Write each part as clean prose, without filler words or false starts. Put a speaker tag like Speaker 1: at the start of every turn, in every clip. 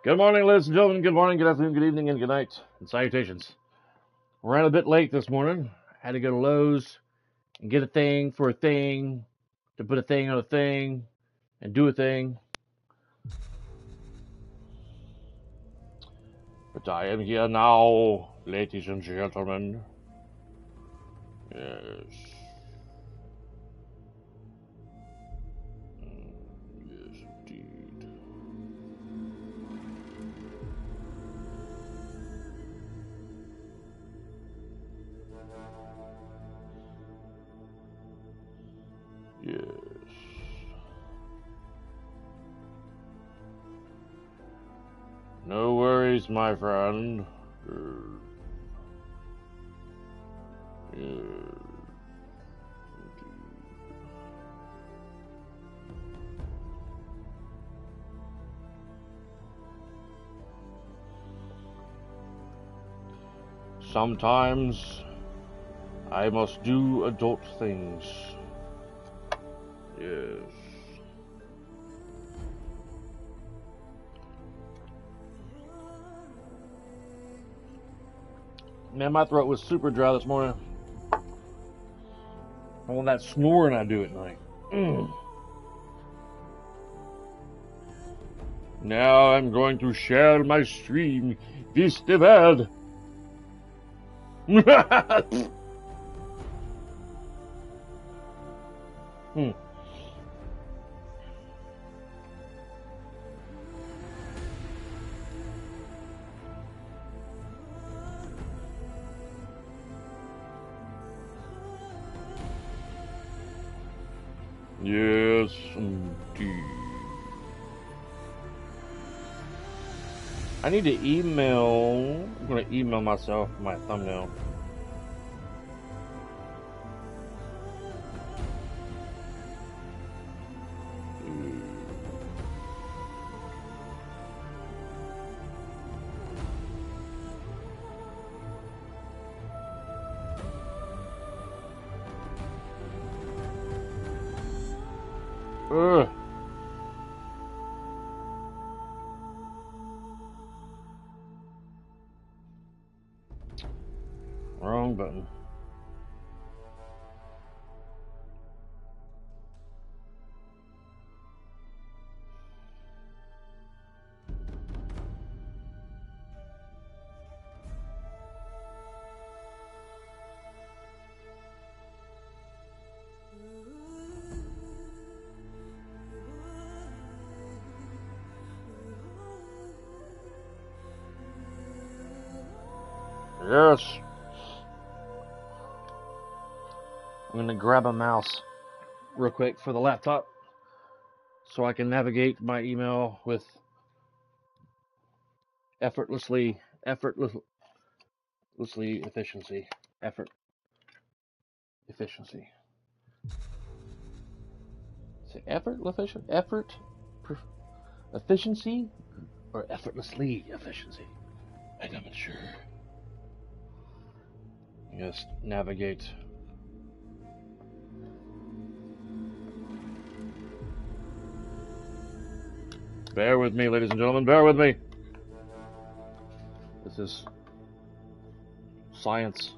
Speaker 1: Good morning, ladies and gentlemen. Good morning, good afternoon, good evening, and good night, and salutations. Ran a bit late this morning. Had to go to Lowe's and get a thing for a thing, to put a thing on a thing, and do a thing. But I am here now, ladies and gentlemen. Yes. Yes, indeed. Yes. No worries, my friend. Yes. Sometimes I must do adult things. Yes. Man, my throat was super dry this morning. All that snoring I do at night. Now I'm going to share my stream this the world. Yes, indeed. I need to email. I'm going to email myself my thumbnail. Ugh. Wrong button. Yes. I'm going to grab a mouse real quick for the laptop so I can navigate my email with effortlessly efficiency. Efficiency. Say efficiency, or effortlessly efficiency. I'm not sure. Just navigate. Bear with me, ladies and gentlemen. Bear with me. This is science.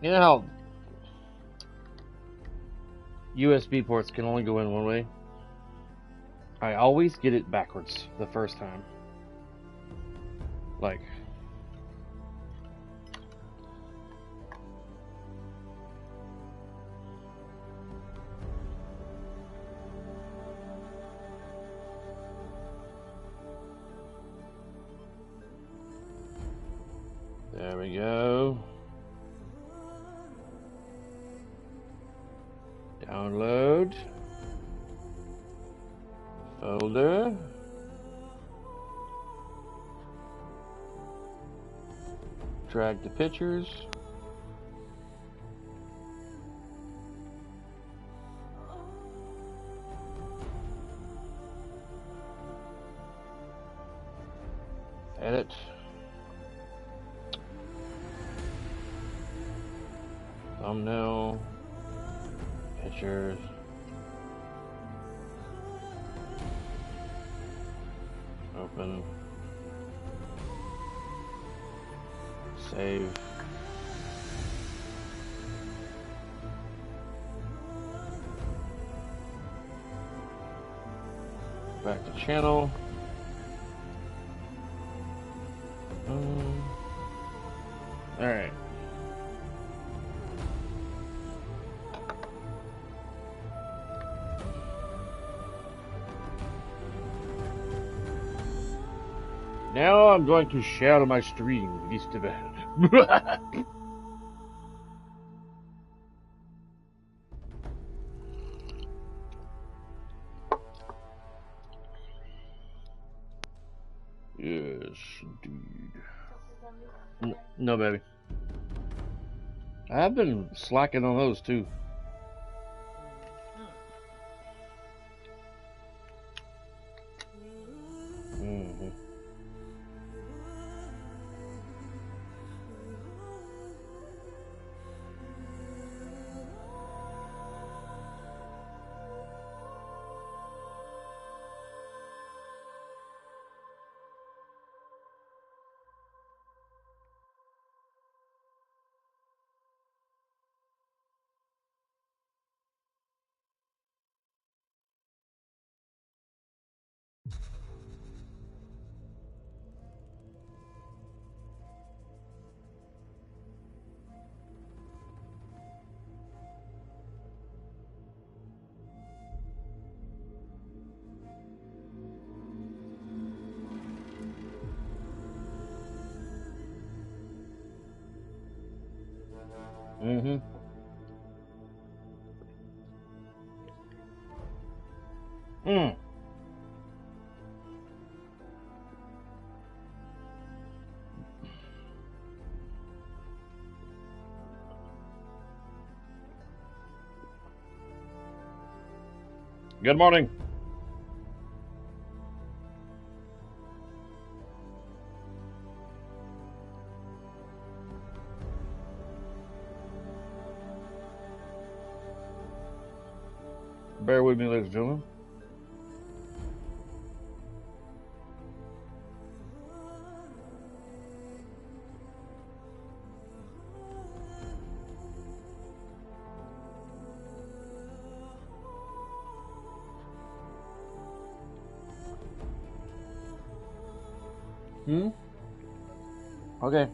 Speaker 1: You know how USB ports can only go in one way? I always get it backwards the first time. Like, there we go. Download. Folder. Drag the pictures. Edit. Thumbnail. Pictures. open. Save. Back to channel. Alright. Now I'm going to share my stream with East of Bed. Yes, indeed. No, baby. I've been slacking on those too. Mm-hmm. Mm-hmm. Mm. Good morning. Bear with me, ladies and gentlemen. Okay.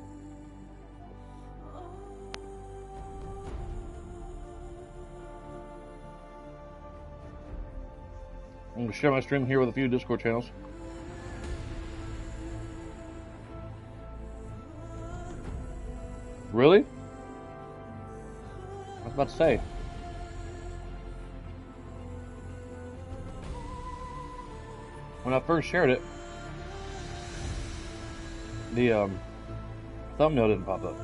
Speaker 1: I'm going to share my stream here with a few Discord channels. Really? I was about to say. When I first shared it, the thumbnail didn't pop up.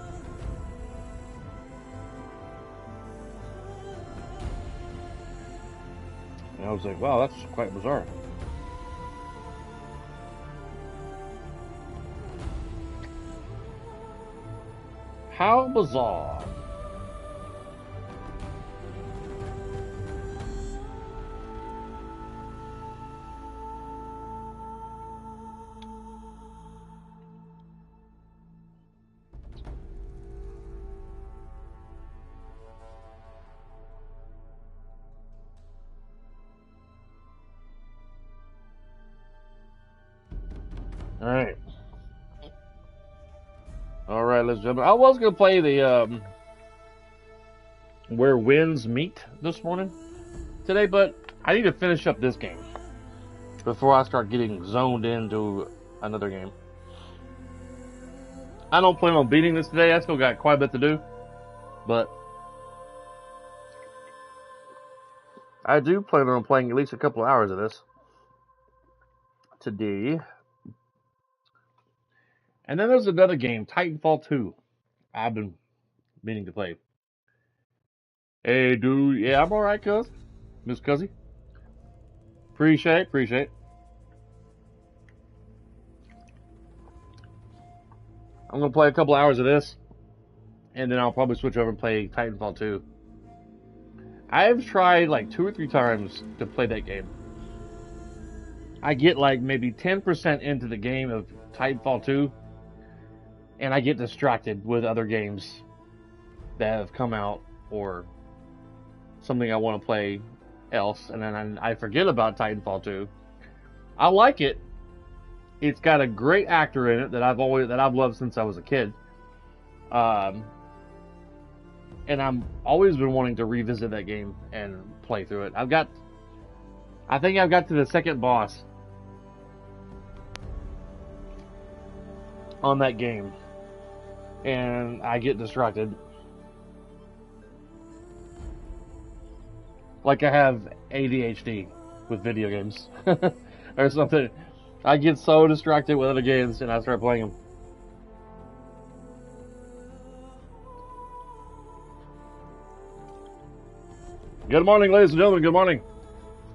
Speaker 1: And I was like, wow, that's quite bizarre. How bizarre. Alright. Alright, let's jump in. I was going to play the Where Winds Meet this morning, today, but I need to finish up this game before I start getting zoned into another game. I don't plan on beating this today. I still got quite a bit to do, but I do plan on playing at least a couple of hours of this today. And then there's another game, Titanfall 2. I've been meaning to play. Hey, dude. Yeah, I'm alright, cuz. Miss Cuzzy. Appreciate. I'm going to play a couple hours of this, and then I'll probably switch over and play Titanfall 2. I've tried like 2 or 3 times to play that game. I get like maybe 10% into the game of Titanfall 2, and I get distracted with other games that have come out or something I want to play else, and then I forget about Titanfall 2. I like it. It's got a great actor in it that I've loved since I was a kid. And I'm always been wanting to revisit that game and play through it. I think I've got to the second boss on that game, and I get distracted. Like I have ADHD with video games or something. I get so distracted with other games and I start playing them. Good morning, ladies and gentlemen. Good morning.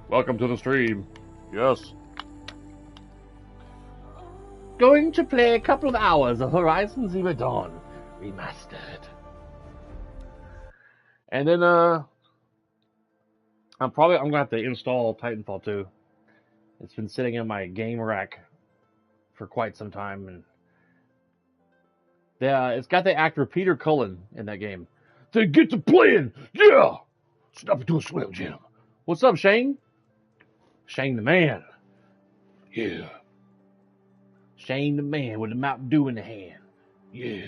Speaker 1: Welcome to the stream. Yes. Going to play a couple of hours of Horizon Zero Dawn Remastered. And then, I'm gonna have to install Titanfall 2. It's been sitting in my game rack for quite some time, and it's got the actor Peter Cullen in that game. They get to playing, yeah. Stop it to a Slim Jim. What's up, Shane? Shane the man, yeah. Shane the man with the Mountain Dew in the hand, yeah.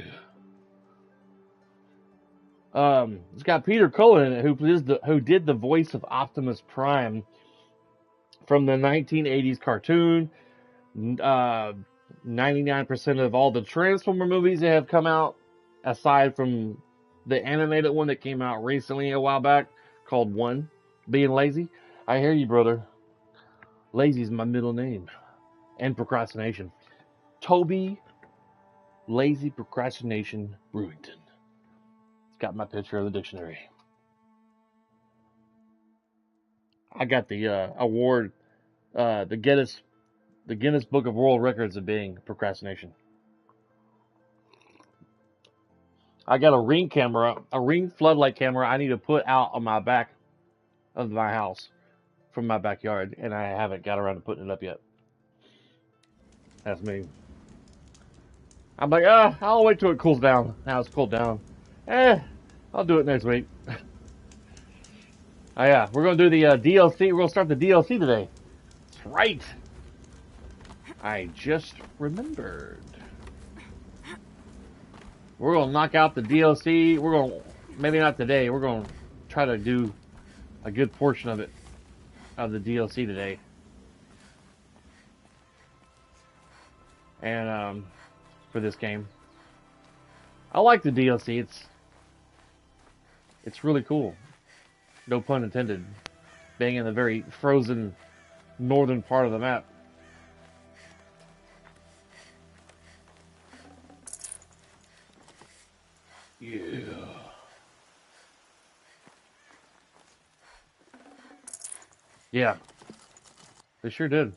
Speaker 1: It's got Peter Cullen in it, who did the voice of Optimus Prime from the 1980s cartoon. 99% of all the Transformer movies that have come out, aside from the animated one that came out recently a while back called One, Being Lazy. I hear you, brother. Lazy's my middle name. And procrastination. Toby Lazy Procrastination Brewington. Got my picture of the dictionary. I got the award, the Guinness Book of World Records of being procrastination. I got a Ring floodlight camera I need to put out on my back of my house from my backyard, and I haven't got around to putting it up yet. That's me. I'm like, I'll wait till it cools down. Now it's cooled down. I'll do it next week. Oh yeah, we're gonna do the DLC. We're gonna start the DLC today. That's right. I just remembered. We're gonna knock out the DLC. We're gonna, maybe not today. We're gonna try to do a good portion of it, of the DLC today. And for this game, I like the DLC. It's really cool. No pun intended. Being in the very frozen northern part of the map. Yeah. Yeah. They sure did.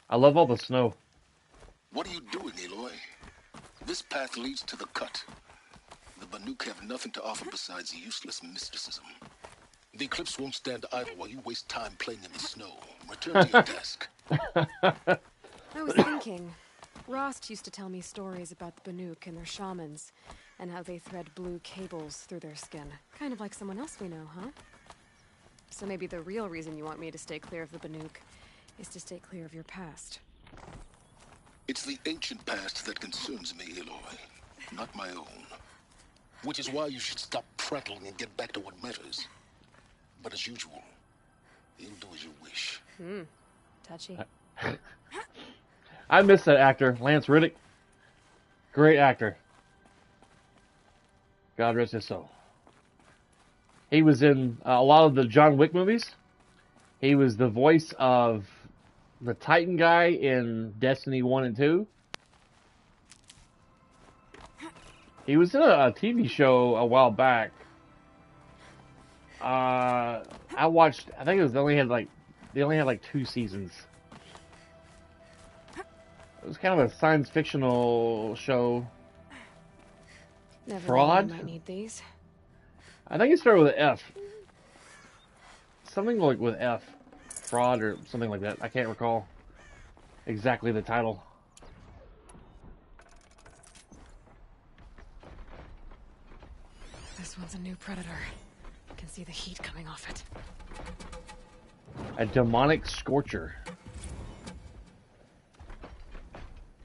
Speaker 1: I love all the snow.
Speaker 2: What are you doing, Aloy? This path leads to the cut. The Banuk have nothing to offer besides useless mysticism. The Eclipse won't stand idle while you waste time playing in the snow. Return to your desk.
Speaker 3: I was thinking, Rost used to tell me stories about the Banuk and their shamans, and how they thread blue cables through their skin. Kind of like someone else we know, huh? So maybe the real reason you want me to stay clear of the Banuk is to stay clear of your past.
Speaker 2: It's the ancient past that concerns me, Aloy, not my own. Which is why you should stop prattling and get back to what matters. But as usual, you'll do as you wish.
Speaker 3: Touchy.
Speaker 1: I miss that actor, Lance Riddick. Great actor. God rest his soul. He was in a lot of the John Wick movies. He was the voice of the Titan guy in Destiny 1 and 2. He was in a TV show a while back. I watched. I think they only had like 2 seasons. It was kind of a science fictional show.
Speaker 3: Never
Speaker 1: Fraud?
Speaker 3: might need these.
Speaker 1: I think it started with an F. Something like with F. Fraud or something like that. I can't recall exactly the title.
Speaker 3: This one's a new predator. I can see the heat coming off it.
Speaker 1: A demonic scorcher.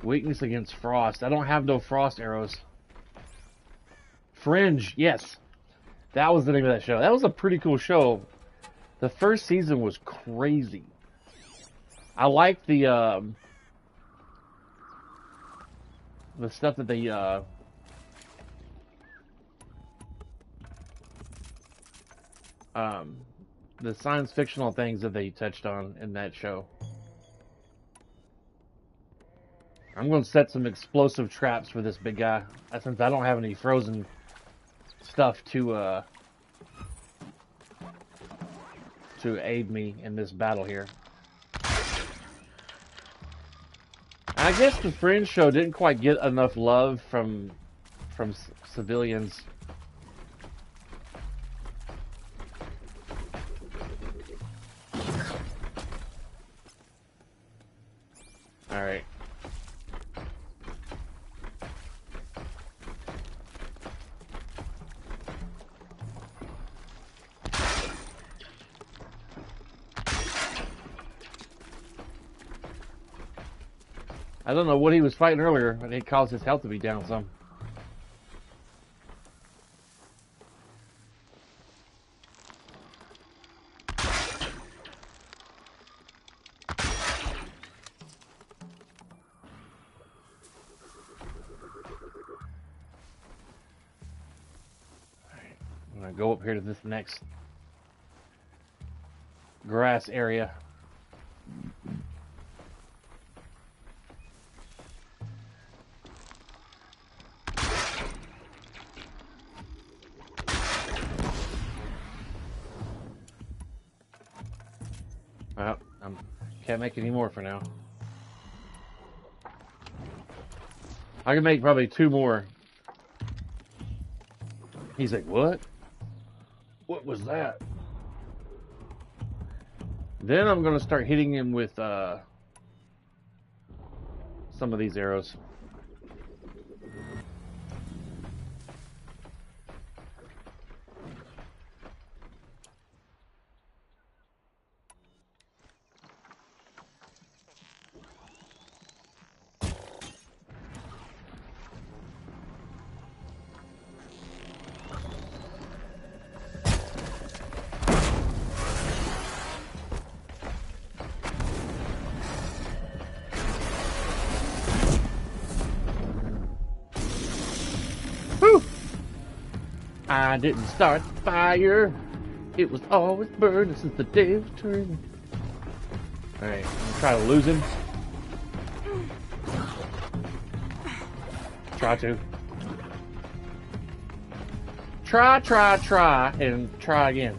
Speaker 1: Weakness against frost. I don't have no frost arrows. Fringe, yes. That was the name of that show. That was a pretty cool show. The first season was crazy. I like the stuff that they the science fictional things that they touched on in that show. I'm going to set some explosive traps for this big guy, since I don't have any frozen stuff to aid me in this battle here. I guess the Fringe show didn't quite get enough love from civilians. All right. I don't know what he was fighting earlier, but it caused his health to be down some. Alright, I'm gonna go up here to this next grass area. Well, can't make any more for now. I can make probably 2 more. He's like, what? What was that? Then I'm going to start hitting him with some of these arrows. I didn't start the fire. It was always burning since the day was turning. Alright, I'm gonna try to lose him. Try to. Try, and try again.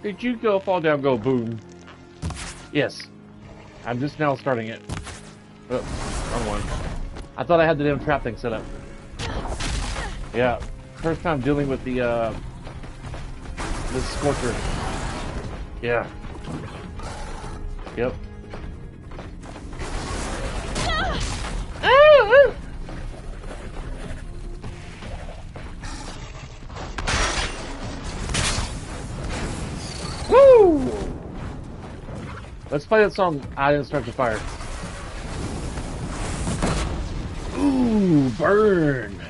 Speaker 1: Did you go fall down, go boom? Yes. I'm just now starting it. Oh, wrong one. I thought I had the damn trap thing set up. Yeah. First time dealing with the, this Scorcher. Yeah. Yep. Woo! Let's play that song, I Didn't Start the Fire. Ooh, burn!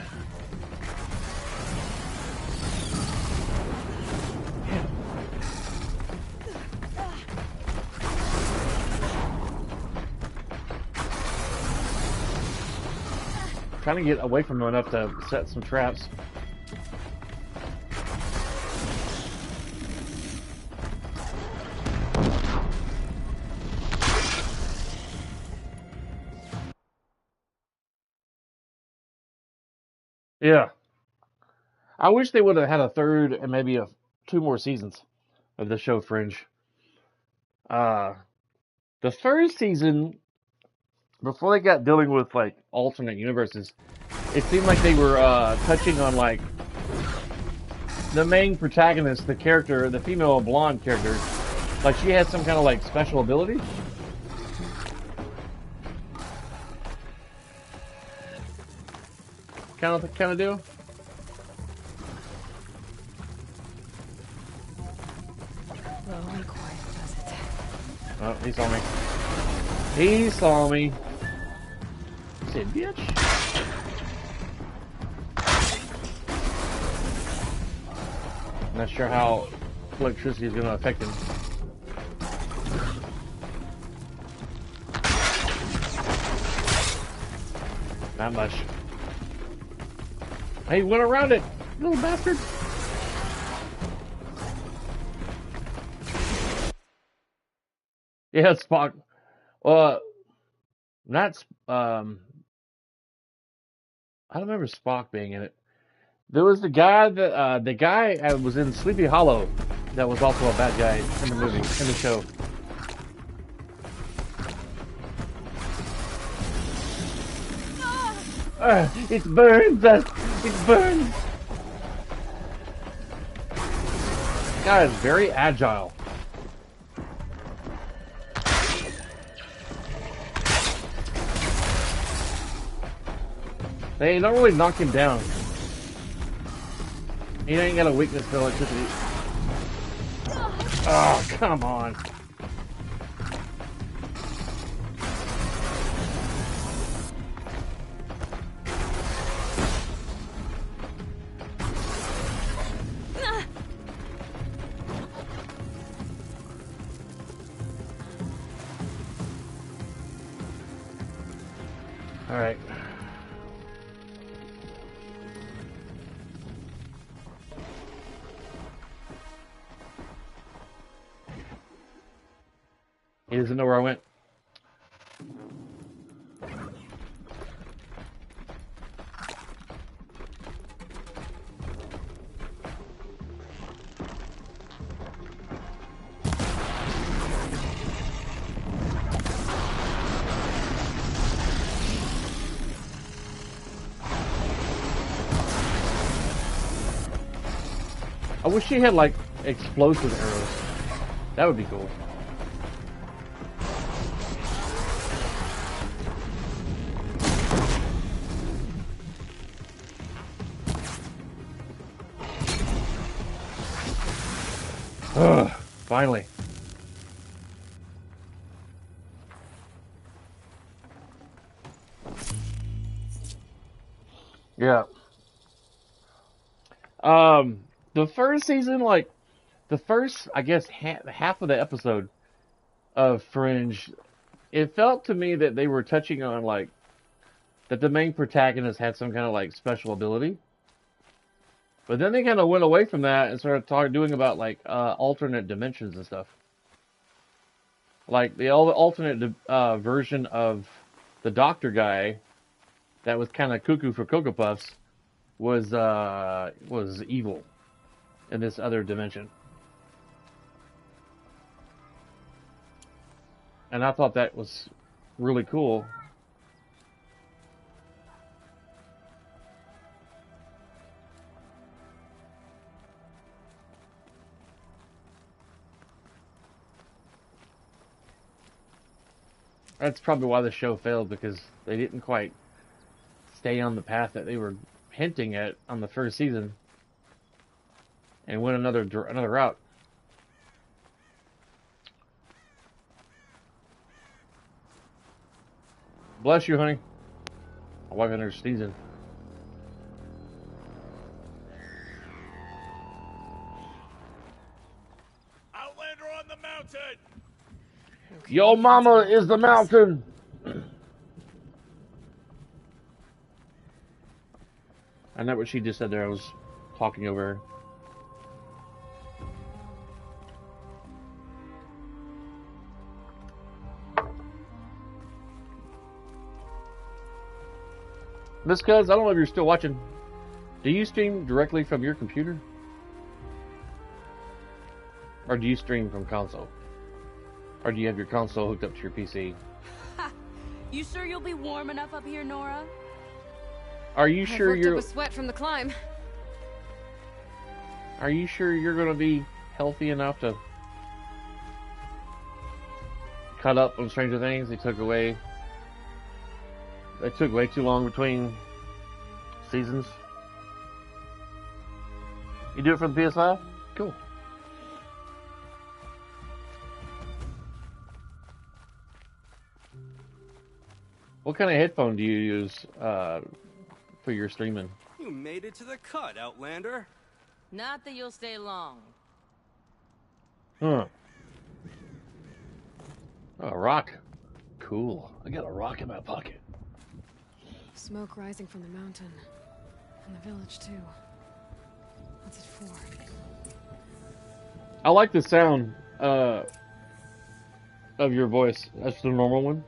Speaker 1: Trying to get away from him enough to set some traps. Yeah. I wish they would have had a third and maybe two more seasons of the show Fringe. Uh, the first season, before they got dealing with like alternate universes, it seemed like they were touching on like the main protagonist, the character, the female blonde character, like she had some kind of like special ability. Kind of deal.
Speaker 3: Low and quiet does it.
Speaker 1: Oh, he saw me. He saw me. He said, bitch. Not sure how electricity is going to affect him. Not much. Hey, went around it, little bastard. Yeah, Spock. Not. I don't remember Spock being in it. There was the guy that was in Sleepy Hollow. That was also a bad guy in the movie, in the show. It burns us. It burns. This guy is very agile. They don't really knock him down. He ain't got a weakness for electricity. Oh, come on. All right. He doesn't know where I went. I wish she had like explosive arrows. That would be cool. Ugh, finally. Yeah. The first season, like the first, I guess half of the episode of Fringe, it felt to me that they were touching on like that the main protagonist had some kind of like special ability. But then they kind of went away from that and started doing about like alternate dimensions and stuff. Like the alternate version of the doctor guy that was kind of cuckoo for Cocoa Puffs was evil in this other dimension. And I thought that was really cool. That's probably why the show failed, because they didn't quite stay on the path that they were hinting at on the first season and went another route. Bless you, honey. My wife in there sneezing.
Speaker 4: Outlander on the mountain!
Speaker 3: Okay.
Speaker 1: Yo mama is the mountain. I know what she just said there. I was talking over her. Miss Cuz, I don't know if you're still watching. Do you stream directly from your computer? Or do you stream from console? Or do you have your console hooked up to your PC?
Speaker 5: You sure you'll be warm enough up here, Nora?
Speaker 1: Are you
Speaker 3: I've
Speaker 1: sure
Speaker 3: worked
Speaker 1: you're...
Speaker 3: up a sweat from the climb.
Speaker 1: Are you sure you're going to be healthy enough to cut up on Stranger Things? They took way too long between seasons. You do it for the PS5? Cool. What kind of headphone do you use for your streaming?
Speaker 6: You made it to the cut, Outlander.
Speaker 5: Not that you'll stay long.
Speaker 1: Huh. Oh, a rock. Cool. I got a rock in my pocket.
Speaker 3: Smoke rising from the mountain. And the village, too. What's it for?
Speaker 1: I like the sound of your voice. That's the normal one.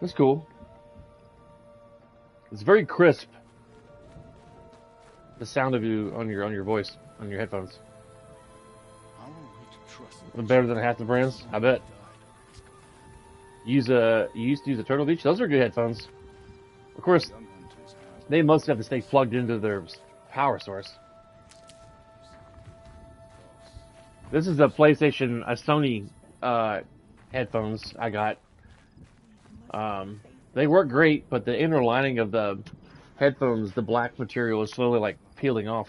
Speaker 1: That's cool. It's very crisp. The sound of you on your voice on your headphones. Better than half the brands, I bet. You used to use a Turtle Beach. Those are good headphones. Of course, they must have to stay plugged into their power source. This is a Sony headphones I got. They work great, but the inner lining of the headphones, the black material, is slowly like peeling off.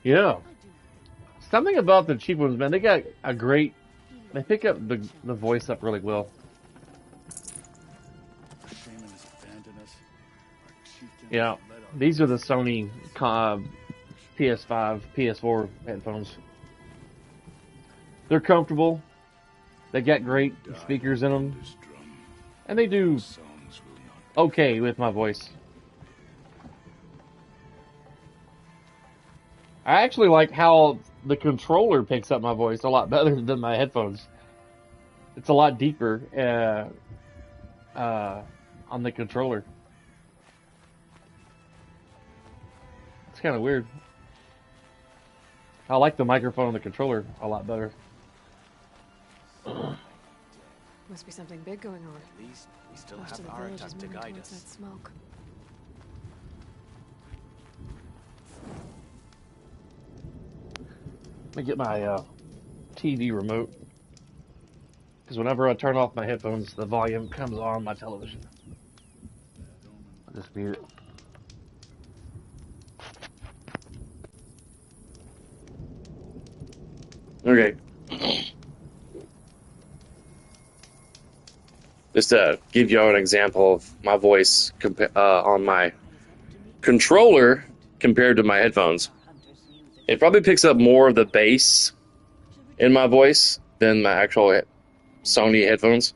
Speaker 1: Yeah. Something about the cheap ones, man. They got a great... They pick up the voice up really well. Yeah. These are the Sony PS5, PS4 headphones. They're comfortable. They got great speakers in them. And they do okay with my voice. I actually like how the controller picks up my voice a lot better than my headphones. It's a lot deeper on the controller. It's kind of weird. I like the microphone on the controller a lot better.
Speaker 3: Must be something big going on.
Speaker 6: At least we still
Speaker 3: Most of
Speaker 6: have
Speaker 3: the village
Speaker 6: Aratak
Speaker 3: is
Speaker 6: to
Speaker 3: moving
Speaker 6: guide
Speaker 3: towards
Speaker 6: us.
Speaker 3: that smoke.
Speaker 1: Let me get my TV remote. Because whenever I turn off my headphones, the volume comes on my television. I'll just mute it. Okay. Just to give you an example of my voice on my controller compared to my headphones. It probably picks up more of the bass in my voice than my actual Sony headphones.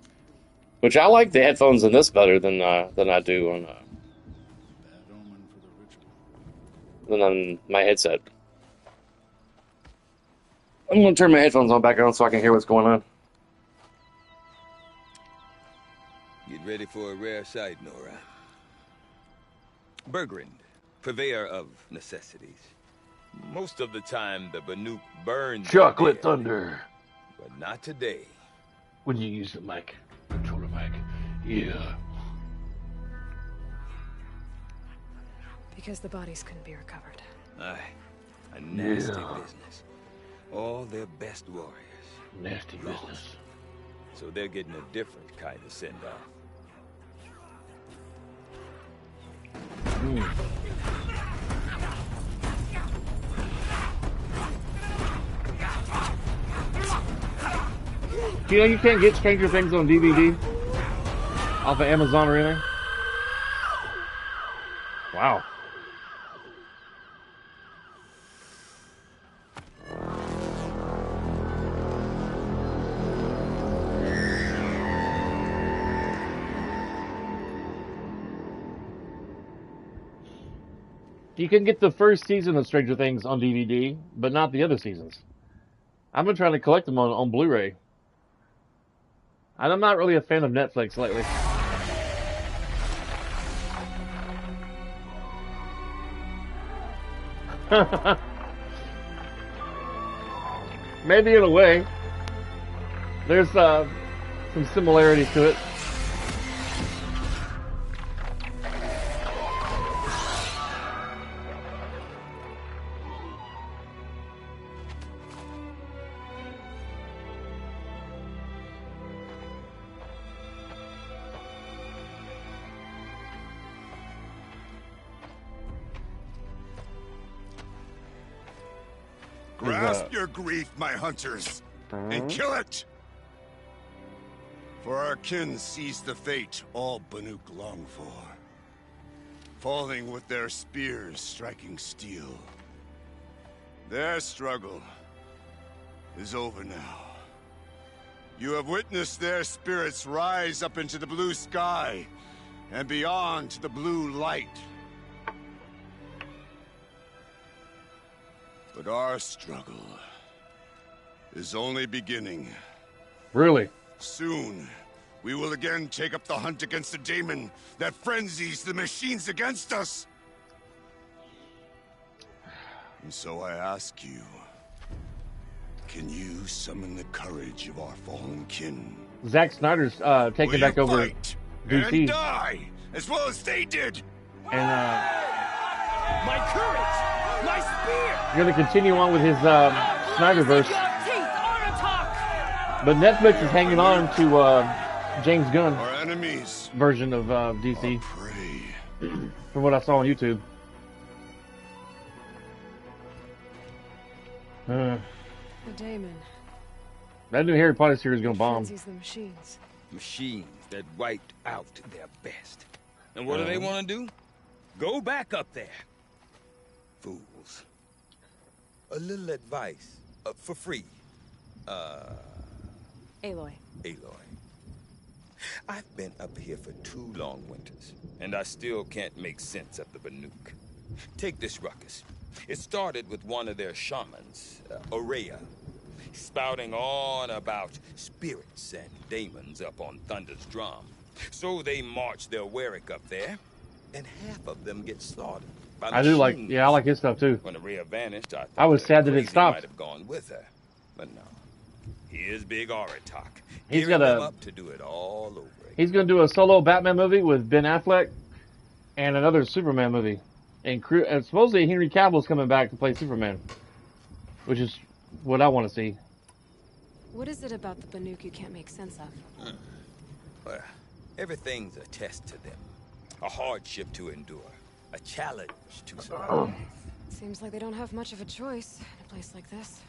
Speaker 1: Which I like the headphones in this better than I do on my headset. I'm going to turn my headphones back on so I can hear what's going on.
Speaker 7: Get ready for a rare sight, Nora. Bergrand, purveyor of necessities.
Speaker 4: Most of the time, the Banuk burns.
Speaker 1: Chocolate Thunder.
Speaker 7: But not today.
Speaker 1: When you use the mic, controller mic. Yeah.
Speaker 3: Because the bodies couldn't be recovered.
Speaker 7: Aye, a nasty
Speaker 1: Yeah.
Speaker 7: business. All their best warriors.
Speaker 1: Nasty business.
Speaker 7: So they're getting a different kind of send-off.
Speaker 1: Do you know you can't get Stranger Things on DVD? Off of Amazon or anything? Wow. You can get the first season of Stranger Things on DVD, but not the other seasons. I've been trying to collect them on Blu-ray. And I'm not really a fan of Netflix lately. Maybe in a way. There's some similarities to it.
Speaker 8: Grasp your grief, my hunters, and kill it! For our kin sees the fate all Banuk long for. Falling with their spears striking steel. Their struggle is over now. You have witnessed their spirits rise up into the blue sky and beyond to the blue light. But our struggle is only beginning.
Speaker 1: Really?
Speaker 8: Soon, we will again take up the hunt against the daemon that frenzies the machines against us. And so I ask you, can you summon the courage of our fallen kin?
Speaker 1: Zack Snyder's taking back over
Speaker 8: fight
Speaker 1: DC.
Speaker 8: and die, as well as they did.
Speaker 1: And
Speaker 6: My courage! My spear!
Speaker 1: going to continue on with his Snyderverse. But Netflix is hanging on to James Gunn
Speaker 8: Our enemies
Speaker 1: version of DC,
Speaker 8: pray.
Speaker 1: from what I saw on YouTube.
Speaker 3: The daemon.
Speaker 1: That new Harry Potter series is going to bomb.
Speaker 3: Frenzies the machines.
Speaker 7: Machines that wiped out their best. And what do they want to do? Go back up there. Fools. A little advice, for free.
Speaker 3: Aloy.
Speaker 7: Aloy. I've been up here for 2 long winters, and I still can't make sense of the Banuk. Take this ruckus. It started with one of their shamans, Aurea, spouting on about spirits and daemons up on Thunder's drum. So they march their Warwick up there, and half of them get slaughtered by
Speaker 1: I do like,
Speaker 7: machines.
Speaker 1: yeah, I like his stuff too.
Speaker 7: When Aurea vanished, I thought
Speaker 1: I was sad that it
Speaker 7: crazy
Speaker 1: stopped.
Speaker 7: might have gone with her, but no. Here's Big Aratak.
Speaker 1: He's
Speaker 7: gearing
Speaker 1: got
Speaker 7: them
Speaker 1: a-
Speaker 7: up to do it all over again.
Speaker 1: He's going to do a solo Batman movie with Ben Affleck and another Superman movie. And supposedly Henry Cavill's coming back to play Superman, which is what I want to see.
Speaker 3: What is it about the Banuk you can't make sense of?
Speaker 7: Well, everything's a test to them. A hardship to endure. A challenge to survive.
Speaker 3: Seems like they don't have much of a choice in a place like this.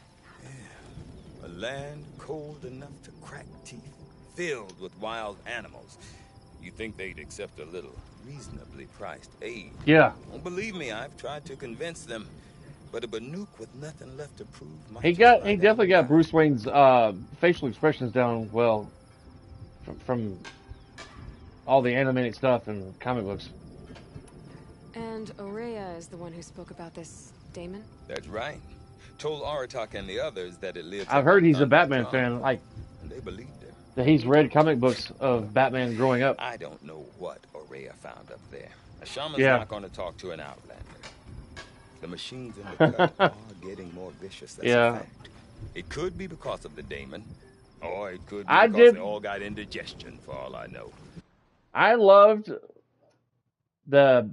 Speaker 7: A land cold enough to crack teeth, filled with wild animals. You think they'd accept a little reasonably priced aid?
Speaker 1: Yeah.
Speaker 7: Well, believe me, I've tried to convince them. But a Banuk with nothing left to prove might
Speaker 1: He
Speaker 7: just run
Speaker 1: definitely
Speaker 7: out
Speaker 1: got
Speaker 7: of
Speaker 1: Bruce Wayne's facial expressions down well from all the animated stuff and comic books.
Speaker 3: And Aurea is the one who spoke about this daemon?
Speaker 7: That's right. Told Aratak and the others that it lives.
Speaker 1: I've
Speaker 7: up
Speaker 1: heard
Speaker 7: on
Speaker 1: he's a
Speaker 7: Thunder's
Speaker 1: Batman
Speaker 7: drum,
Speaker 1: fan, like
Speaker 7: and they believed him.
Speaker 1: that he's read comic books of Batman growing up.
Speaker 7: I don't know what Aurea found up there. A shaman's
Speaker 1: Yeah.
Speaker 7: not going to talk to an outlander. The machines in the cut are getting more vicious. That's
Speaker 1: Yeah.
Speaker 7: a fact. It could be because of the daemon, or it could be
Speaker 1: I
Speaker 7: because
Speaker 1: did-
Speaker 7: they all got indigestion, for all I know.
Speaker 1: I loved the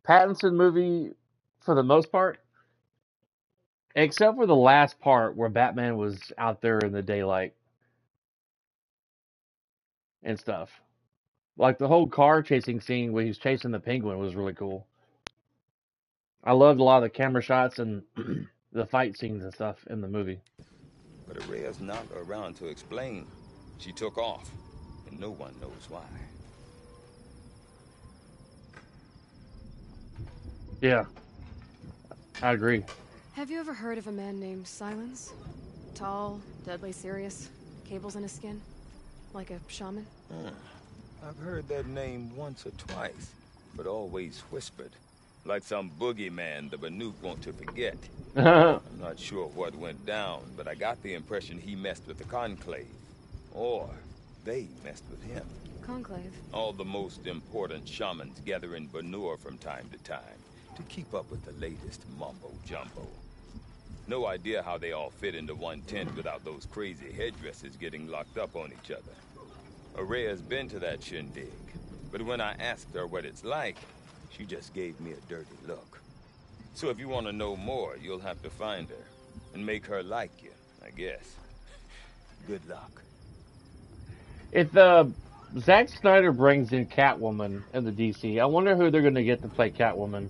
Speaker 1: Pattinson movie for the most part, except for the last part where Batman was out there in the daylight and stuff. Like the whole car chasing scene where he's chasing the penguin was really cool. I loved a lot of the camera shots and the fight scenes and stuff in the movie.
Speaker 7: But Aurea's not around to explain. She took off, and no one knows why.
Speaker 1: Yeah, I agree.
Speaker 3: Have you ever heard of a man named Silence? Tall, deadly serious, cables in his skin? Like a shaman?
Speaker 7: I've heard that name once or twice, but always whispered. Like some boogeyman the Banuk want to forget. I'm not sure what went down, but I got the impression he messed with the Conclave. Or they messed with him.
Speaker 3: Conclave.
Speaker 7: All the most important shamans gather in Banur from time to time to keep up with the latest mumbo-jumbo. No idea how they all fit into one tent without those crazy headdresses getting locked up on each other. Araya's been to that shindig, but when I asked her what it's like, she just gave me a dirty look. So if you want to know more, you'll have to find her and make her like you, I guess. Good luck.
Speaker 1: If Zack Snyder brings in Catwoman in the DC, I wonder who they're going to get to play Catwoman.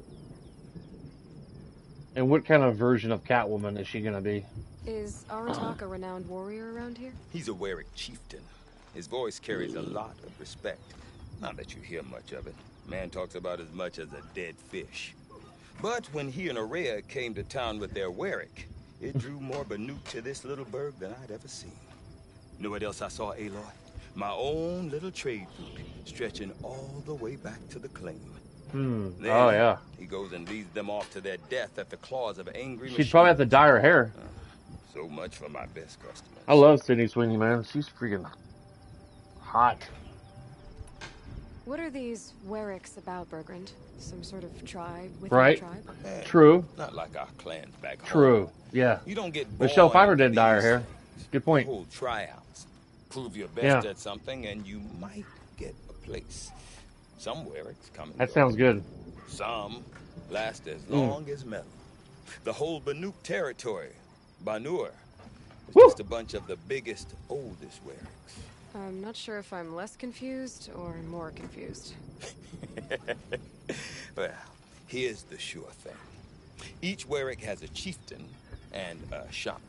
Speaker 1: And what kind of version of Catwoman is she going to be?
Speaker 3: Is Aratak a renowned warrior around here?
Speaker 7: He's a Werik chieftain. His voice carries a lot of respect. Not that you hear much of it. Man talks about as much as a dead fish. But when he and Araya came to town with their Werik, it drew more Banuk to this little burg than I'd ever seen. You know what else I saw, Aloy? My own little trade route, stretching all the way back to the claim. Then,
Speaker 1: oh, yeah.
Speaker 7: He goes and leads them off to their death at the claws of angry
Speaker 1: She'd probably have to dye her hair.
Speaker 7: So much for my best customers.
Speaker 1: I love Sydney Sweeney, man. She's freaking hot.
Speaker 3: What are these Weriks about, Bergrand? Some sort of tribe within
Speaker 1: Right.
Speaker 3: a tribe?
Speaker 1: True.
Speaker 7: Not like our clans back home.
Speaker 1: True. Yeah.
Speaker 7: You don't get
Speaker 1: Michelle
Speaker 7: born
Speaker 1: Pfeiffer
Speaker 7: into
Speaker 1: didn't dye her
Speaker 7: these
Speaker 1: hair.
Speaker 7: things.
Speaker 1: Good point.
Speaker 7: Hold tryouts. Prove your best
Speaker 1: Yeah.
Speaker 7: at something, and you might get a place. Some Weriks come and
Speaker 1: That
Speaker 7: go.
Speaker 1: sounds good.
Speaker 7: Some last as long as metal. The whole Banuk territory, Banur, is
Speaker 1: Woo!
Speaker 7: just a bunch of the biggest, oldest Weriks.
Speaker 3: I'm not sure if I'm less confused or more confused.
Speaker 7: Well, here's the sure thing. Each Werik has a chieftain and a shaman.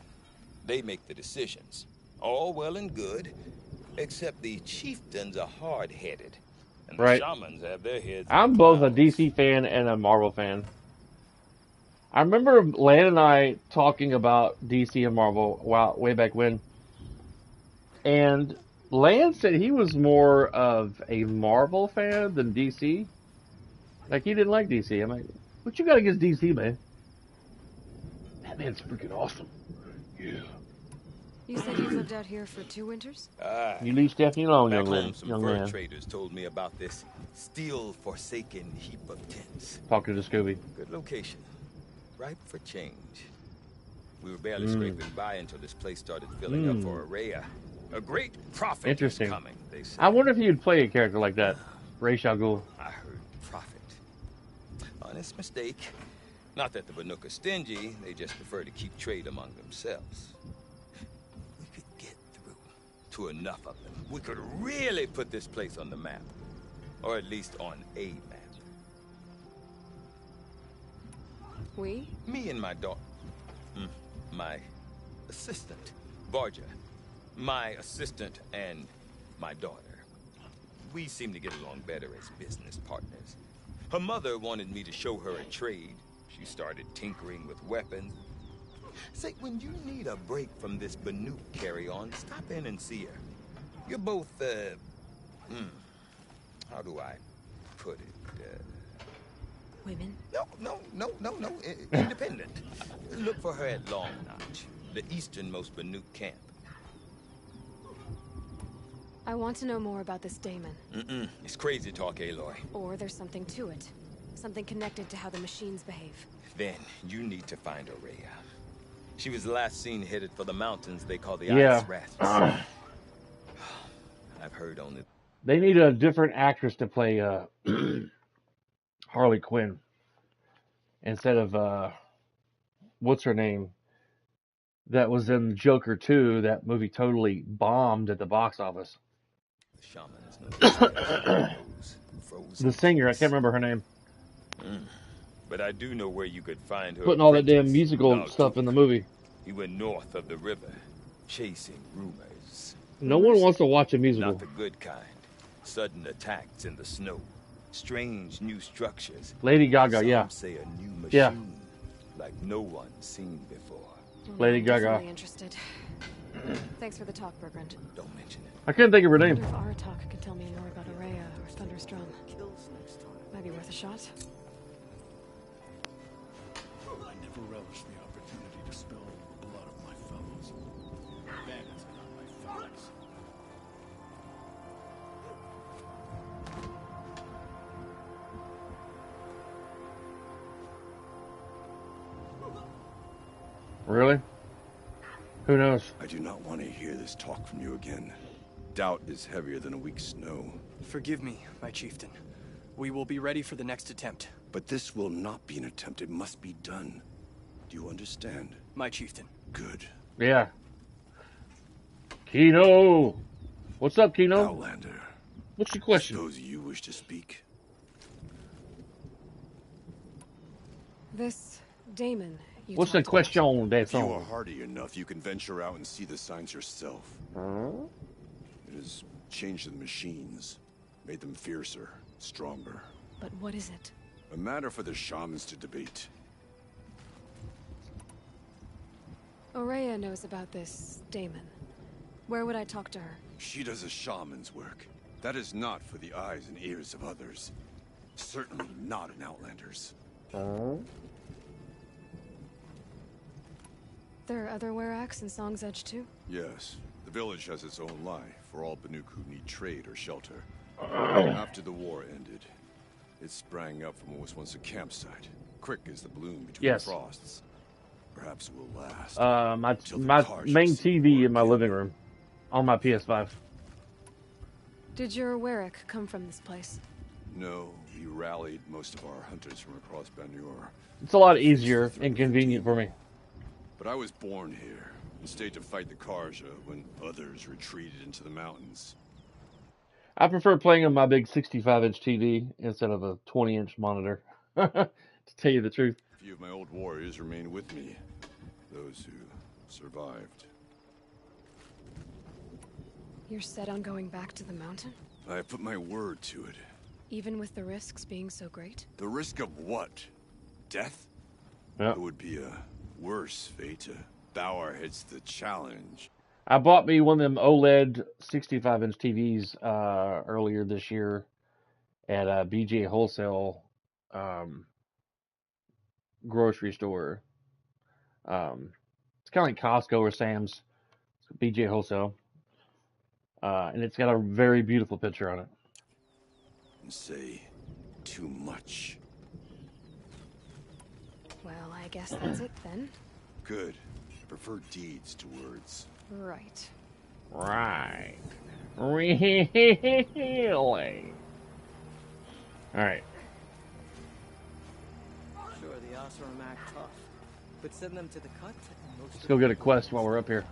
Speaker 7: They make the decisions. All well and good, except the chieftains are hard-headed. And the
Speaker 1: Right.
Speaker 7: shamans have their heads.
Speaker 1: I'm
Speaker 7: in
Speaker 1: both a
Speaker 7: clouds.
Speaker 1: DC fan and a Marvel fan. I remember Lan and I talking about DC and Marvel way back when. And Lan said he was more of a Marvel fan than DC. Like, he didn't like DC. I'm like, what you got against DC, man? That man's freaking awesome. Yeah.
Speaker 3: You said you've lived out here for 2 winters?
Speaker 1: You leave Stephanie alone,
Speaker 7: Back
Speaker 1: young
Speaker 7: home,
Speaker 1: man.
Speaker 7: some
Speaker 1: Young
Speaker 7: fur
Speaker 1: man.
Speaker 7: traders told me about this steel-forsaken heap of tents.
Speaker 1: Talking to Scooby.
Speaker 7: Good location. Ripe for change. We were barely scraping by until this place started filling up for Araya. A great prophet
Speaker 1: Interesting.
Speaker 7: is coming, they say.
Speaker 1: I wonder if you'd play a character like that. Ra's al Ghul.
Speaker 7: I heard prophet. Honest mistake. Not that the Banuk are stingy, they just prefer to keep trade among themselves. We could get through to enough of them. We could really put this place on the map. Or at least on a map.
Speaker 3: We?
Speaker 7: Me and my daughter. My assistant, Varja. My assistant and my daughter. We seem to get along better as business partners. Her mother wanted me to show her a trade. She started tinkering with weapons. Say, when you need a break from this Banuk carry-on, stop in and see her. You're both, how do I put it?
Speaker 3: Women?
Speaker 7: No. Independent. Look for her at Long Notch, the easternmost Banuk camp.
Speaker 3: I want to know more about this Daemon.
Speaker 7: It's crazy talk, Aloy.
Speaker 3: Or there's something to it. Something connected to how the machines behave.
Speaker 7: Then you need to find Araya. She was last seen headed for the mountains they call the
Speaker 1: Yeah.
Speaker 7: Ice Raths. I've heard only...
Speaker 1: They need a different actress to play Harley Quinn instead of what's her name that was in Joker 2. That movie totally bombed at the box office.
Speaker 7: The shamans know frozen.
Speaker 1: The singer, I can't remember her name.
Speaker 7: But I do know where you could find her.
Speaker 1: Putting all that damn
Speaker 7: apprentice,
Speaker 1: musical
Speaker 7: Naltu.
Speaker 1: stuff in the movie.
Speaker 7: He went north of the river, chasing rumors.
Speaker 1: No one wants to watch a musical.
Speaker 7: Not the good kind. Sudden attacks in the snow. Strange new structures.
Speaker 1: Lady Gaga,
Speaker 7: Some
Speaker 1: yeah.
Speaker 7: say a new machine,
Speaker 1: Yeah.
Speaker 7: like no one seen before.
Speaker 1: Lady
Speaker 3: I'm
Speaker 1: Gaga.
Speaker 3: definitely interested. Thanks for the talk, Bergrand.
Speaker 7: Don't mention it.
Speaker 1: I couldn't think of her
Speaker 3: I
Speaker 1: name.
Speaker 3: wonder if Aratak could tell me more about Araya or Thunderstrom. Might be worth a shot.
Speaker 2: I never relished the opportunity to spill the blood of my fellows. Bandits are not my fellows.
Speaker 1: Really? Who knows?
Speaker 8: I do not want to hear this talk from you again. Doubt is heavier than a week's snow.
Speaker 6: Forgive me, my chieftain. We will be ready for the next attempt.
Speaker 8: But this will not be an attempt. It must be done. Do you understand?
Speaker 6: My chieftain.
Speaker 8: Good.
Speaker 1: Yeah. Kino! What's up, Kino?
Speaker 8: Outlander.
Speaker 1: What's your question?
Speaker 8: Suppose you wish to speak.
Speaker 3: This Damon you
Speaker 1: What's the
Speaker 3: talked about.
Speaker 1: question,
Speaker 8: If you are
Speaker 1: Deson?
Speaker 8: hardy enough, you can venture out and see the signs yourself. It has changed the machines, made them fiercer, stronger.
Speaker 3: But what is it?
Speaker 8: A matter for the shamans to debate.
Speaker 3: Aurea knows about this Damon. Where would I talk to her?
Speaker 8: She does a shaman's work. That is not for the eyes and ears of others. Certainly not an Outlander's.
Speaker 3: There are other Weraks in Song's Edge too?
Speaker 8: Yes, the village has its own life for all Banuk who need trade or shelter. After the war ended, it sprang up from what was once a campsite. Quick as the bloom between
Speaker 1: Yes.
Speaker 8: frosts. Perhaps it will last.
Speaker 1: My main TV in my living room, on my PS5.
Speaker 3: Did your Werak come from this place?
Speaker 8: No, we rallied most of our hunters from across Banur.
Speaker 1: It's a lot easier and convenient for me.
Speaker 8: But I was born here and stayed to fight the Karja when others retreated into the mountains.
Speaker 1: I prefer playing on my big 65-inch TV instead of a 20-inch monitor. To tell you the truth.
Speaker 8: A few of my old warriors remain with me. Those who survived.
Speaker 3: You're set on going back to the mountain?
Speaker 8: I have put my word to it.
Speaker 3: Even with the risks being so great?
Speaker 8: The risk of what? Death?
Speaker 1: Yeah.
Speaker 8: It would be a worse fate to bow our heads to the challenge.
Speaker 1: I bought me one of them OLED 65-inch TVs earlier this year at a BJ Wholesale grocery store. It's kind of like Costco or Sam's. BJ Wholesale. And it's got a very beautiful picture on it.
Speaker 8: And say too much.
Speaker 3: Well, I guess that's it then.
Speaker 8: Good. I prefer deeds to words.
Speaker 3: Right.
Speaker 1: Right. Really? Alright.
Speaker 9: Sure, the Oseram act tough, but send them to the cut and most
Speaker 1: Let's go get a quest while we're up here.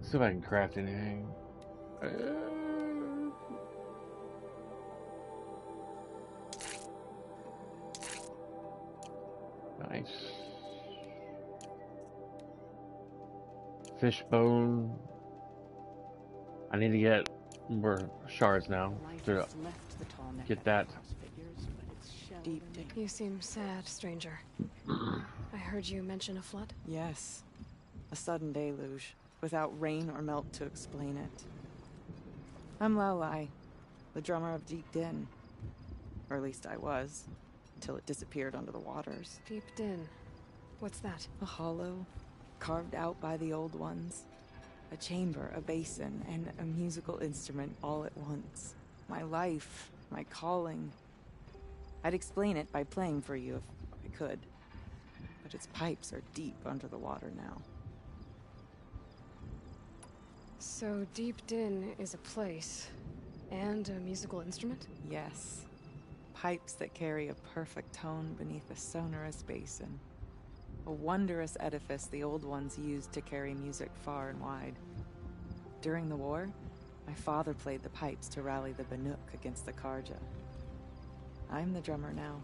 Speaker 1: See if I can craft anything. Nice. Fishbone. I need to get more shards now to get that.
Speaker 3: You seem sad, stranger. I heard you mention a flood?
Speaker 9: Yes. A sudden deluge, without rain or melt to explain it. I'm Lalai, the drummer of Deep Din. Or at least I was, until it disappeared under the waters.
Speaker 3: Deep Din. What's that?
Speaker 9: A hollow, carved out by the old ones. A chamber, a basin, and a musical instrument all at once. My life, my calling. I'd explain it by playing for you if I could. But its pipes are deep under the water now.
Speaker 3: So Deep Din is a place and a musical instrument?
Speaker 9: Yes. Pipes that carry a perfect tone beneath a sonorous basin. A wondrous edifice the old ones used to carry music far and wide. During the war, my father played the pipes to rally the Banuk against the Karja. I'm the drummer now.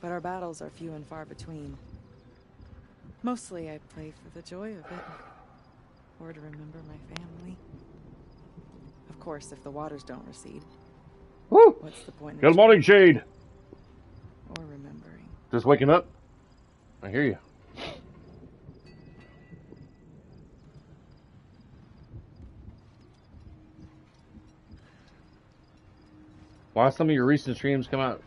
Speaker 9: But our battles are few and far between. Mostly I play for the joy of it. Or to remember my family. Of course, if the waters don't recede.
Speaker 1: Woo!
Speaker 9: What's the point of
Speaker 1: Good morning, Shade.
Speaker 9: or remembering?
Speaker 1: Just waking up? I hear you. Why some of your recent streams come out?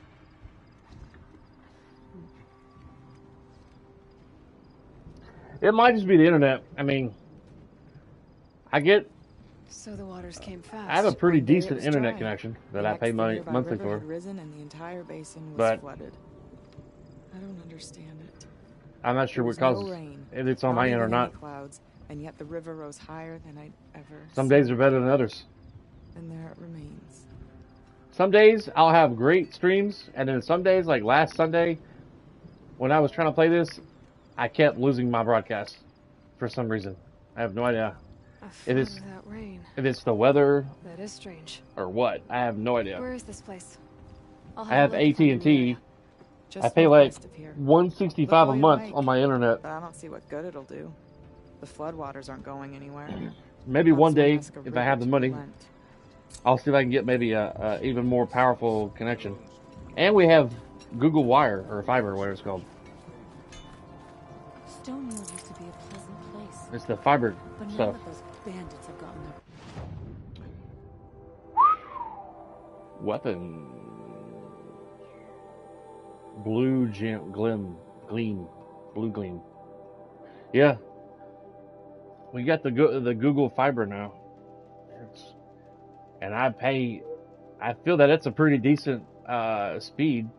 Speaker 1: It might just be the internet. I mean, I get
Speaker 3: So the waters came fast.
Speaker 1: I have a pretty
Speaker 9: One day it
Speaker 1: decent
Speaker 9: was
Speaker 1: internet
Speaker 9: dry.
Speaker 1: connection that
Speaker 9: The
Speaker 1: I
Speaker 9: next,
Speaker 1: pay
Speaker 9: the
Speaker 1: my
Speaker 9: nearby
Speaker 1: monthly
Speaker 9: river
Speaker 1: for.
Speaker 9: had risen and the entire basin was
Speaker 1: But
Speaker 9: flooded. I don't understand it.
Speaker 1: I'm not
Speaker 9: There
Speaker 1: sure
Speaker 9: was
Speaker 1: what causes
Speaker 9: no rain,
Speaker 1: if it's on
Speaker 9: not
Speaker 1: my end
Speaker 9: even
Speaker 1: or
Speaker 9: any
Speaker 1: not.
Speaker 9: clouds, and yet the river rose higher than I'd ever
Speaker 1: Some
Speaker 9: seen.
Speaker 1: days are better than others.
Speaker 9: And there it remains.
Speaker 1: Some days I'll have great streams, and then some days, like last Sunday, when I was trying to play this, I kept losing my broadcast for some reason. I have no idea
Speaker 3: A
Speaker 1: if
Speaker 3: flood
Speaker 1: it's
Speaker 3: without rain.
Speaker 1: the weather
Speaker 3: That is strange.
Speaker 1: or what. I have no idea.
Speaker 3: Where is this place? I'll
Speaker 1: I have
Speaker 3: a look if I'm in the
Speaker 1: AT&T.
Speaker 3: area.
Speaker 9: Just
Speaker 1: I pay like
Speaker 9: northwest of here.
Speaker 1: $165
Speaker 9: Look
Speaker 1: a
Speaker 9: all you
Speaker 1: month
Speaker 9: like.
Speaker 1: on my internet.
Speaker 9: But I don't see what good it'll do. The floodwaters aren't going anywhere.
Speaker 1: Maybe
Speaker 9: Not
Speaker 1: one
Speaker 9: so
Speaker 1: day,
Speaker 9: Muska
Speaker 1: if
Speaker 9: River
Speaker 1: I have the
Speaker 9: to
Speaker 1: money,
Speaker 9: relent.
Speaker 1: I'll see if I can get maybe a even more powerful connection. And we have Google Wire or fiber, whatever it's called.
Speaker 5: Stonewall used to be a pleasant place,
Speaker 1: It's the fiber
Speaker 5: but now
Speaker 1: stuff.
Speaker 5: that those bandits have gotten their
Speaker 1: Weapon. Blue gleam. Blue gleam. Yeah. We got the Google Fiber now. And I feel that it's a pretty decent speed.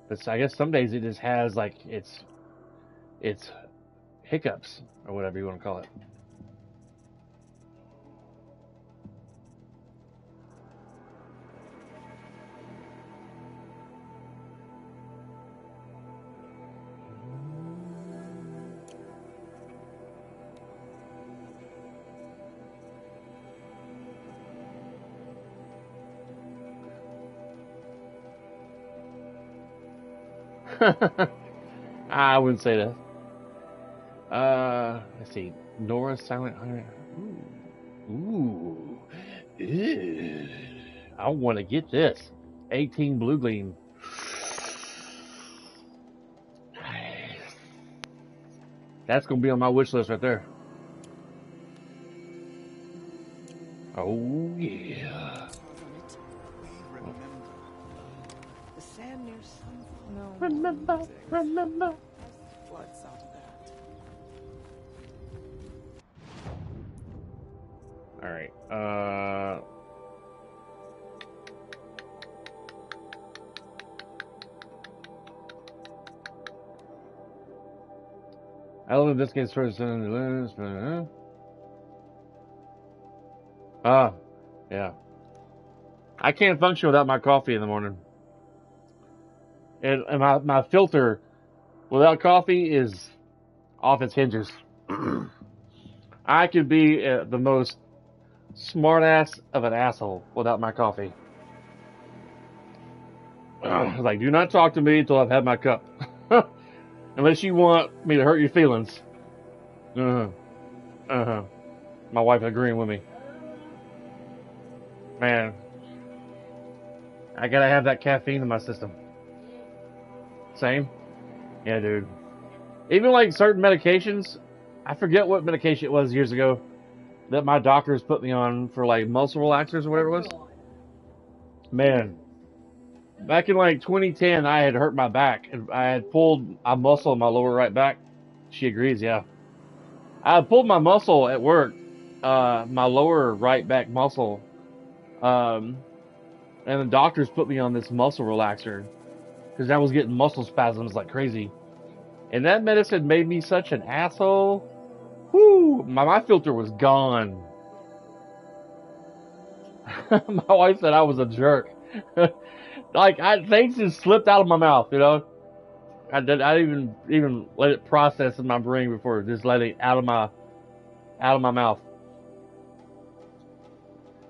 Speaker 1: But I guess some days it just has like it's hiccups or whatever you want to call it. I wouldn't say that. Let's see. Nora Silent Hunter. Ooh. Ew. I want to get this. 18 Blue Gleam. Nice. That's going to be on my wish list right there. Oh, yeah.
Speaker 9: The sand near Sunfall. No.
Speaker 1: Remember.
Speaker 9: Floods out of that.
Speaker 1: All right. I don't know if this gets first in the list, but yeah. I can't function without my coffee in the morning. And my filter without coffee is off its hinges. I could be the most smartass of an asshole without my coffee. Like, do not talk to me until I've had my cup. Unless you want me to hurt your feelings. My wife agreeing with me. Man, I gotta have that caffeine in my system. Same? Yeah, dude. Even like certain medications, I forget what medication it was years ago that my doctors put me on for like muscle relaxers or whatever it was. Man, back in like 2010, I had hurt my back and I had pulled a muscle in my lower right back. She agrees, yeah. I had pulled my muscle at work, my lower right back muscle, and the doctors put me on this muscle relaxer because I was getting muscle spasms like crazy. And that medicine made me such an asshole. Whoo! My filter was gone. My wife said I was a jerk. Like, things just slipped out of my mouth, you know? I didn't even let it process in my brain before just letting it out of my mouth.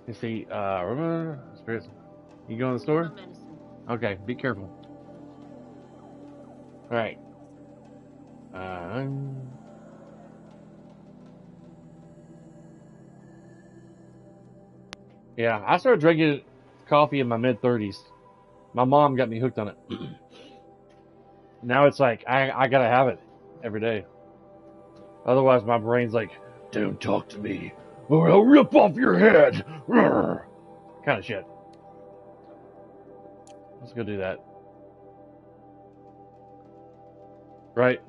Speaker 1: You see, remember, spirits, you go in the store? Okay, be careful. Alright. Yeah, I started drinking coffee in my mid-30s. My mom got me hooked on it. Now it's like, I gotta have it every day. Otherwise my brain's like, don't talk to me or I'll rip off your head. Kind of shit. Let's go do that. Right?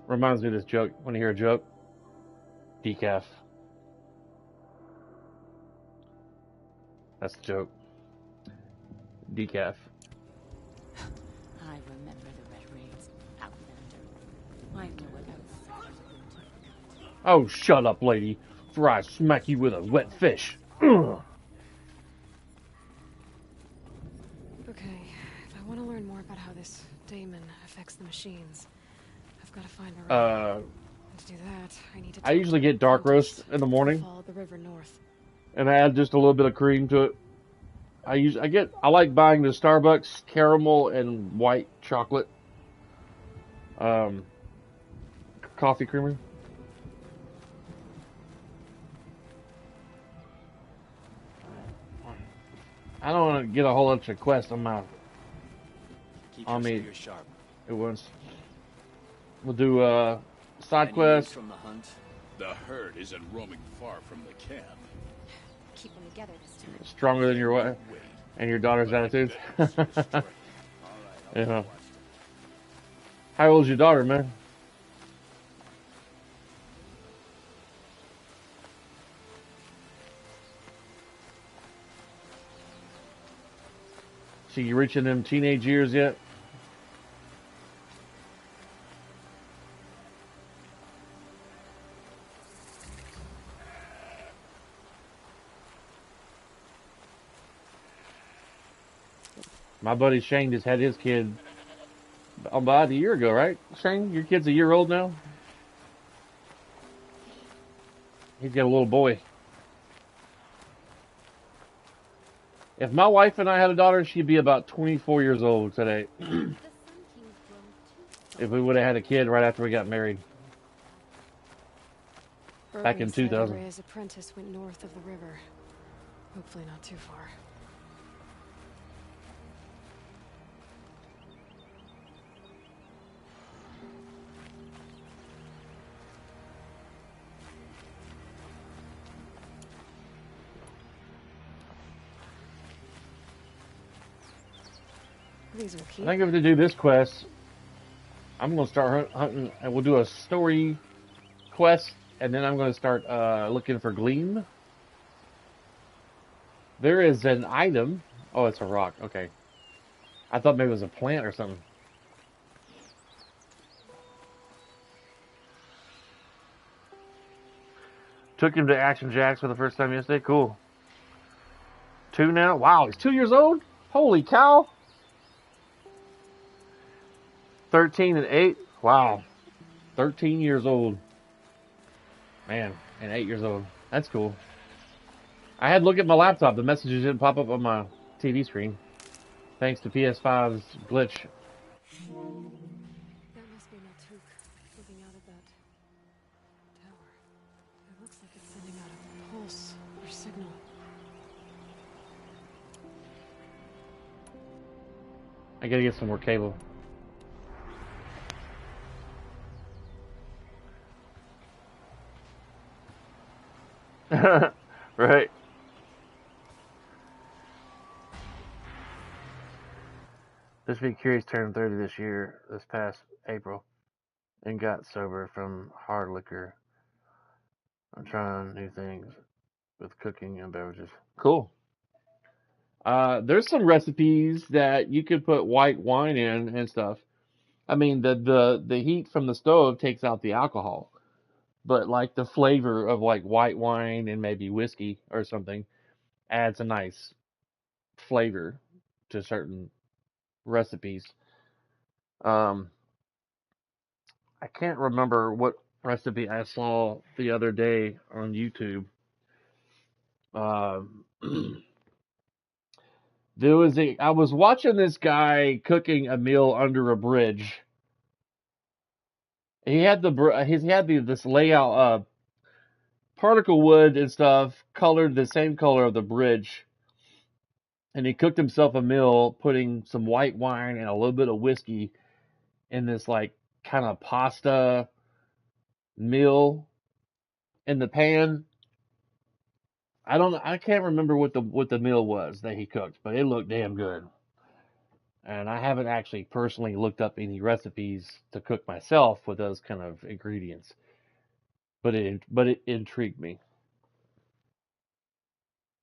Speaker 1: Reminds me of this joke. When you hear a joke, decaf. That's the joke. Decaf.
Speaker 5: I remember the Red Raids. Outlander. I know what else.
Speaker 1: Oh, shut up, lady, for I smack you with a wet fish. Ugh.
Speaker 3: Okay, if I want to learn more about how this daemon affects the machines, I've got to find Maria. And to do that, I need to.
Speaker 1: I usually get dark roast in the morning.
Speaker 3: Follow the river north.
Speaker 1: And I add just a little bit of cream to it. I like buying the Starbucks caramel and white chocolate coffee creamer. I don't want to get a whole bunch of quests on my me.
Speaker 6: Sharp.
Speaker 1: It was. We'll do side quests.
Speaker 6: From the hunt.
Speaker 2: The herd isn't roaming far from the camp.
Speaker 3: Keep them together this time.
Speaker 1: Stronger than your wife and your daughter's attitudes. Yeah. How old's your daughter, man? She reaching them teenage years yet? My buddy Shane just had his kid about a year ago, right? Shane, your kid's a year old now? He's got a little boy. If my wife and I had a daughter, she'd be about 24 years old today. If we would have had a kid right after we got married. Back in 2000.
Speaker 3: Maria's apprentice went north of the river. Hopefully not too far. These will keep.
Speaker 1: I think if to do this quest, I'm going to start hunting, and we'll do a story quest, and then I'm going to start looking for Gleam. There is an item. Oh, it's a rock. Okay. I thought maybe it was a plant or something. Took him to Action Jacks for the first time yesterday. Cool. 2 now. Wow, he's 2 years old? Holy cow. 13 and 8. Wow. 13 years old. Man, and 8 years old. That's cool. I had to look at my laptop. The messages didn't pop up on my TV screen. Thanks to PS5's glitch.
Speaker 3: That must be Maltuk moving out of that tower. It looks like it's sending out a pulse or signal.
Speaker 1: I gotta get some more cable. Right. This week, Curious turned 30 this past April, and got sober from hard liquor. I'm trying new things with cooking and beverages. Cool. There's some recipes that you could put white wine in and stuff. I mean, the heat from the stove takes out the alcohol. But like the flavor of like white wine and maybe whiskey or something adds a nice flavor to certain recipes. I can't remember what recipe I saw the other day on YouTube. I was watching this guy cooking a meal under a bridge. He had this layout, particle wood and stuff, colored the same color of the bridge, and he cooked himself a meal, putting some white wine and a little bit of whiskey in this like kind of pasta meal in the pan. I can't remember what the meal was that he cooked, but it looked damn good. And I haven't actually personally looked up any recipes to cook myself with those kind of ingredients. But it intrigued me.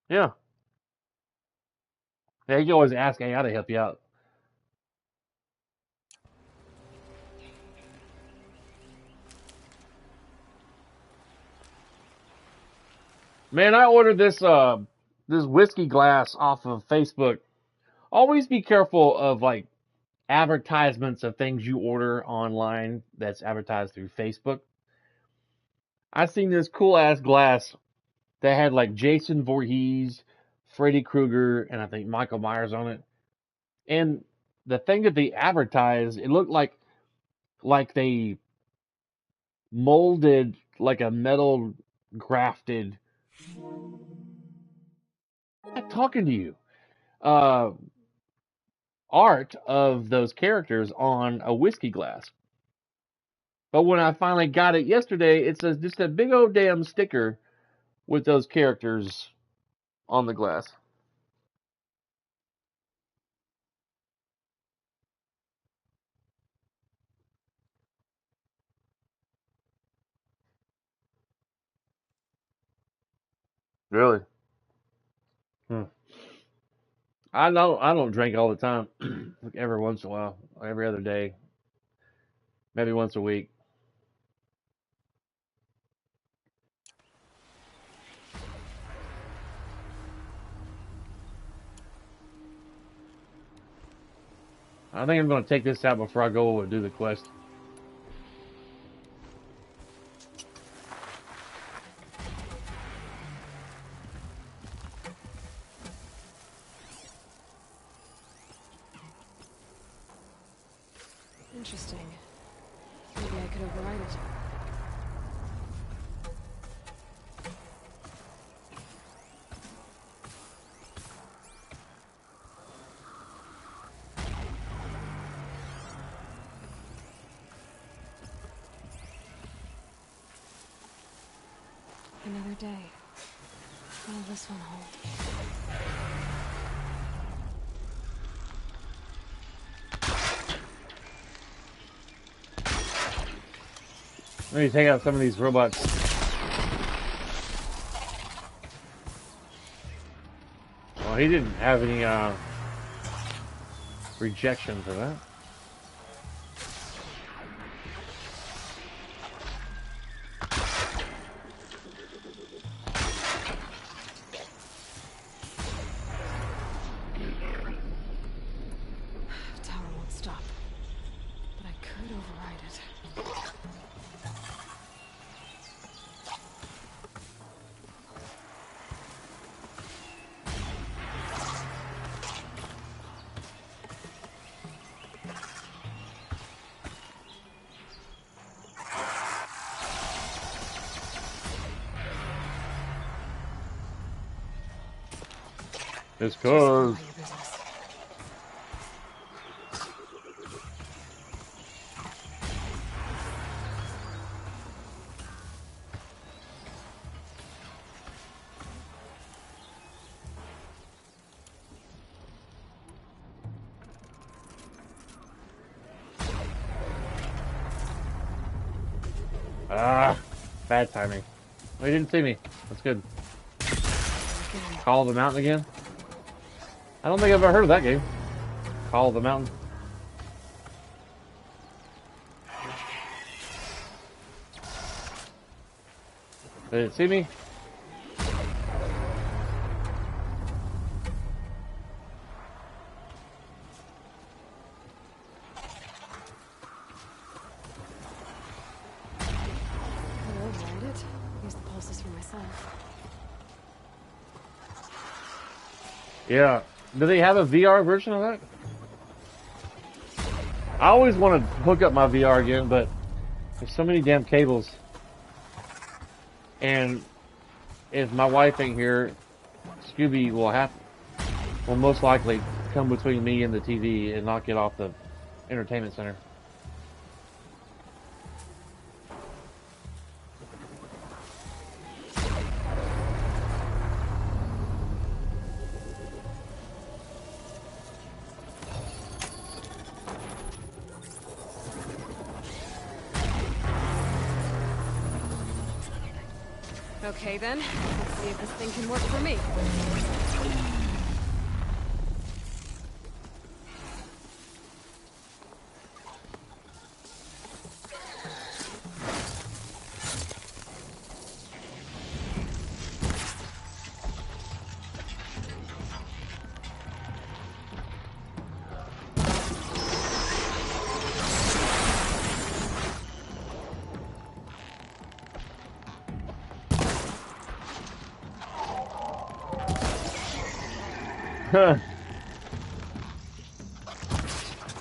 Speaker 1: Yeah. Yeah, you can always ask AI to help you out. Man, I ordered this whiskey glass off of Facebook. Always be careful of like advertisements of things you order online that's advertised through Facebook. I seen this cool ass glass that had like Jason Voorhees, Freddy Krueger, and I think Michael Myers on it. And the thing that they advertised, it looked like they molded like a metal grafted. I'm talking to you. Art of those characters on a whiskey glass. But when I finally got it yesterday, it's just a big old damn sticker with those characters on the glass. Really? I don't drink all the time. Every once in a while, every other day, maybe once a week. I think I'm going to take this out before I go and do the quest.
Speaker 3: Interesting. Maybe I could override it. Another day. What will this one hold?
Speaker 1: Let me take out some of these robots. Well, he didn't have any rejection for that.
Speaker 3: Tower won't stop. But I could override it.
Speaker 1: It's cause. Bad timing. Oh, he didn't see me. That's good. Call of the Mountain again? I don't think I've ever heard of that game. Call of the Mountain. Did it see me? Yeah. Do they have a VR version of that? I always want to hook up my VR again, but there's so many damn cables. And if my wife ain't here, Scooby will most likely come between me and the TV and knock it off the entertainment center.
Speaker 3: Okay then, let's see if this thing can work for me.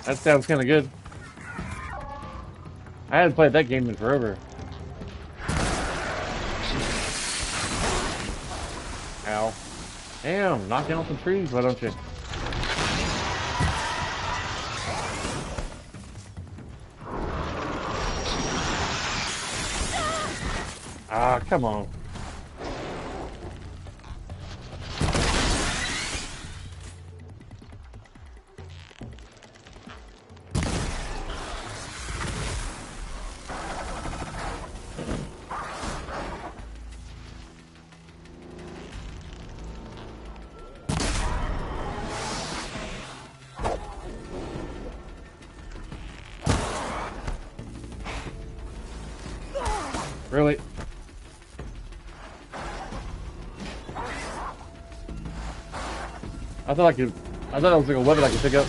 Speaker 1: That sounds kind of good. I hadn't played that game in forever. Ow. Damn, knock down some trees, why don't you? Ah, come on. Really? I thought it was like a weapon I could pick up.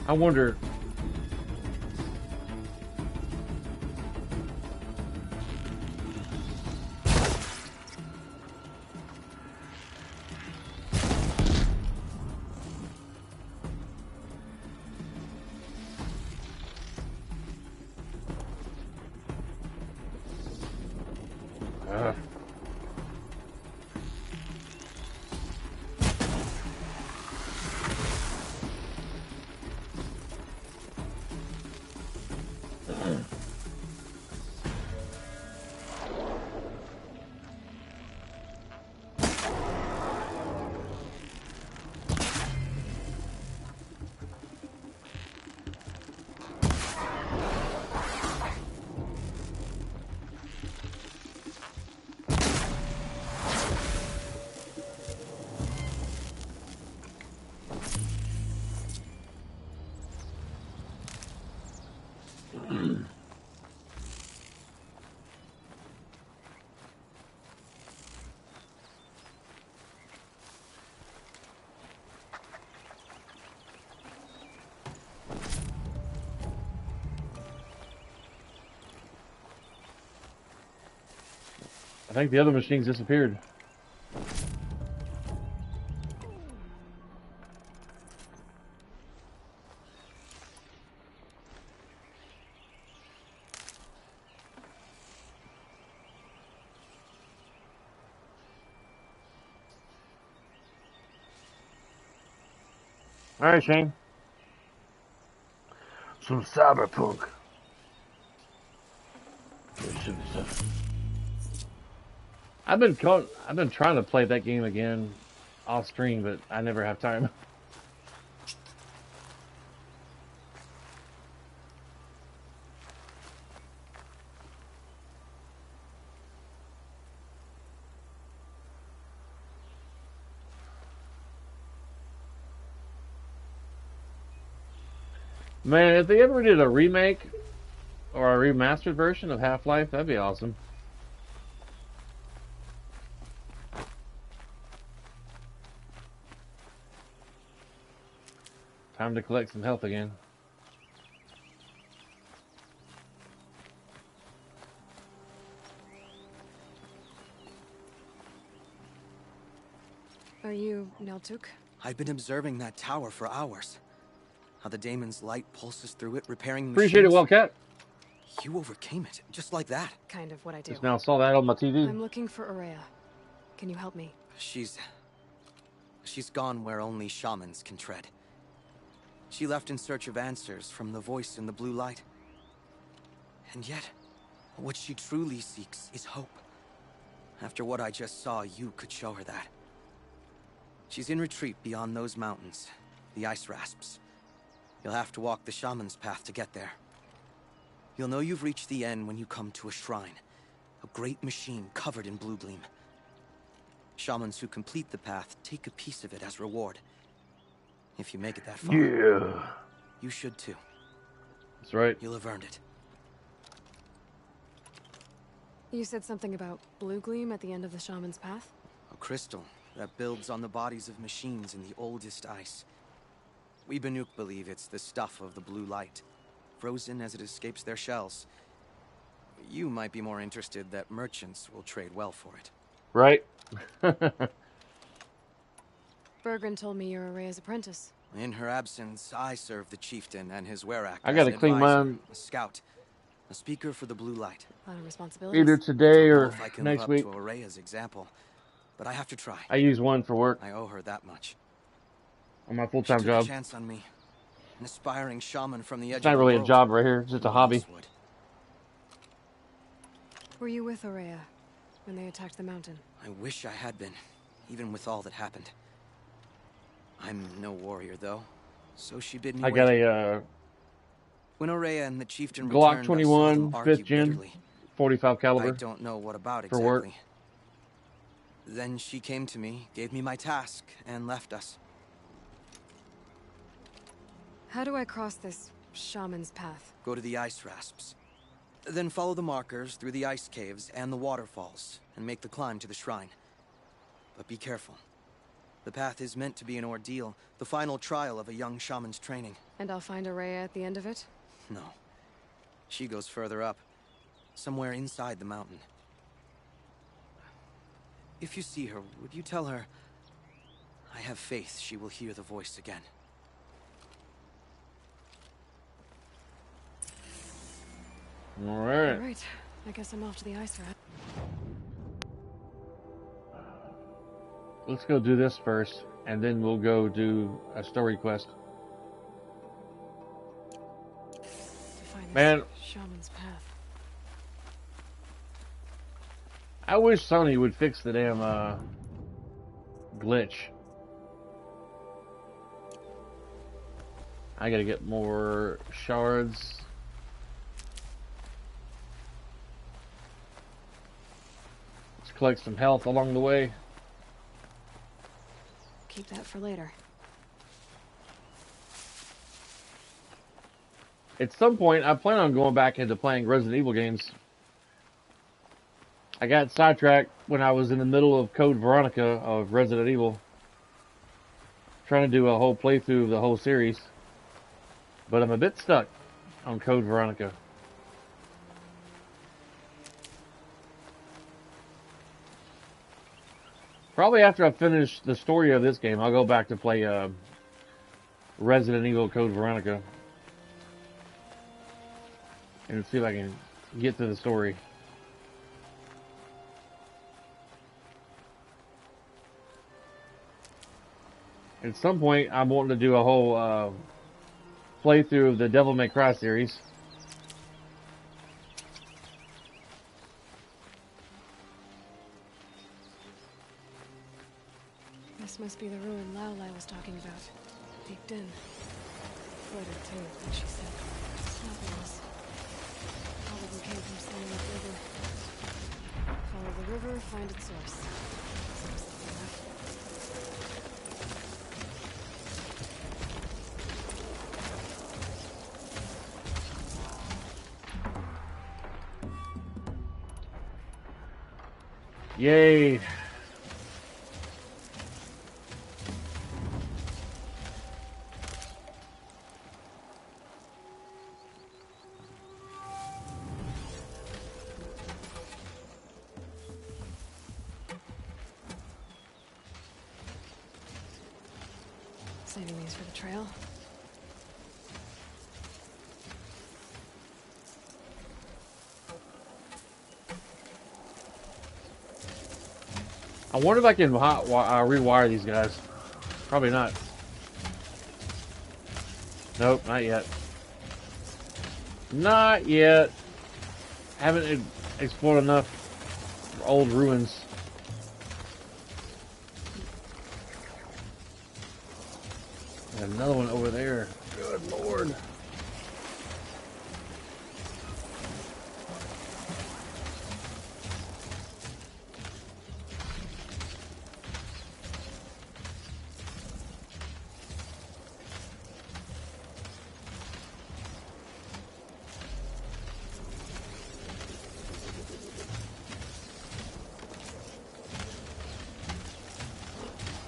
Speaker 1: I wonder. I think the other machines disappeared. All right, Shane. Some cyberpunk. There should be stuff. I've been trying to play that game again off stream, but I never have time. Man, if they ever did a remake or a remastered version of Half-Life, that'd be awesome. Time to collect some health again.
Speaker 3: you Neltuk?
Speaker 6: I've been observing that tower for hours. How the daemon's light pulses through it, repairing
Speaker 1: Appreciate it,
Speaker 6: machines.
Speaker 1: Wildcat.
Speaker 6: You overcame it, just like that.
Speaker 3: Kind of what I do.
Speaker 1: Just now saw that on my TV.
Speaker 3: I'm looking for Ourea. Can you help me?
Speaker 6: She's gone where only shamans can tread. She left in search of answers from the voice in the blue light. And yet, what she truly seeks is hope. After what I just saw, you could show her that. She's in retreat beyond those mountains, the ice rasps. You'll have to walk the shaman's path to get there. You'll know you've reached the end when you come to a shrine, a great machine covered in blue gleam. Shamans who complete the path take a piece of it as reward. If you make it that far,
Speaker 1: Yeah.
Speaker 6: you should too.
Speaker 1: That's right.
Speaker 6: You'll have earned it.
Speaker 3: You said something about blue gleam at the end of the shaman's path?
Speaker 6: A crystal that builds on the bodies of machines in the oldest ice. We Banuk believe it's the stuff of the blue light, frozen as it escapes their shells. You might be more interested that merchants will trade well for it.
Speaker 1: Right?
Speaker 3: Bergren told me you're Ourea's apprentice.
Speaker 6: In her absence, I serve the chieftain and his werak.
Speaker 1: I gotta clean mine
Speaker 6: a scout, a speaker for the blue light.
Speaker 3: A lot of responsibilities.
Speaker 1: either today
Speaker 6: Don't know
Speaker 1: or
Speaker 6: if I can
Speaker 1: next
Speaker 6: live
Speaker 1: week.
Speaker 6: up to Ourea's example, but I have to try.
Speaker 1: I use one for work
Speaker 6: I owe her that much.
Speaker 1: on my
Speaker 6: She
Speaker 1: full-time
Speaker 6: took
Speaker 1: job.
Speaker 6: a chance on me, an aspiring shaman from the edge
Speaker 1: It's not
Speaker 6: of the
Speaker 1: really a
Speaker 6: world.
Speaker 1: job right here. It's just a hobby.
Speaker 6: Wood.
Speaker 3: Were you with Ourea when they attacked the mountain?
Speaker 6: I wish I had been, even with all that happened. I'm no warrior, though, so she bid me
Speaker 1: I got
Speaker 6: wait.
Speaker 1: a
Speaker 6: When Ourea and the chieftain
Speaker 1: Glock
Speaker 6: returned, I saw
Speaker 1: 21,
Speaker 6: them argue
Speaker 1: 5th gen,
Speaker 6: bitterly.
Speaker 1: 45
Speaker 6: I
Speaker 1: caliber.
Speaker 6: don't know what about
Speaker 1: for
Speaker 6: exactly.
Speaker 1: work.
Speaker 6: Then she came to me, gave me my task, and left us.
Speaker 3: How do I cross this shaman's path?
Speaker 6: Go to the ice rasps. Then follow the markers through the ice caves and the waterfalls, and make the climb to the shrine. But be careful. The path is meant to be an ordeal, the final trial of a young shaman's training.
Speaker 3: And I'll find Ourea at the end of it?
Speaker 6: No. She goes further up, somewhere inside the mountain. If you see her, would you tell her, I have faith she will hear the voice again.
Speaker 1: All right.
Speaker 3: All right. I guess I'm off to the ice rat.
Speaker 1: Let's go do this first, and then we'll go do a story quest.
Speaker 3: To find this
Speaker 1: Man.
Speaker 3: shaman's path.
Speaker 1: I wish Sony would fix the damn glitch. I gotta get more shards. Let's collect some health along the way.
Speaker 3: Keep that for later.
Speaker 1: At some point, I plan on going back into playing Resident Evil games. I got sidetracked when I was in the middle of Code Veronica of Resident Evil. Trying to do a whole playthrough of the whole series. But I'm a bit stuck on Code Veronica. Probably after I finish the story of this game, I'll go back to play Resident Evil Code Veronica. And see if I can get to the story. At some point, I'm wanting to do a whole playthrough of the Devil May Cry series.
Speaker 3: This must be the ruin Laolai was talking about. Peeked in. Flooded too, like she said. Nothing probably came from somewhere upriver. Follow the river, find its source. Seems simple enough.
Speaker 1: Yay!
Speaker 3: Saving these for the trail.
Speaker 1: I wonder if I can rewire these guys. Probably not. Nope, not yet. Not yet. Haven't explored enough old ruins. There's another one over there. Good Lord.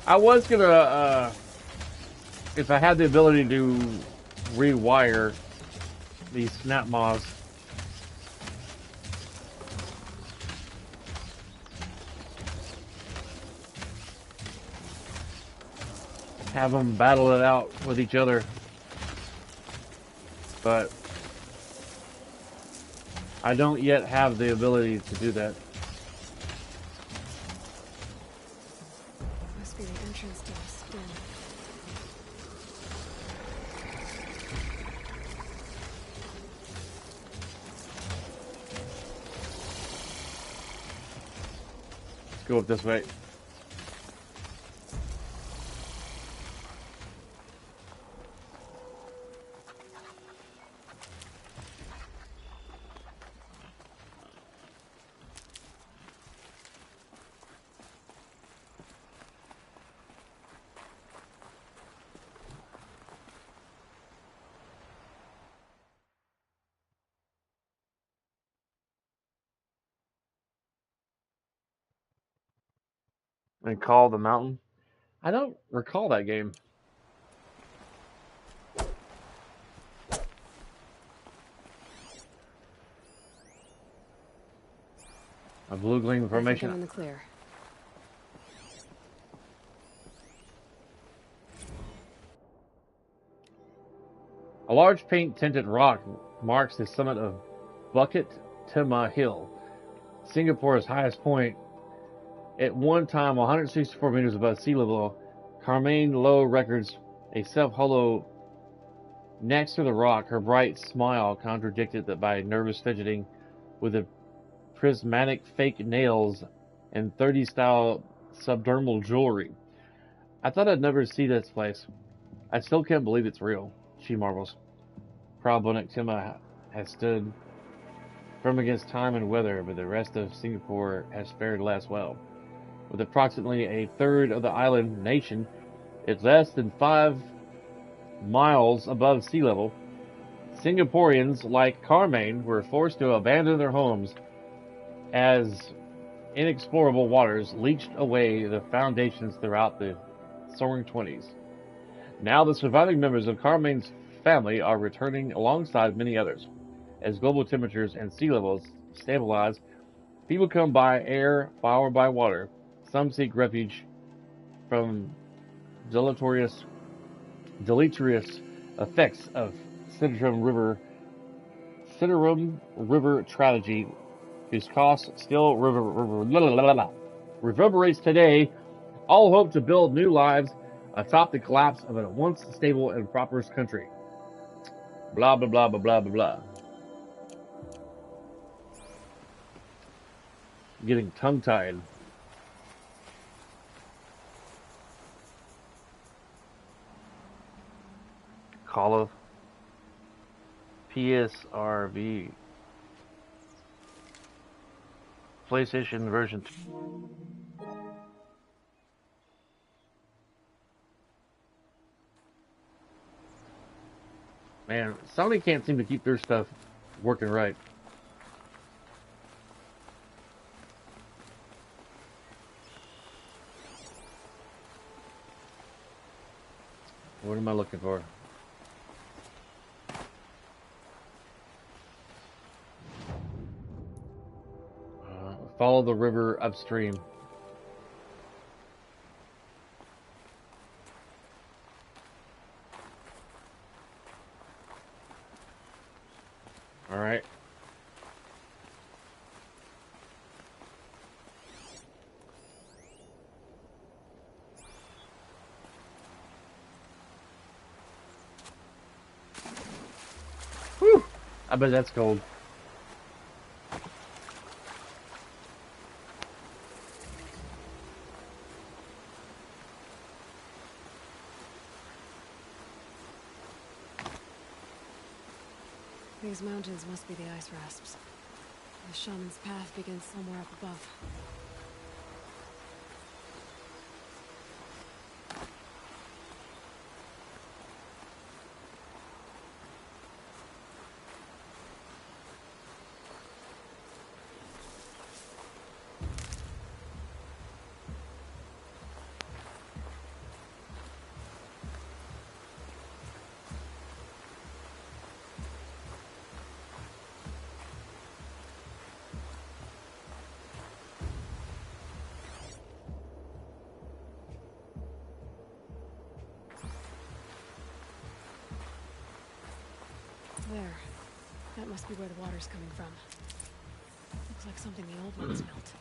Speaker 1: I was gonna, if I had the ability to rewire these snap moths, have them battle it out with each other, but I don't yet have the ability to do that.
Speaker 3: Must be the entrance to the spin.
Speaker 1: Let's go up this way. And Call the Mountain. I don't recall that game. A blue gleam
Speaker 3: I think
Speaker 1: formation.
Speaker 3: I'm in the clear.
Speaker 1: A large paint-tinted rock marks the summit of Bukit Timah Hill, Singapore's highest point. At one time 164 meters above sea level, Carmine Lowe records a self-hollow next to the rock. Her bright smile contradicted by nervous fidgeting with the prismatic fake nails and 30s-style subdermal jewelry. I thought I'd never see this place. I still can't believe it's real, she marvels. Proud Bukit Timah has stood firm against time and weather, but the rest of Singapore has fared less well. With approximately a third of the island nation, it's less than 5 miles above sea level. Singaporeans like Carmine were forced to abandon their homes as inexplorable waters leached away the foundations throughout the soaring 20s. Now the surviving members of Carmine's family are returning alongside many others. As global temperatures and sea levels stabilize, people come by air, fire, or by water. Some seek refuge from deleterious effects of Citterum River tragedy, whose cost still reverberates today. All hope to build new lives atop the collapse of a once stable and prosperous country. Blah blah blah blah blah blah blah. Getting tongue-tied. Call of PSRV. PlayStation version 2. Man, Sony can't seem to keep their stuff working right. What am I looking for? Follow the river upstream. All right. Whew. I bet that's cold.
Speaker 3: These mountains must be the ice rasps. The shaman's path begins somewhere up above. There. That must be where the water's coming from. Looks like something the old ones built.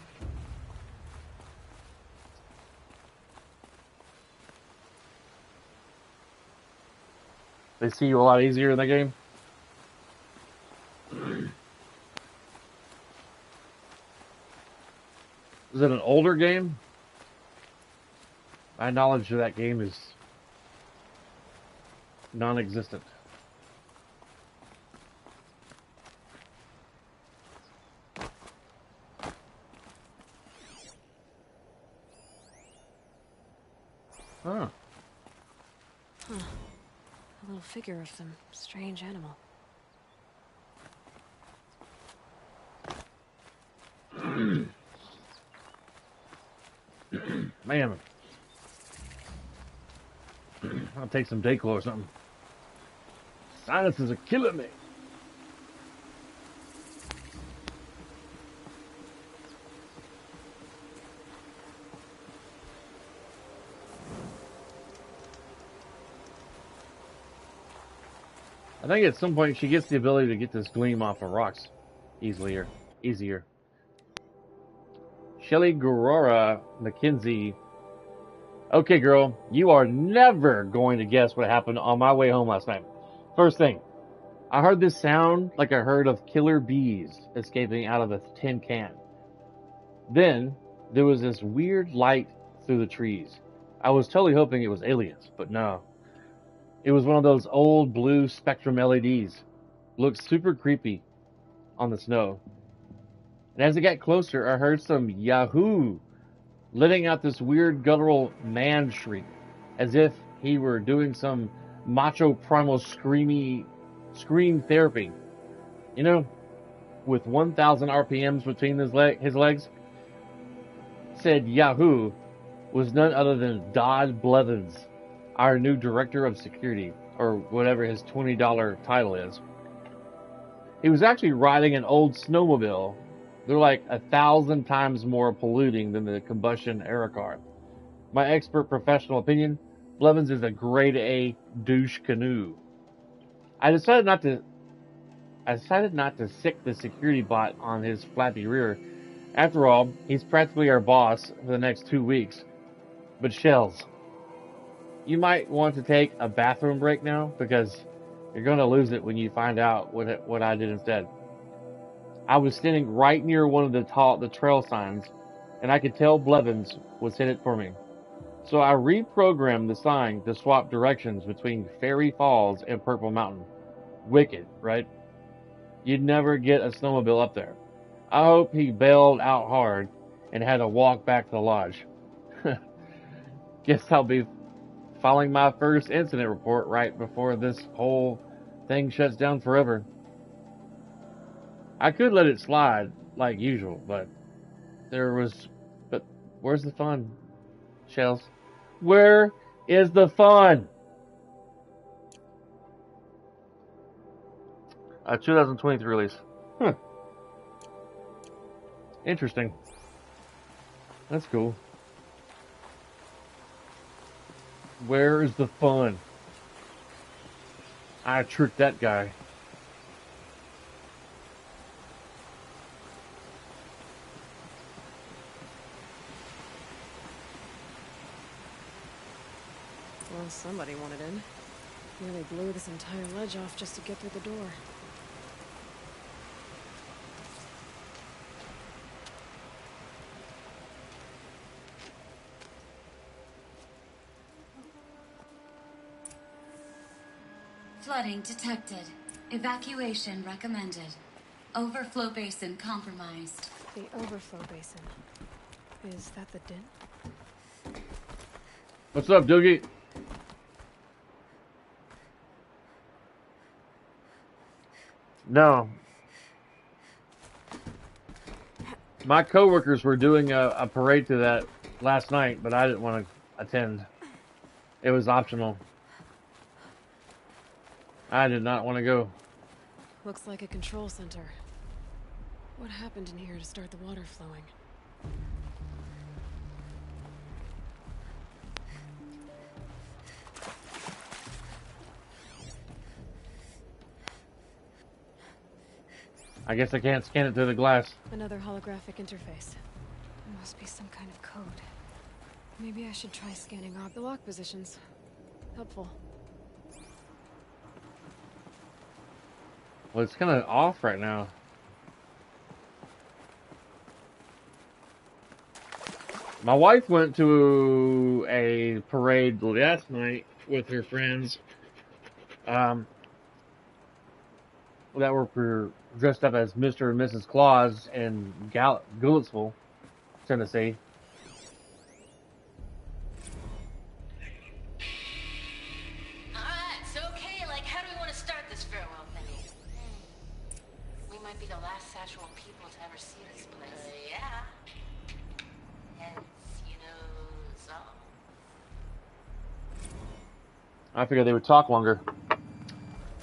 Speaker 1: They see you a lot easier in the game. Is it an older game? My knowledge of that game is non-existent. Huh.
Speaker 3: Huh. A little figure of some strange animal.
Speaker 1: Man. I'll take some Dayquil or something. Sinuses are killing me. I think at some point she gets the ability to get this gleam off of rocks easier. Shelly Gurora McKenzie. Okay, girl, you are never going to guess what happened on my way home last night. First thing, I heard this sound like I heard of killer bees escaping out of a tin can. Then, there was this weird light through the trees. I was totally hoping it was aliens, but no. It was one of those old blue Spectrum LEDs. Looked super creepy on the snow. And as it got closer, I heard some Yahoo letting out this weird guttural man shriek, as if he were doing some macho primal scream therapy. You know, with 1,000 RPMs between his legs. Said Yahoo was none other than Dodd Blevins, our new director of security, or whatever his $20 title is. He was actually riding an old snowmobile. They're like 1,000 times more polluting than the combustion era car. My expert professional opinion, Blevins is a grade A douche canoe. I decided not to sick the security bot on his flappy rear. After all, he's practically our boss for the next 2 weeks. But Shells, you might want to take a bathroom break now, because you're going to lose it when you find out what I did instead. I was standing right near one of the trail signs, and I could tell Blevins was in it for me. So I reprogrammed the sign to swap directions between Fairy Falls and Purple Mountain. Wicked, right? You'd never get a snowmobile up there. I hope he bailed out hard and had to walk back to the lodge. Guess I'll be filing my first incident report right before this whole thing shuts down forever. I could let it slide like usual, but where's the fun, Shells? Where is the fun? 2023 release. Huh. Interesting. That's cool. Where is the fun? I tricked that guy.
Speaker 3: Well, somebody wanted in. Nearly blew this entire ledge off just to get through the door.
Speaker 10: Flooding detected. Evacuation recommended. Overflow basin compromised.
Speaker 3: The overflow basin. Is that the din?
Speaker 1: What's up, Doogie? No. My coworkers were doing a parade to that last night, but I didn't want to attend. It was optional. I did not want to go.
Speaker 3: Looks like a control center. What happened in here to start the water flowing?
Speaker 1: I guess I can't scan it through the glass.
Speaker 3: Another holographic interface. There must be some kind of code. Maybe I should try scanning off the lock positions. Helpful.
Speaker 1: Well, it's kind of off right now. My wife went to a parade last night with her friends that were dressed up as Mr. and Mrs. Claus in Goodlettsville, Tennessee.
Speaker 10: Alright, so okay, like how do we want to start this farewell thing? We might be the last Satchel people to ever see this place. Yeah. Hence, you know, so.
Speaker 1: I figured they would talk longer.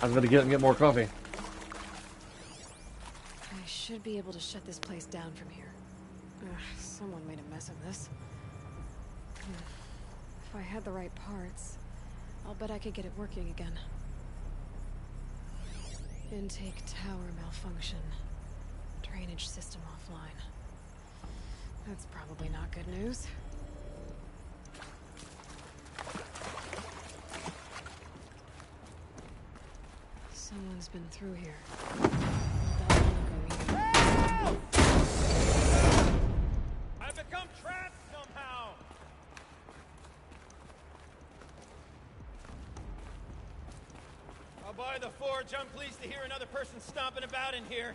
Speaker 1: I was going to get more coffee.
Speaker 3: I should be able to shut this place down from here. Ugh, someone made a mess of this. If I had the right parts, I'll bet I could get it working again. Intake tower malfunction. Drainage system offline. That's probably not good news. Someone's been through here.
Speaker 11: I've become trapped somehow! I'll buy the forge. I'm pleased to hear another person stomping about in here.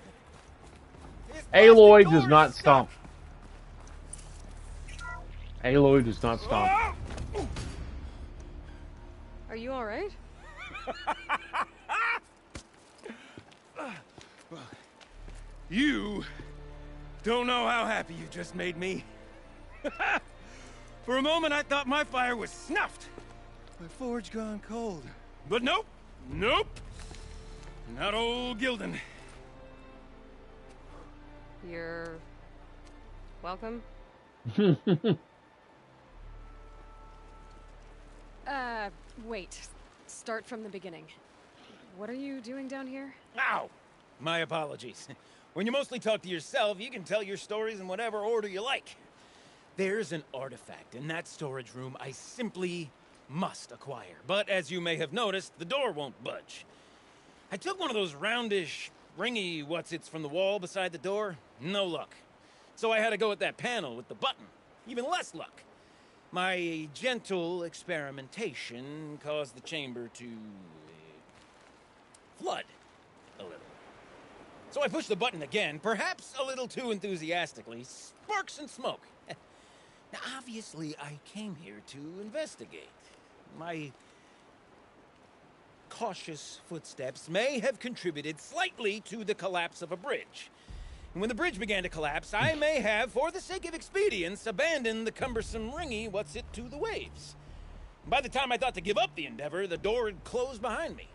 Speaker 1: Aloy does not stomp. Aloy does not stomp.
Speaker 3: Are you alright?
Speaker 11: You don't know how happy you just made me. For a moment, I thought my fire was snuffed. My forge gone cold. But nope. Nope. Not old Gildan.
Speaker 3: You're... welcome? Wait. Start from the beginning. What are you doing down here?
Speaker 11: Ow! My apologies. When you mostly talk to yourself, you can tell your stories in whatever order you like. There's an artifact in that storage room I simply must acquire. But as you may have noticed, the door won't budge. I took one of those roundish, ringy what's-its from the wall beside the door. No luck. So I had to go with that panel with the button. Even less luck. My gentle experimentation caused the chamber to... flood a little. So I pushed the button again, perhaps a little too enthusiastically. Sparks and smoke. Now, obviously, I came here to investigate. My cautious footsteps may have contributed slightly to the collapse of a bridge. And when the bridge began to collapse, I may have, for the sake of expedience, abandoned the cumbersome ringy what's-it to the waves. By the time I thought to give up the endeavor, the door had closed behind me.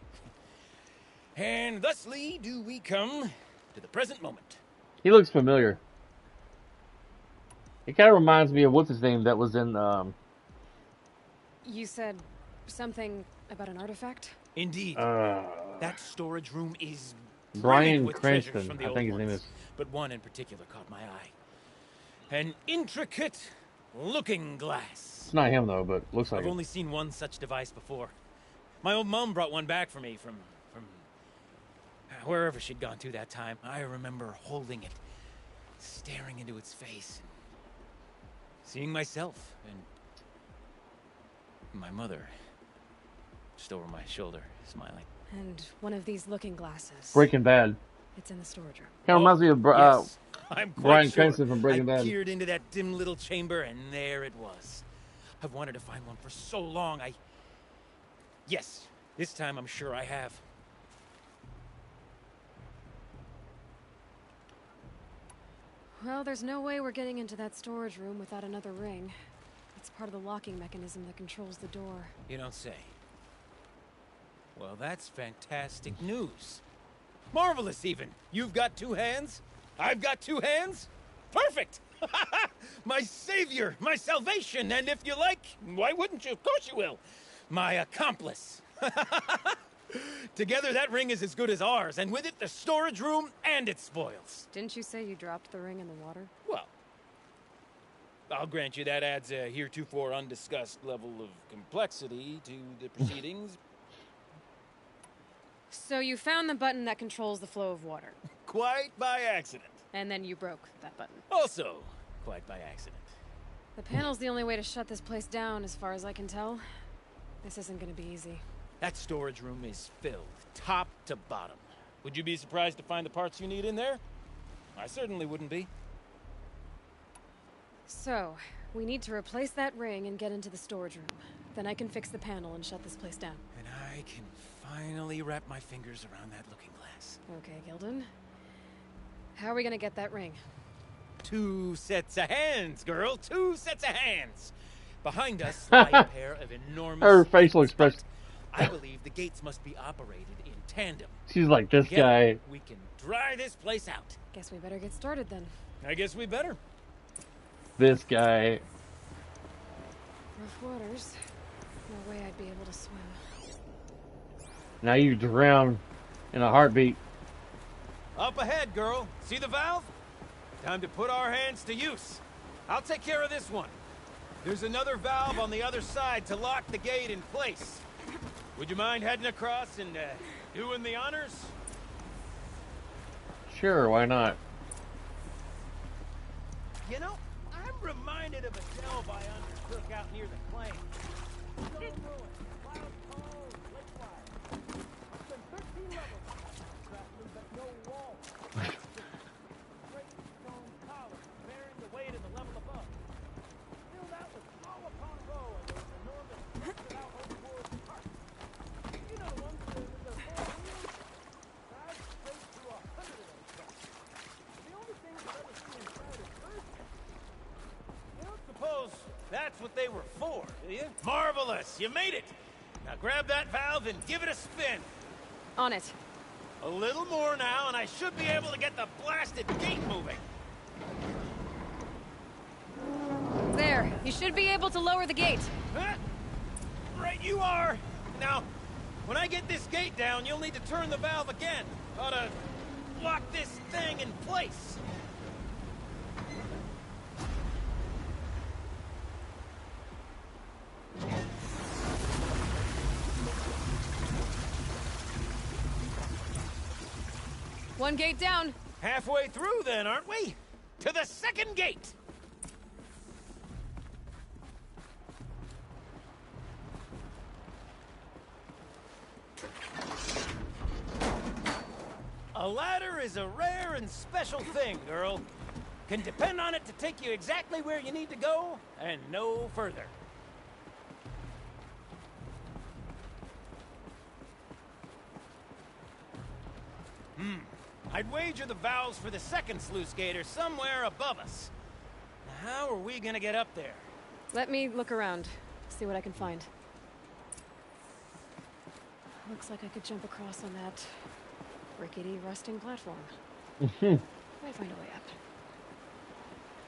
Speaker 11: And thusly do we come to the present moment.
Speaker 1: He looks familiar. He kind of reminds me of what's his name that was in.
Speaker 3: You said something about an artifact?
Speaker 11: Indeed. That storage room is
Speaker 1: Bryan
Speaker 11: with treasures
Speaker 1: Cranston,
Speaker 11: from the
Speaker 1: I
Speaker 11: old
Speaker 1: think his
Speaker 11: ones,
Speaker 1: name is.
Speaker 11: But one in particular caught my eye. An intricate looking glass.
Speaker 1: It's not him though, but looks like
Speaker 11: I've
Speaker 1: it.
Speaker 11: only seen one such device before. My old mom brought one back for me from wherever she'd gone to that time. I remember holding it, staring into its face, seeing myself and my mother just over my shoulder, smiling.
Speaker 3: And one of these looking glasses.
Speaker 1: Breaking Bad.
Speaker 3: It's in the storage room.
Speaker 1: Kind of reminds me of
Speaker 11: Yes, I'm quite
Speaker 1: Bryan
Speaker 11: sure.
Speaker 1: Cranston from Breaking
Speaker 11: I
Speaker 1: Bad.
Speaker 11: peered into that dim little chamber, and there it was. I've wanted to find one for so long. Yes, this time I'm sure I have.
Speaker 3: Well, there's no way we're getting into that storage room without another ring. It's part of the locking mechanism that controls the door.
Speaker 11: You don't say. Well, that's fantastic news. Marvelous, even. You've got two hands. I've got two hands. Perfect! My savior, my salvation, and if you like, why wouldn't you? Of course you will. My accomplice. Together, that ring is as good as ours, and with it, the storage room and its spoils.
Speaker 3: Didn't you say you dropped the ring in the water?
Speaker 11: Well, I'll grant you that adds a heretofore undiscussed level of complexity to the proceedings.
Speaker 3: So you found the button that controls the flow of water.
Speaker 11: Quite by accident.
Speaker 3: And then you broke that button.
Speaker 11: Also, quite by accident.
Speaker 3: The panel's the only way to shut this place down, as far as I can tell. This isn't gonna be easy.
Speaker 11: That storage room is filled, top to bottom. Would you be surprised to find the parts you need in there? I certainly wouldn't be.
Speaker 3: So, we need to replace that ring and get into the storage room. Then I can fix the panel and shut this place down.
Speaker 11: And I can finally wrap my fingers around that looking glass.
Speaker 3: Okay, Gildan. How are we gonna get that ring?
Speaker 11: 2 sets of hands, girl. 2 sets of hands. Behind us lie a pair of enormous...
Speaker 1: Her facial expression.
Speaker 11: I believe the gates must be operated in tandem.
Speaker 1: She's like, this
Speaker 11: Together,
Speaker 1: guy.
Speaker 11: we can dry this place out.
Speaker 3: Guess we better get started then.
Speaker 11: I guess we better.
Speaker 1: This guy.
Speaker 3: Rough waters. No way I'd be able to swim.
Speaker 1: Now you drown in a heartbeat.
Speaker 11: Up ahead, girl. See the valve? Time to put our hands to use. I'll take care of this one. There's another valve on the other side to lock the gate in place. Would you mind heading across and doing the honors?
Speaker 1: Sure, why not?
Speaker 11: You know, I'm reminded of a delve I undertook out near the claim. Stone ruin, cloud cold, lake fire. It's been 13 levels. Craftsman, but no wall. Great stone columns bearing the weight of the level above. Filled out with row upon row of those enormous rusted out old world parts. You know the ones with the 4 wheels? Drive straight through 100 of those trucks. The only thing I've ever seen inside is earth. You don't suppose that's what they were for, do you? Marvelous! You made it! Now grab that valve and give it a spin.
Speaker 3: On it.
Speaker 11: A little more now, and I should be able to get the blasted gate moving.
Speaker 3: There. You should be able to lower the gate.
Speaker 11: Huh? Right you are. Now, when I get this gate down, you'll need to turn the valve again. Ought to lock this thing in place.
Speaker 3: One gate down.
Speaker 11: Halfway through then, aren't we? To the second gate! A ladder is a rare and special thing, girl. Can depend on it to take you exactly where you need to go, and no further. I'd wager the valves for the second sluice gate are somewhere above us. Now, how are we gonna get up there?
Speaker 3: Let me look around. See what I can find. Looks like I could jump across on that rickety, rusting platform. Might find a way up.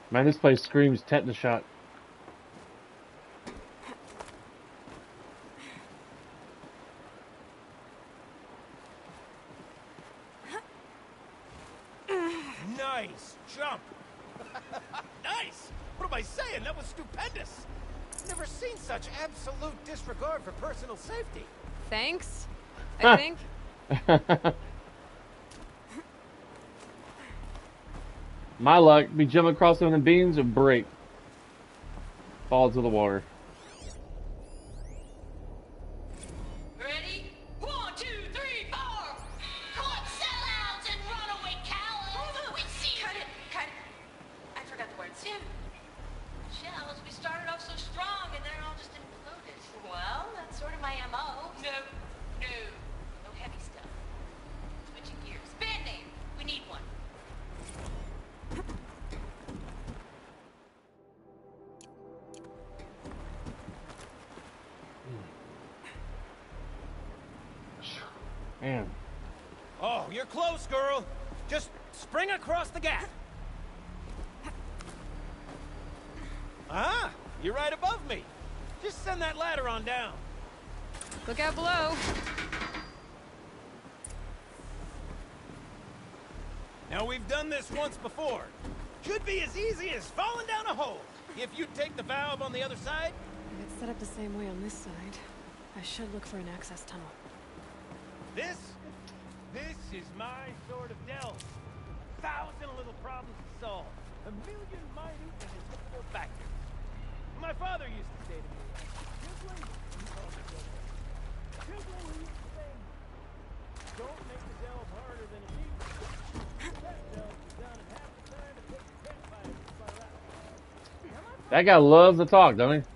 Speaker 1: Man, this place screams tetanus shot.
Speaker 11: Nice jump! Nice! What am I saying? That was stupendous! Never seen such absolute disregard for personal safety.
Speaker 3: Thanks, I think.
Speaker 1: My luck, be jumping across them beams and break. Fall into the water.
Speaker 10: Ready? 1, 2, 3, 4! Caught sellouts and runaway cowards! We see Cut it. I forgot the words. Shells, we started off so strong and then it all just imploded. Well, that's sort of my MO. No heavy stuff. Switching gears. Band name. We need one.
Speaker 1: Man.
Speaker 11: Oh, you're close, girl. Just spring across the gap. Ah, you're right above me. Just send that ladder on down.
Speaker 3: Look out below.
Speaker 11: Now, we've done this once before. Should be as easy as falling down a hole. If you take the valve on the other side.
Speaker 3: If it's set up the same way on this side, I should look for an access tunnel.
Speaker 11: This is my sort of delve. 1,000 little problems to solve. 1,000,000 minute and invisible factors. My father used to say to me, Chisley, he called me Chisley, he used to say, don't make the delve harder than it needs to be. That delve is done in half the time it takes the campfire to fire out.
Speaker 1: That guy loves to talk, don't he?
Speaker 11: Dead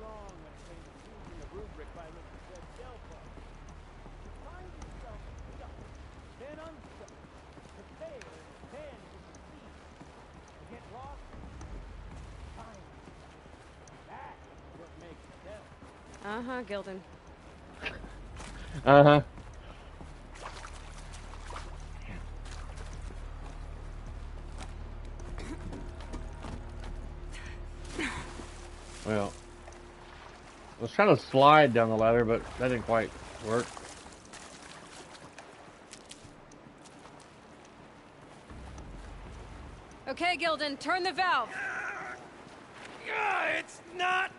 Speaker 11: wrong when it came to choosing the rubric by which it said delve part. Find yourself stuck, then unstuck. Prepare and stand to succeed. To get lost, find. That's what makes a delve.
Speaker 3: Uh-huh, Gildan.
Speaker 1: Uh-huh. Well, I was trying to slide down the ladder, but that didn't quite work.
Speaker 3: Okay, Gildan, turn the valve.
Speaker 11: It's not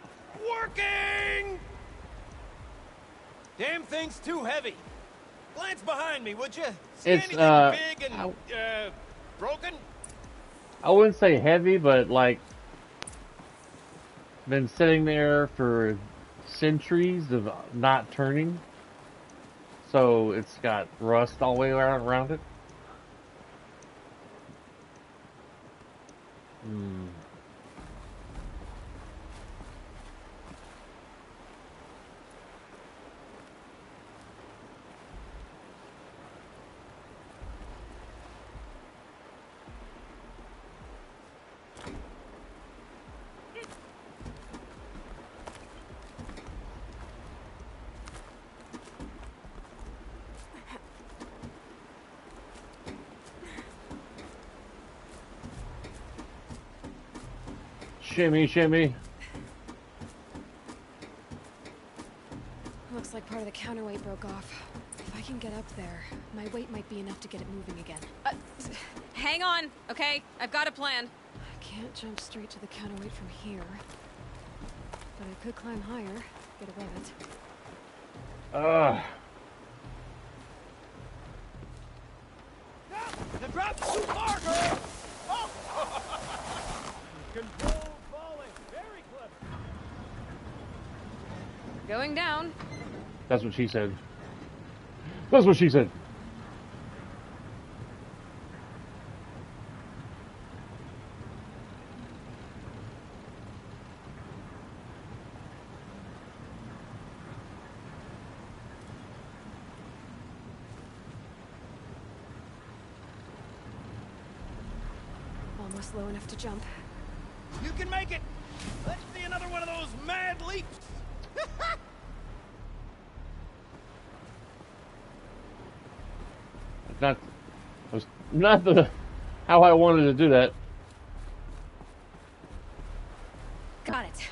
Speaker 11: working! Damn thing's too heavy. Glance behind me, would you? See
Speaker 1: It's,
Speaker 11: anything big and, broken?
Speaker 1: I wouldn't say heavy, but like, been sitting there for centuries of not turning. So it's got rust all the way around it. Shimmy, shimmy.
Speaker 3: Looks like part of the counterweight broke off. If I can get up there, my weight might be enough to get it moving again. Hang on, okay? I've got a plan. I can't jump straight to the counterweight from here. But I could climb higher, get above it.
Speaker 11: The drop's too far, girl! Oh! Controlled falling. Very clever.
Speaker 3: Going down.
Speaker 1: That's what she said. That's what she said.
Speaker 3: Almost low enough to jump.
Speaker 11: You can make it! Let's see another one of those mad leaps!
Speaker 1: Not the how I wanted to do that.
Speaker 3: Got it.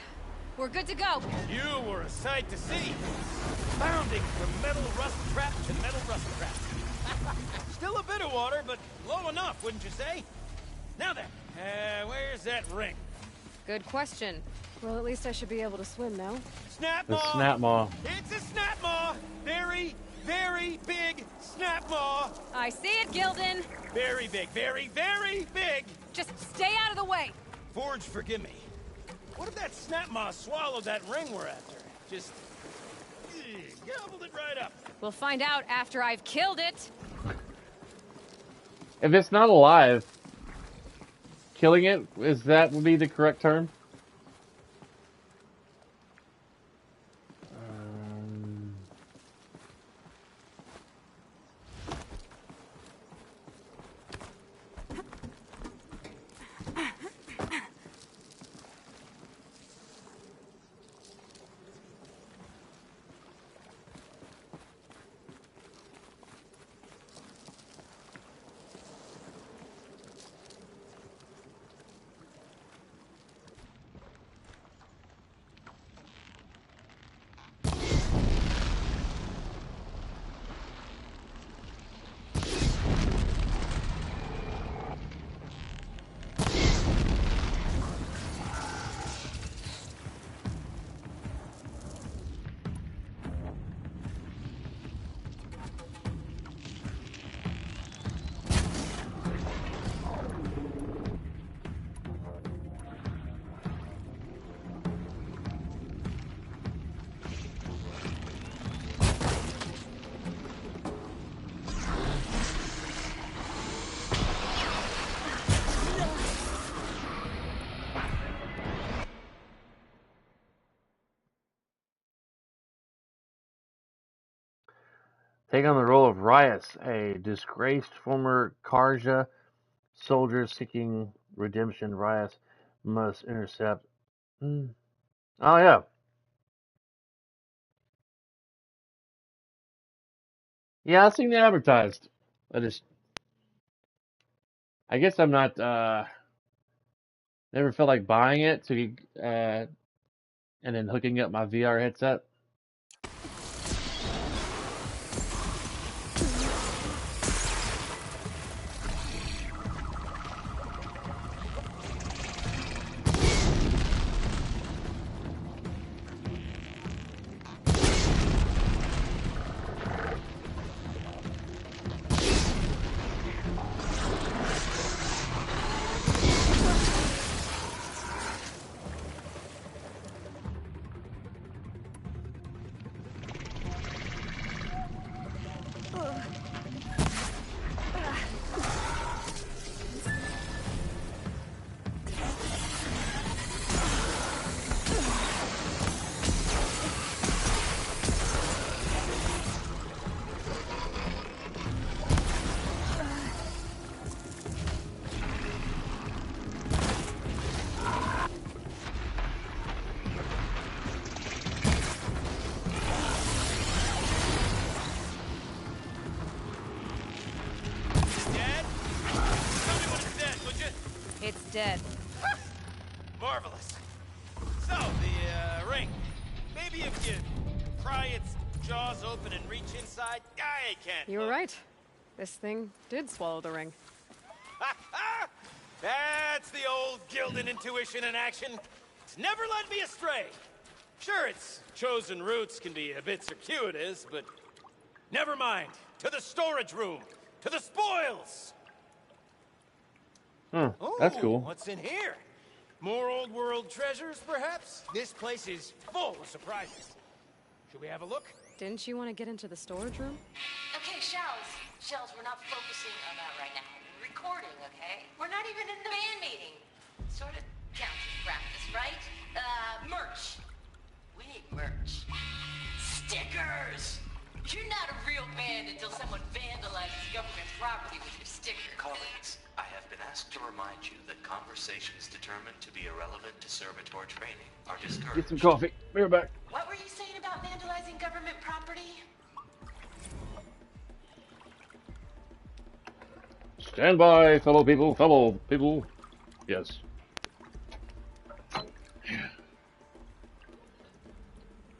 Speaker 3: We're good to go.
Speaker 11: You were a sight to see. Bounding from metal rust trap to metal rust trap. Still a bit of water, but low enough, wouldn't you say? Now then, Where's that ring?
Speaker 3: Good question. Well, at least I should be able to swim now.
Speaker 11: Snap
Speaker 1: The
Speaker 11: maw!
Speaker 1: snap maw.
Speaker 11: It's a snap maw! Very, very big snap maw!
Speaker 3: I see it, Gildan!
Speaker 11: Very big, very, very big!
Speaker 3: Just stay out of the way!
Speaker 11: Forge, forgive me. What if that snap maw swallowed that ring we're after? Just... gobbled it right up.
Speaker 3: We'll find out after I've killed it!
Speaker 1: If it's not alive, killing it, is that would be the correct term? Take on the role of Rias, a disgraced former Karja soldier seeking redemption. Rias must intercept. Oh, yeah. Yeah, I've seen it advertised. I guess I'm not, never felt like buying it and then hooking up my VR headset.
Speaker 3: Dead.
Speaker 11: Marvelous. So, the ring. Maybe if you pry its jaws open and reach inside, I can't.
Speaker 3: You were right. This thing did swallow the ring.
Speaker 11: That's the old Gildan intuition in action. It's never led me astray. Sure, its chosen routes can be a bit circuitous, but never mind. To the storage room. To the spoils.
Speaker 1: That's cool.
Speaker 11: What's in here? More old world treasures, perhaps? This place is full of surprises. Should we have a look?
Speaker 3: Didn't you want to get into the storage room?
Speaker 10: Okay, Shells, we're not focusing on that right now. We're recording, okay? We're not even in the band meeting. Sort of counts as practice, right? Merch. We need merch. Stickers! You're not a real band until someone vandalizes government property with your sticker.
Speaker 12: Colleagues, I have been asked to remind you that conversations determined to be irrelevant to servitor training are discouraged.
Speaker 1: Get some coffee. Be right back.
Speaker 10: What were you saying about vandalizing government property?
Speaker 1: Stand by, fellow people. Yes.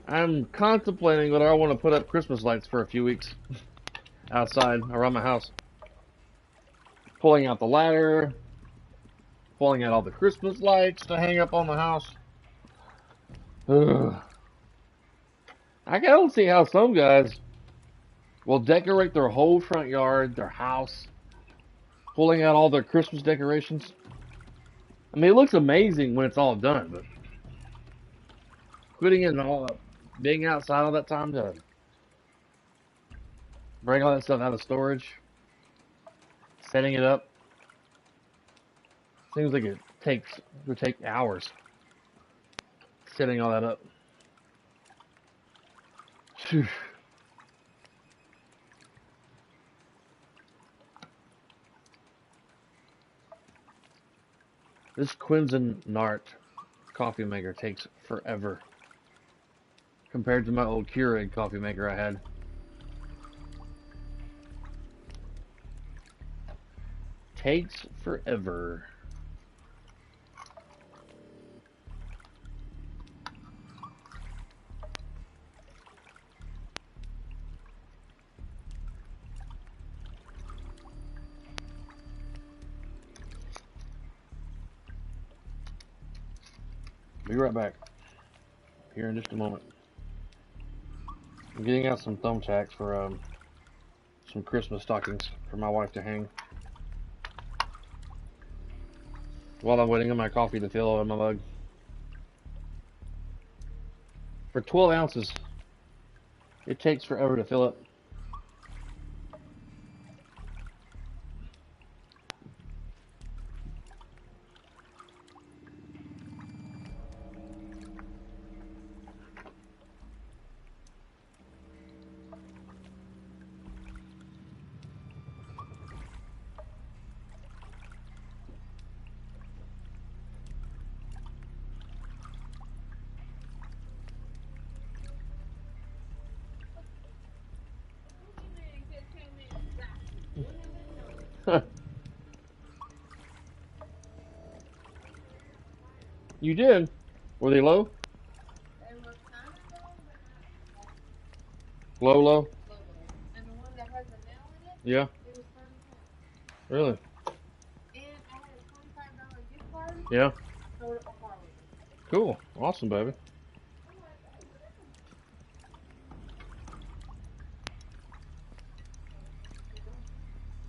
Speaker 1: I'm contemplating whether I want to put up Christmas lights for a few weeks outside around my house. Pulling out the ladder, pulling out all the Christmas lights to hang up on the house. Ugh. I don't see how some guys will decorate their whole front yard, their house, pulling out all their Christmas decorations. I mean, it looks amazing when it's all done, but putting it all up, being outside all that time to bring all that stuff out of storage, setting it up, seems like it would take hours setting all that up. Phew. This Cuisinart coffee maker takes forever compared to my old Keurig coffee maker I had. Takes forever. Be right back. Here in just a moment. I'm getting out some thumbtacks for some Christmas stockings for my wife to hang. While I'm waiting on my coffee to fill in my mug. For 12 ounces, it takes forever to fill up. You did? Were they low? Low?
Speaker 13: And the one that has a nail in it,
Speaker 1: Yeah.
Speaker 13: it was $35.
Speaker 1: Really?
Speaker 13: And I had a $25 gift card.
Speaker 1: Yeah.
Speaker 13: So a car with it.
Speaker 1: Cool. Awesome, baby.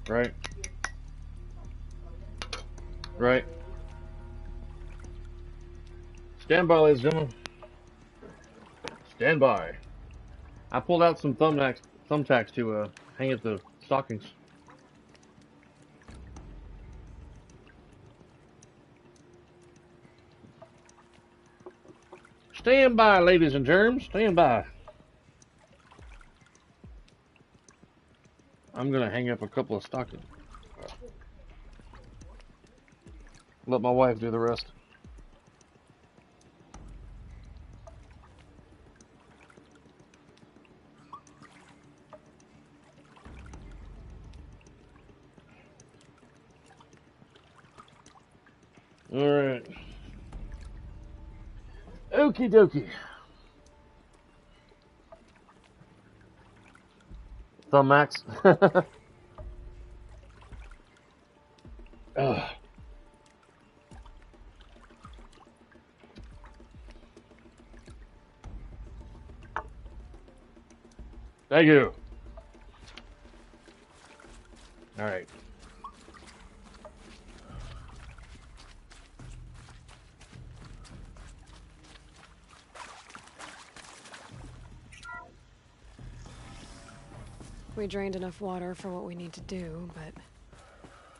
Speaker 1: Right. Right. Stand by, ladies and gentlemen. Stand by. I pulled out some thumbtacks to hang at the stockings. Stand by, ladies and germs. Stand by. I'm going to hang up a couple of stockings. Let my wife do the rest. All right. Okie dokie. Thumb max. Ugh. Thank you. All right.
Speaker 3: We drained enough water for what we need to do, but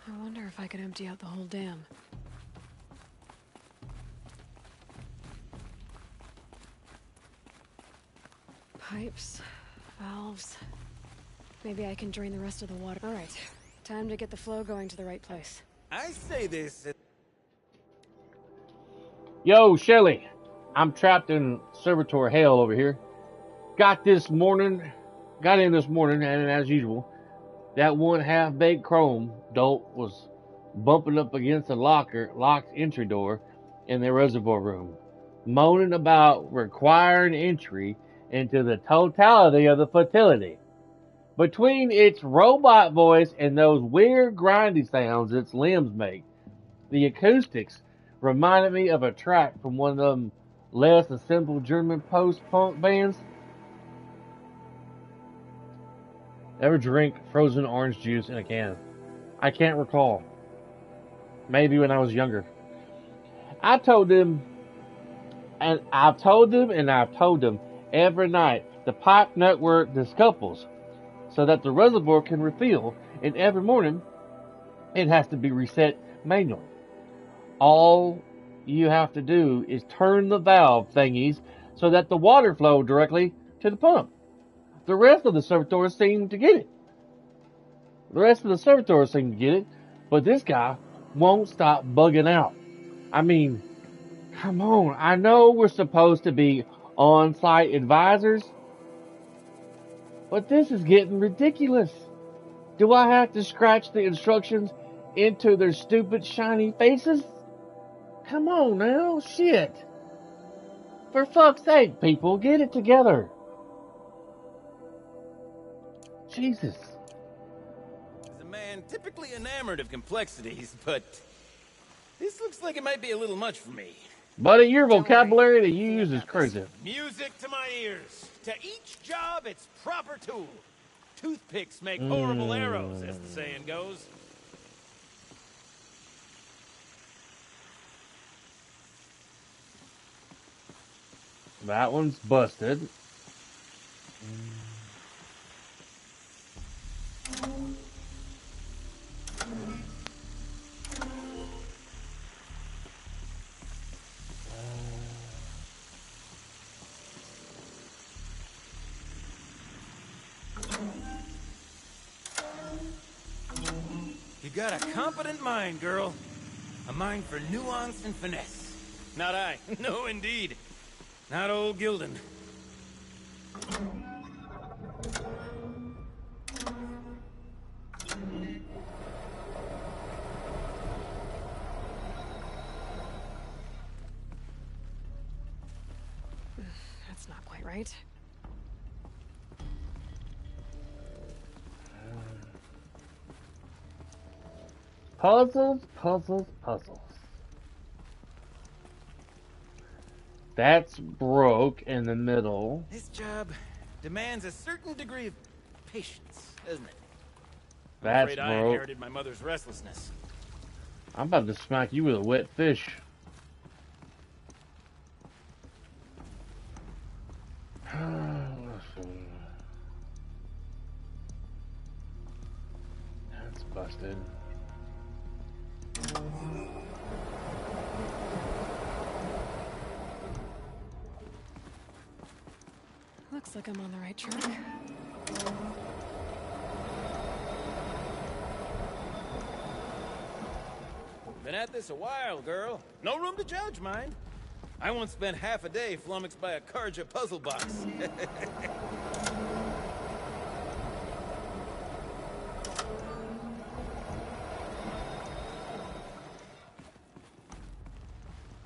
Speaker 3: I wonder if I could empty out the whole dam. Pipes, valves. Maybe I can drain the rest of the water. All right, time to get the flow going to the right place.
Speaker 11: I say this.
Speaker 1: Yo, Shelly. I'm trapped in servitor hell over here. Got in this morning, and as usual, that one half-baked chrome dolt was bumping up against the locked entry door in the reservoir room, moaning about requiring entry into the totality of the fertility. Between its robot voice and those weird grindy sounds its limbs make, The acoustics reminded me of a track from one of them less assembled German post-punk bands. Ever drink frozen orange juice in a can? I can't recall. Maybe when I was younger. I've told them every night the pipe network discouples so that the reservoir can refill, and every morning it has to be reset manually. All you have to do is turn the valve thingies so that the water flow directly to the pump. The rest of the servitors seem to get it. But this guy won't stop bugging out. I mean, come on. I know we're supposed to be on-site advisors, but this is getting ridiculous. Do I have to scratch the instructions into their stupid shiny faces? Come on now, shit. For fuck's sake, people, get it together. Jesus.
Speaker 11: As a man typically enamored of complexities, but this looks like it might be a little much for me.
Speaker 1: Buddy, your vocabulary to use is crazy.
Speaker 11: Music to my ears. To each job, its proper tool. Toothpicks make horrible arrows, as the saying goes.
Speaker 1: That one's busted.
Speaker 11: You got a competent mind, girl. A mind for nuance and finesse. Not I. No, indeed. Not old Gildan.
Speaker 3: That's not quite right.
Speaker 1: Puzzles, puzzles, puzzles. That's broke in the middle.
Speaker 11: This job demands a certain degree of patience, doesn't it?
Speaker 1: That's
Speaker 11: I'm afraid I
Speaker 1: broke.
Speaker 11: inherited my mother's restlessness.
Speaker 1: I'm about to smack you with a wet fish. That's busted.
Speaker 3: Looks like I'm on the right track.
Speaker 11: Been at this a while, girl. No room to judge, mind. I once spent half a day flummoxed by a Karja puzzle box.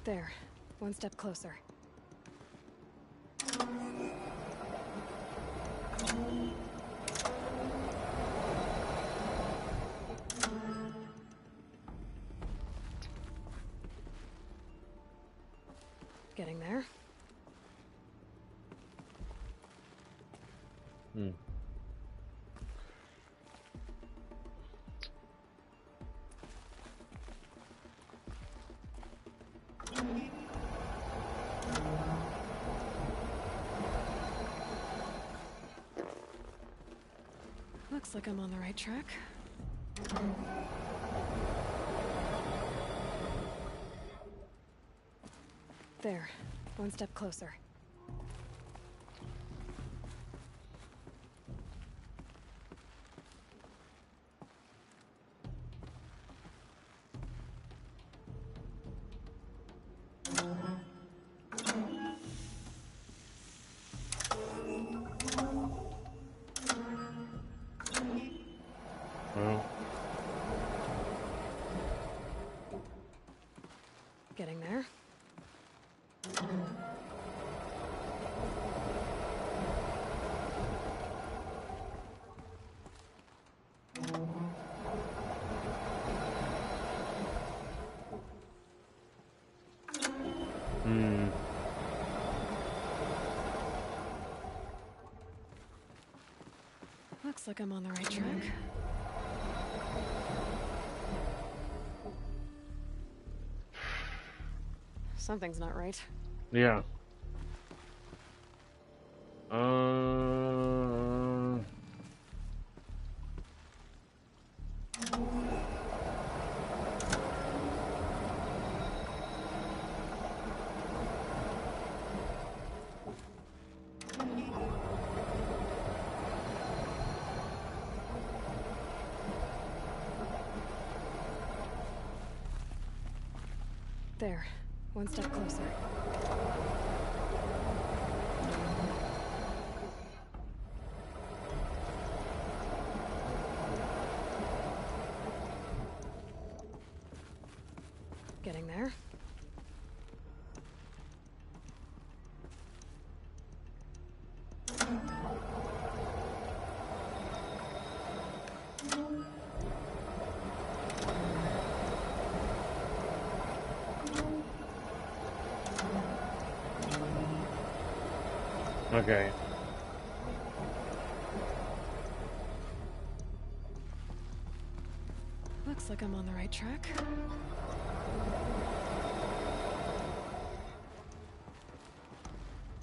Speaker 3: There. One step closer. Getting there. Looks like I'm on the right track. There. One step closer. Getting there. Looks like I'm on the right track. Something's not right.
Speaker 1: Yeah.
Speaker 3: There. One step closer. Getting there.
Speaker 1: Okay.
Speaker 3: Looks like I'm on the right track.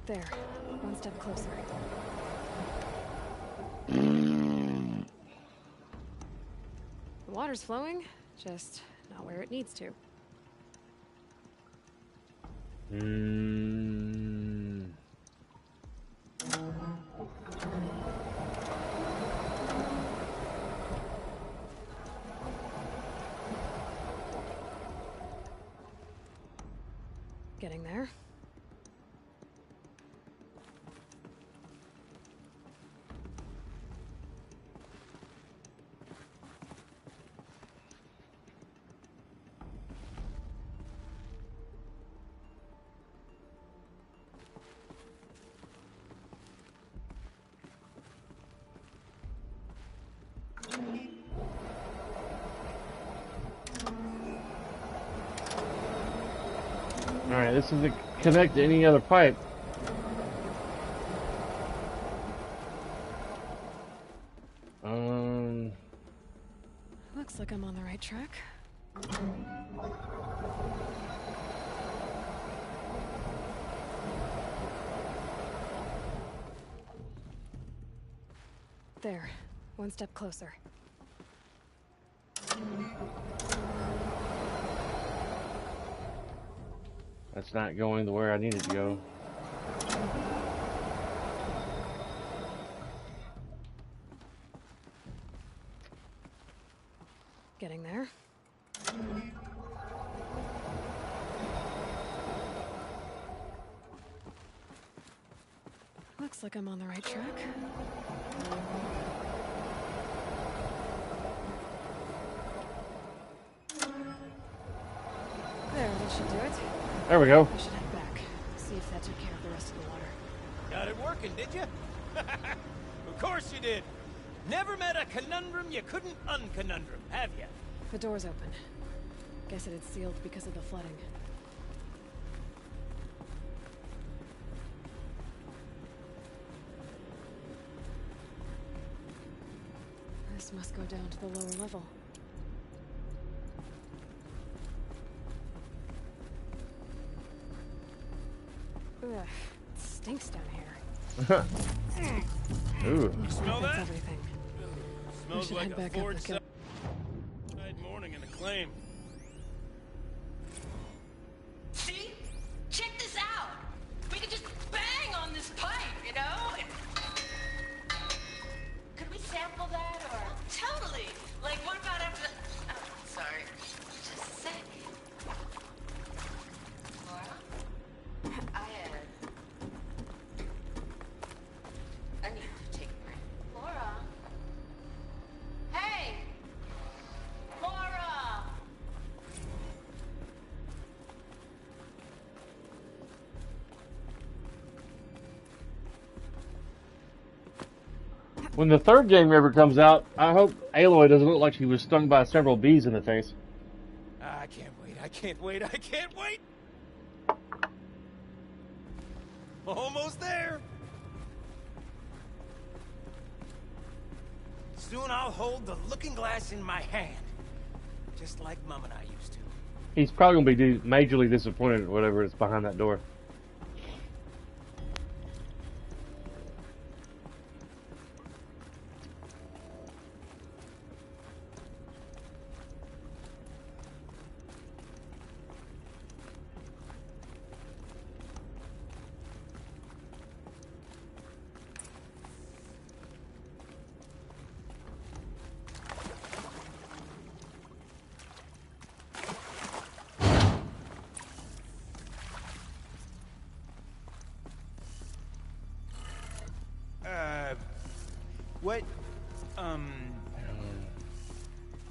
Speaker 3: There. One step closer. The water's flowing, just not where it needs to. Getting there.
Speaker 1: Alright, this doesn't connect to any other pipe.
Speaker 3: Looks like I'm on the right track. There. One step closer.
Speaker 1: That's not going the where I needed to go.
Speaker 3: Getting there. Looks like I'm on the right track. There, that should do it.
Speaker 1: There we go.
Speaker 3: I should head back. See if that took care of the rest of the water.
Speaker 11: Got it working, did you? Of course you did. Never met a conundrum you couldn't unconundrum, have you?
Speaker 3: The door's open. Guess it had sealed because of the flooding. This must go down to the lower level. Ugh, it stinks down here.
Speaker 1: Ooh.
Speaker 11: Smell
Speaker 3: That's
Speaker 11: that?
Speaker 3: everything.
Speaker 11: Smells
Speaker 3: should
Speaker 11: like
Speaker 3: head
Speaker 11: a
Speaker 3: back up
Speaker 11: Ford
Speaker 3: and kill-
Speaker 11: Saturday morning in Acclaim.
Speaker 10: See? Check this out. We could just bang on this pipe, you know? Could we sample that or? Totally. Like, what about after the... Oh, sorry. Just a sec. Laura? I need to take a break. Laura? Hey! Laura!
Speaker 1: When the third game ever comes out, I hope Aloy doesn't look like she was stung by several bees in the face.
Speaker 11: I can't wait, I can't wait, I can't wait! Almost there! Soon I'll hold the looking glass in my hand. Just like Mom and I used to.
Speaker 1: He's probably gonna be majorly disappointed at whatever is behind that door.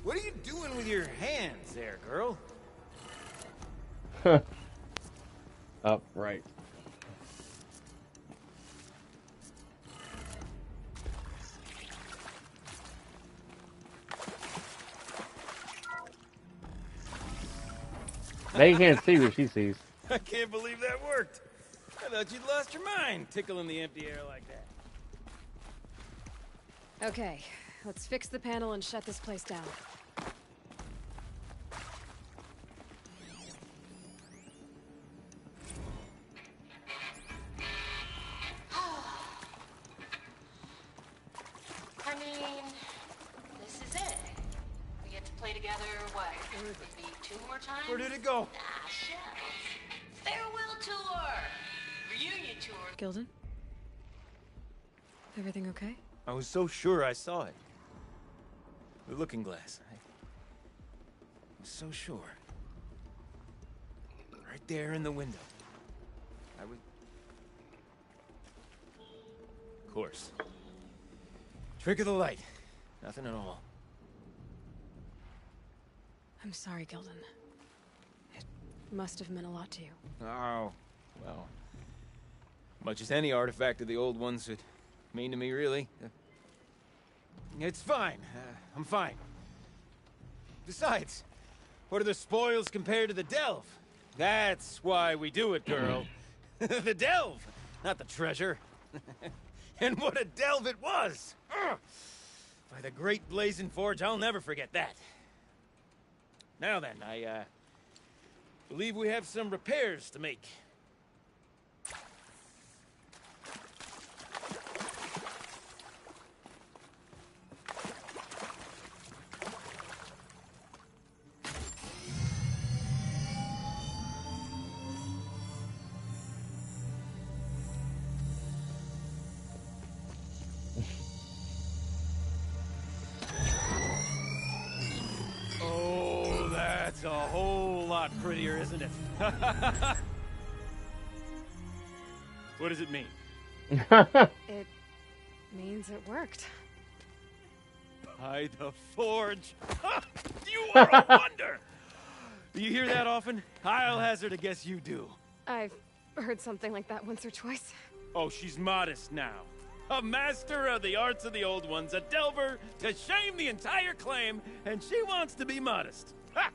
Speaker 11: What are you doing with your hands there, girl?
Speaker 1: Up, right. They can't see what she sees.
Speaker 11: I can't believe that worked. I thought you'd lost your mind, tickling the empty air like that.
Speaker 3: Okay, let's fix the panel and shut this place down.
Speaker 10: I mean, this is it. We get to play together, what? Maybe 2 more times?
Speaker 11: Where did it go?
Speaker 10: Ah, shucks. Farewell tour! Reunion tour.
Speaker 3: Gilden? Everything okay?
Speaker 11: I was so sure I saw it. The looking glass. I was so sure. Right there in the window. I was... Of course. Trick of the light. Nothing at all.
Speaker 3: I'm sorry, Gilden. It must have meant a lot to you.
Speaker 11: Oh, well. Much as any artifact of the old ones would mean to me, really. It's fine. I'm fine. Besides, what are the spoils compared to the delve? That's why we do it, girl. The delve, not the treasure. And what a delve it was! Ugh. By the great Blazing Forge, I'll never forget that. Now then, I believe we have some repairs to make. A whole lot prettier, isn't it? What does it mean?
Speaker 3: It means it worked.
Speaker 11: By the forge. You are a wonder! Do you hear that often? I'll hazard a guess you do.
Speaker 3: I've heard something like that once or twice.
Speaker 11: Oh, she's modest now. A master of the arts of the old ones, a delver to shame the entire claim, and she wants to be modest. Ha!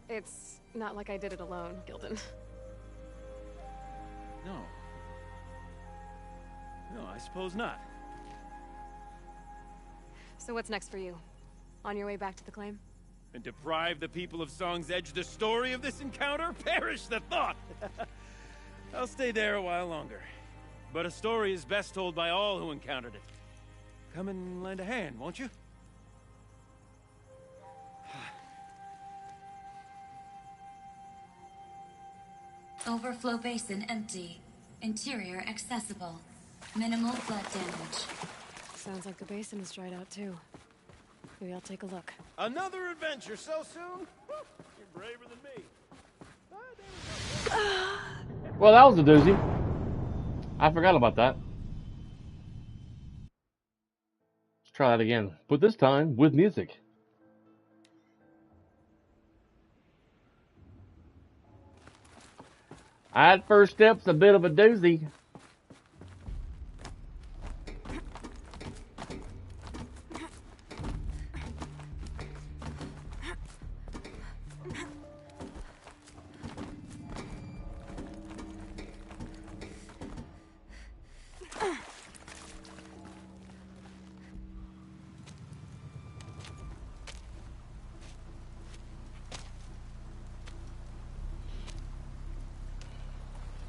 Speaker 3: It's not like I did it alone, Gilden.
Speaker 11: No. No, I suppose not.
Speaker 3: So what's next for you? On your way back to the claim?
Speaker 11: And deprive the people of Song's Edge the story of this encounter? Perish the thought! I'll stay there a while longer. But a story is best told by all who encountered it. Come and lend a hand, won't you?
Speaker 14: Overflow basin empty. Interior accessible. Minimal blood damage.
Speaker 3: Sounds like the basin is dried out too. Maybe I'll take a look.
Speaker 11: Another adventure so soon? You're braver than me.
Speaker 1: Well, that was a doozy. I forgot about that. Let's try that again, but this time with music. That first step's a bit of a doozy.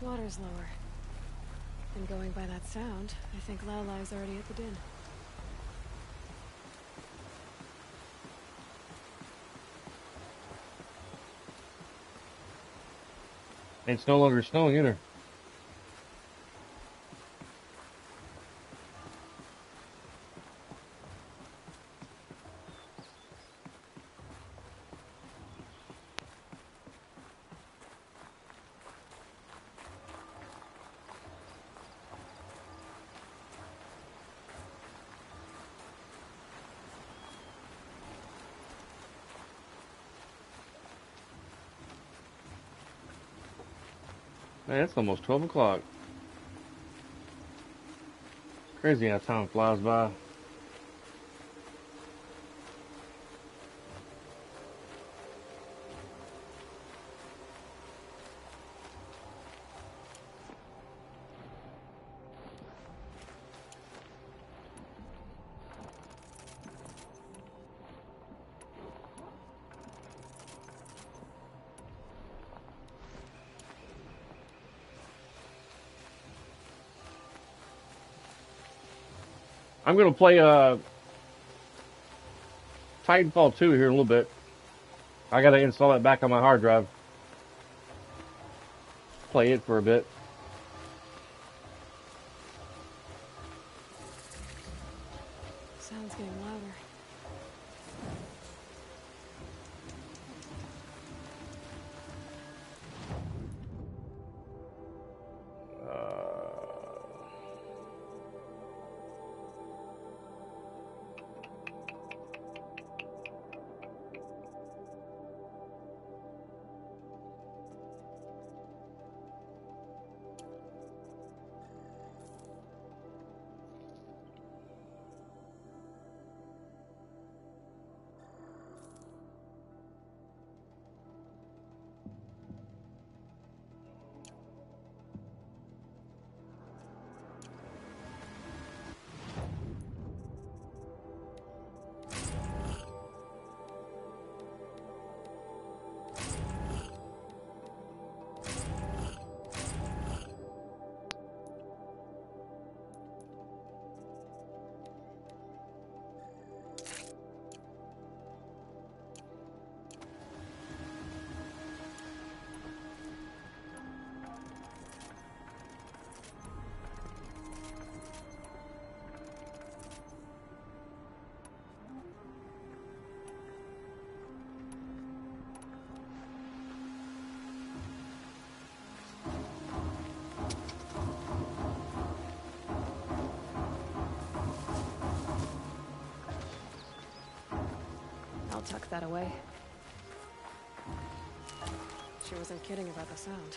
Speaker 3: Water's lower. And going by that sound, I think Laolai's already at the din.
Speaker 1: It's no longer snowing either. Man, it's almost 12 o'clock. Crazy how time flies by. I'm going to play Titanfall 2 here in a little bit. I got to install that back on my hard drive. Play it for a bit.
Speaker 3: Sound's getting louder. I'll tuck that away. She wasn't kidding about the sound.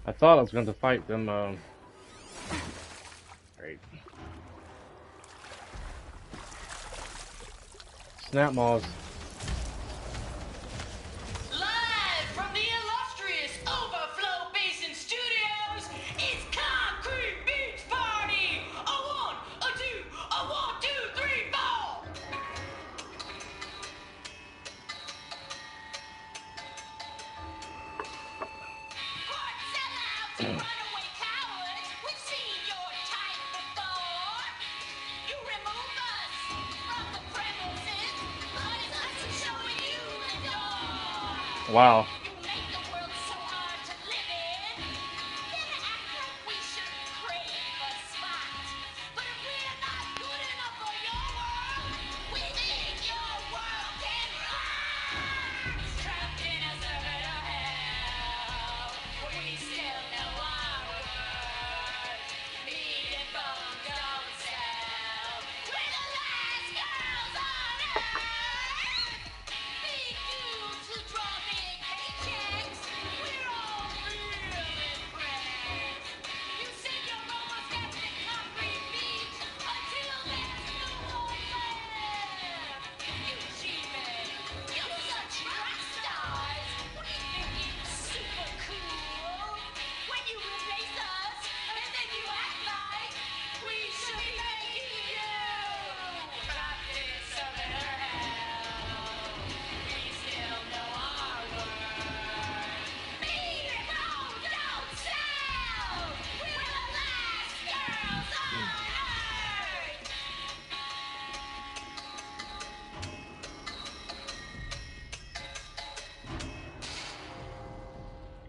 Speaker 1: I thought I was going to fight them. Great. Snap maws.
Speaker 10: Live from the illustrious Overflow Basin Studios, it's Concrete Beach Party! A 1, a 2, a 1, 2, 3, 4! Quite sellout!
Speaker 1: Wow.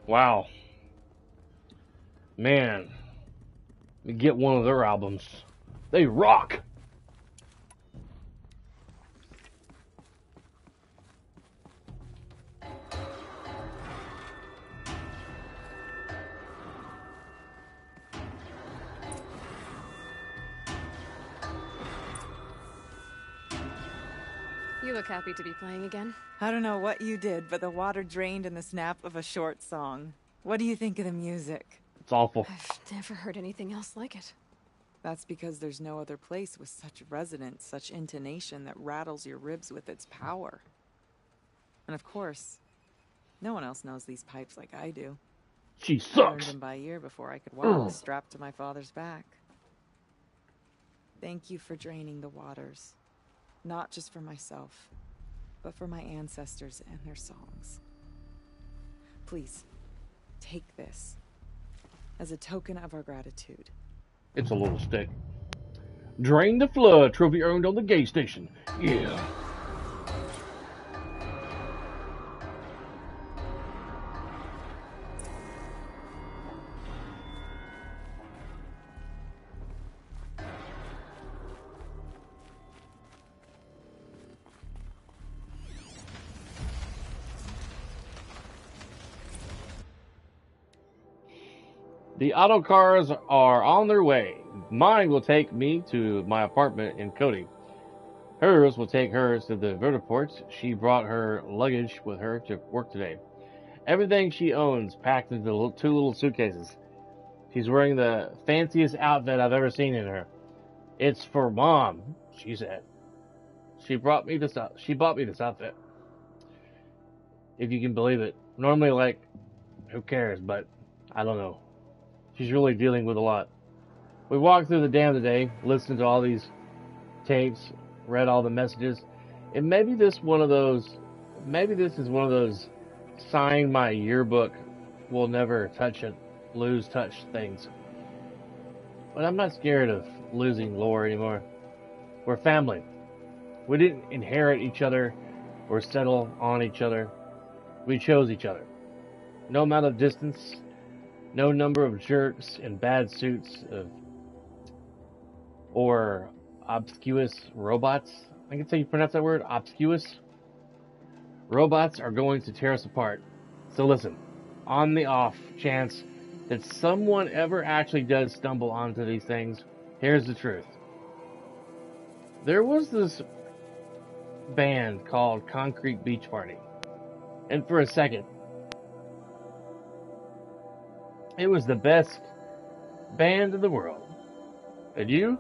Speaker 1: Wow. Man. Let me get one of their albums. They rock!
Speaker 3: You look happy to be playing again.
Speaker 9: I don't know what you did, but the water drained in the snap of a short song. What do you think of the music?
Speaker 1: It's awful.
Speaker 3: I've never heard anything else like it.
Speaker 9: That's because there's no other place with such resonance, such intonation that rattles your ribs with its power. And of course, no one else knows these pipes like I do.
Speaker 1: She
Speaker 9: I
Speaker 1: sucks!
Speaker 9: learned them by ear before I could walk, strapped to my father's back. Thank you for draining the waters. Not just for myself, but for my ancestors and their songs. Please, take this as a token of our gratitude.
Speaker 1: It's a little stick. Drain the flood. Trophy earned on the gate station. Yeah. The auto cars are on their way. Mine will take me to my apartment in Cody. Hers will take hers to the vertiport. She brought her luggage with her to work today. Everything she owns packed into two little suitcases. She's wearing the fanciest outfit I've ever seen in her. It's for Mom, she said. She bought me this outfit. If you can believe it. Normally, like, who cares? But I don't know. She's really dealing with a lot. We walked through the dam today, listened to all these tapes, read all the messages, and maybe this is one of those sign my yearbook, will never lose touch things. But I'm not scared of losing Laura anymore. We're family. We didn't inherit each other or settle on each other. We chose each other. No amount of distance, no number of jerks in bad suits or obscure robots. I can say you pronounce that word, obscure. Robots are going to tear us apart. So listen, on the off chance that someone ever actually does stumble onto these things, here's the truth. There was this band called Concrete Beach Party. And for a second, it was the best band in the world. And you,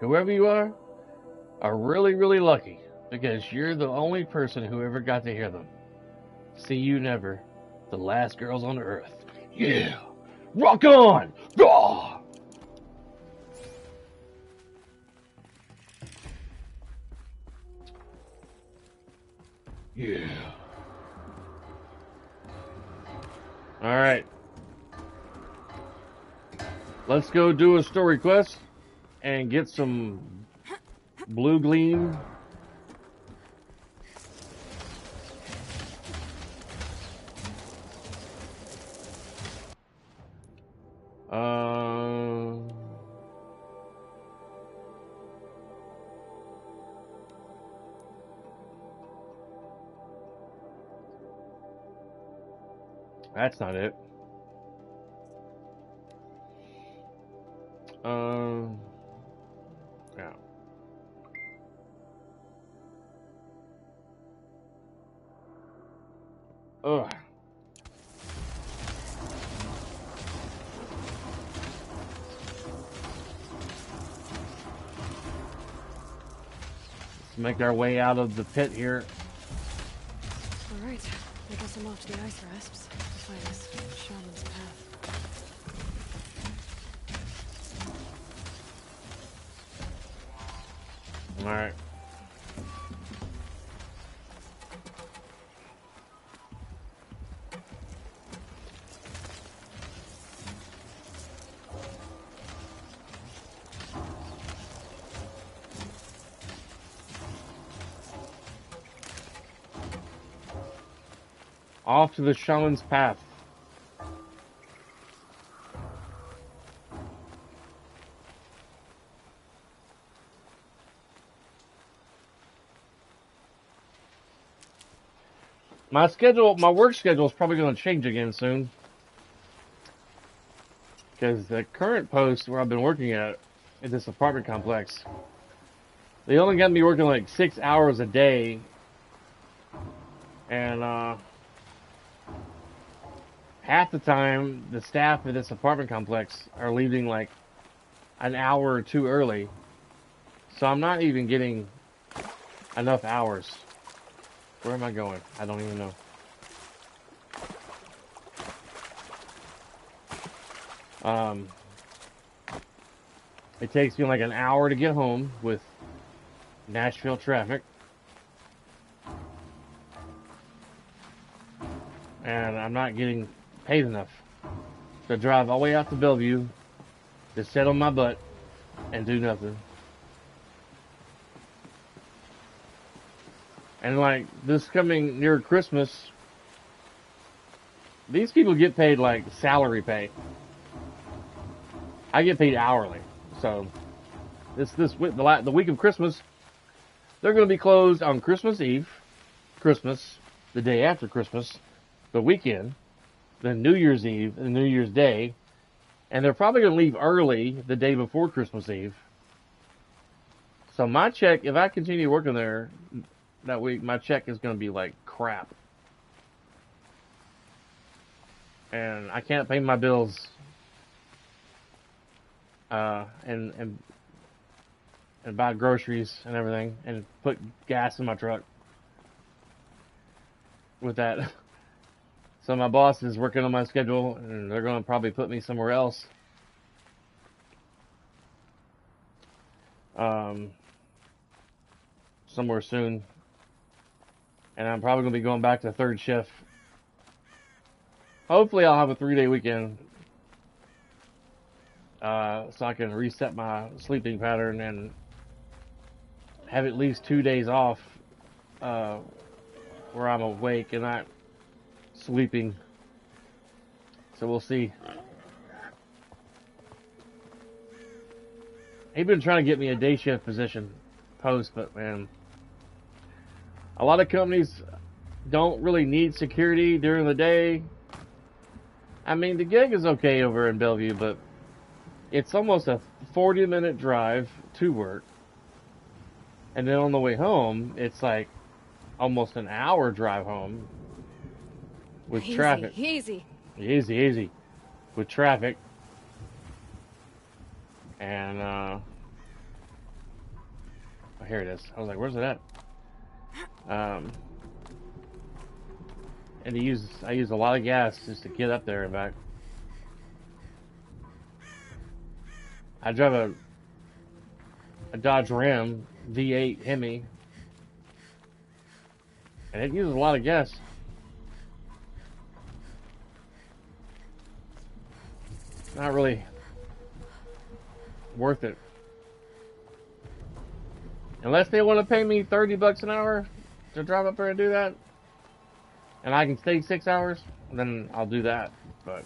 Speaker 1: whoever you are really, really lucky because you're the only person who ever got to hear them. See you never, the last girls on earth. Yeah! Rock on! Ah! Yeah. Alright. Let's go do a story quest and get some blue gleam. That's not it. Yeah. Ugh. Let's make our way out of the pit here.
Speaker 3: All right, I guess I'm off to the ice rasps to find this shaman's path.
Speaker 1: All right. Off to the shaman's path. My work schedule is probably going to change again soon. Because the current post where I've been working at in this apartment complex, they only got me working like 6 hours a day. And, half the time, the staff at this apartment complex are leaving like an hour or two early. So I'm not even getting enough hours. Where am I going? I don't even know. It takes me like an hour to get home with Nashville traffic. And I'm not getting paid enough to drive all the way out to Bellevue to sit on my butt and do nothing. And like this coming near Christmas, these people get paid like salary pay. I get paid hourly. So the week of Christmas, they're going to be closed on Christmas Eve, Christmas, the day after Christmas, the weekend, then New Year's Eve and New Year's Day, and they're probably going to leave early the day before Christmas Eve. So my check, if I continue working there that week, my check is going to be like crap. And I can't pay my bills and buy groceries and everything and put gas in my truck with that. So my boss is working on my schedule and they're going to probably put me somewhere else. Somewhere soon. And I'm probably going to be going back to third shift. Hopefully I'll have a 3-day weekend. So I can reset my sleeping pattern and have at least 2 days off where I'm awake and not sleeping. So we'll see. He's been trying to get me a day shift position post, but man, a lot of companies don't really need security during the day. I mean, the gig is okay over in Bellevue, but it's almost a 40-minute drive to work. And then on the way home, it's like almost an hour drive home with traffic.
Speaker 3: Easy.
Speaker 1: With traffic. And, oh, here it is. I was like, where's it at? And I use a lot of gas just to get up there and back. I drive a Dodge Ram V8 Hemi, and it uses a lot of gas. Not really worth it. Unless they want to pay me $30 an hour to drive up there and do that, and I can stay 6 hours, then I'll do that. But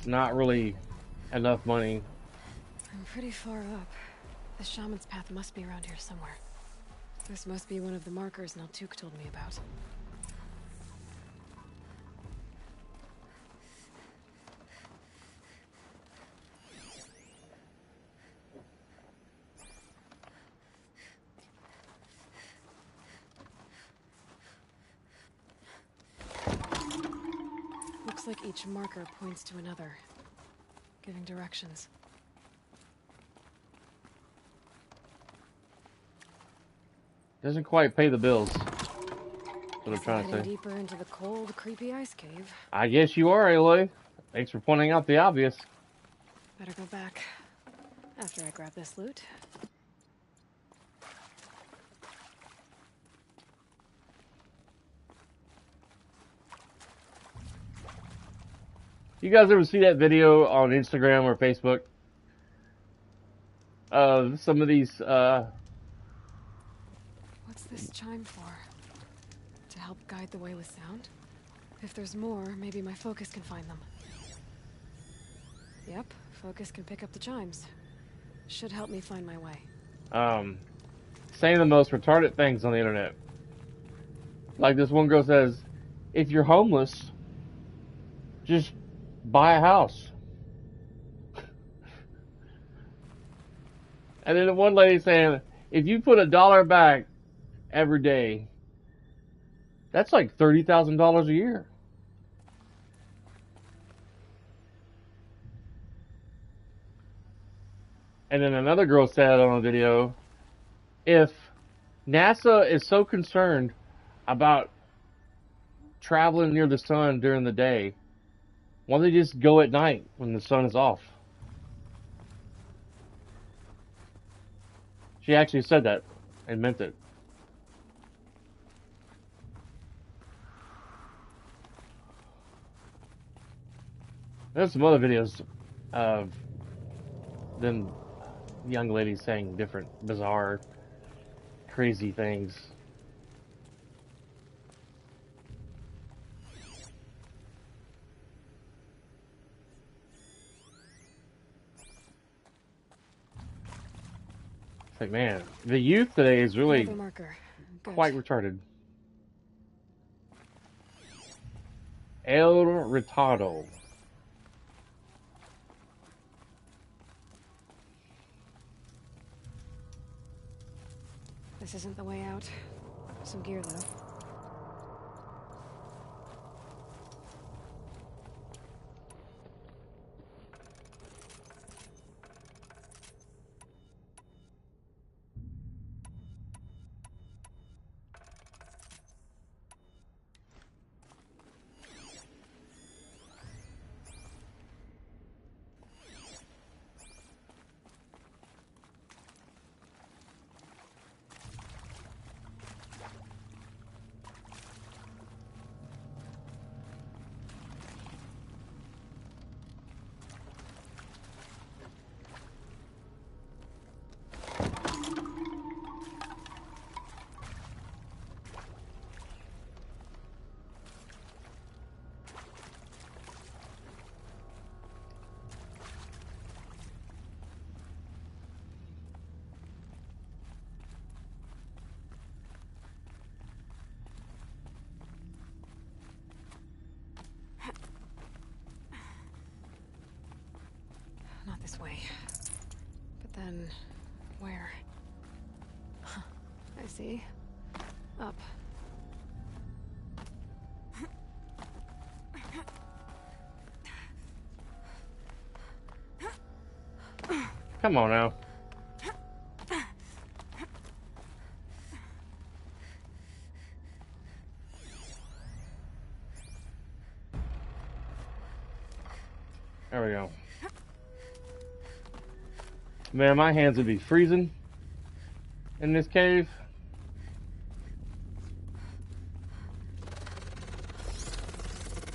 Speaker 1: not really enough money.
Speaker 3: I'm pretty far up. The shaman's path must be around here somewhere. This must be one of the markers Naltuk told me about. Looks like each marker points to another, giving directions.
Speaker 1: Doesn't quite pay the bills. That's what I'm trying to say.
Speaker 3: Deeper into the cold, creepy ice cave.
Speaker 1: I guess you are, Aloy. Thanks for pointing out the obvious.
Speaker 3: Better go back after I grab this loot.
Speaker 1: You guys ever see that video on Instagram or Facebook of some of these
Speaker 3: What's this chime for? To help guide the way with sound? If there's more, maybe my focus can find them. Yep, focus can pick up the chimes. Should help me find my way.
Speaker 1: saying the most retarded things on the internet. Like this one girl says, if you're homeless, just buy a house. And then one lady saying, if you put $1 back every day, that's like $30,000 a year. And then another girl said on a video, if NASA is so concerned about traveling near the sun during the day, why don't they just go at night when the sun is off? She actually said that and meant it. There's some other videos of them young ladies saying different bizarre, crazy things. It's like, man, the youth today is really quite retarded. El Retardo.
Speaker 3: This isn't the way out. Some gear, though. Not this way. But then, where? Huh, I see. Up.
Speaker 1: Come on now. There we go. Man, my hands would be freezing in this cave.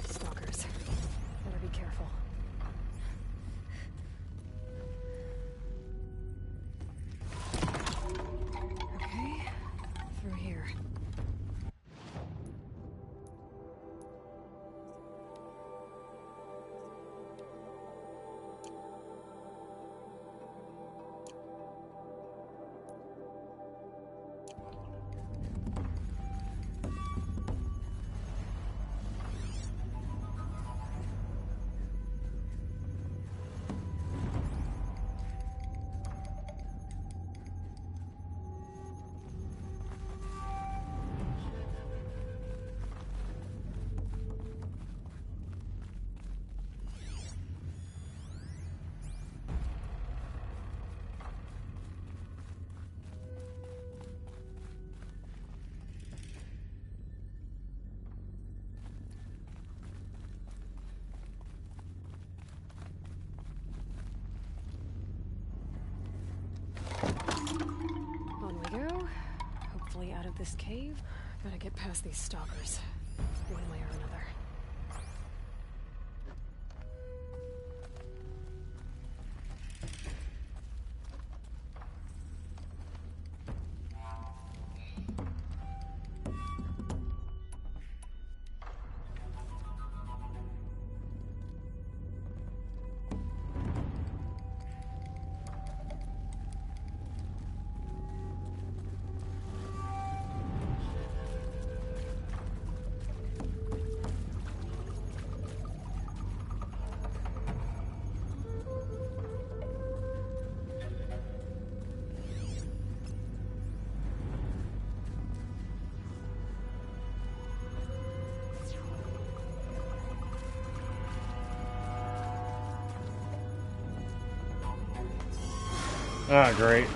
Speaker 3: Stalkers. Better be careful. Okay, through here. this cave, gotta get past these stalkers. One way or another.
Speaker 1: Ah, great.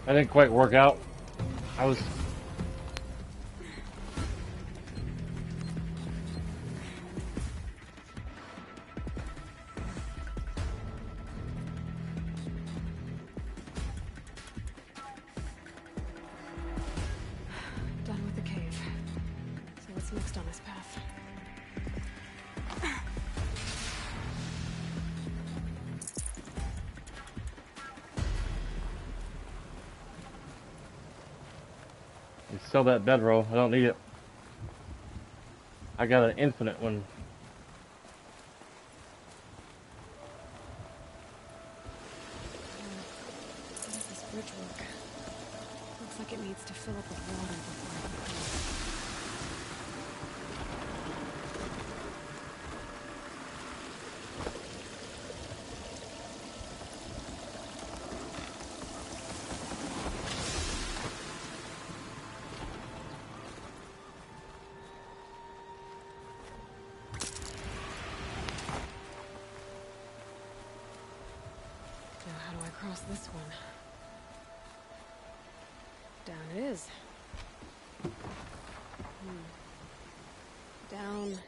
Speaker 1: That didn't quite work out. I was...
Speaker 3: Done with the cave. So what's next on this path?
Speaker 1: Sell that bedroll. I don't need it. I got an infinite one.
Speaker 3: How does this bridge work? Looks like it needs to fill up with water before I can cross. Across this one. Down it is. Down,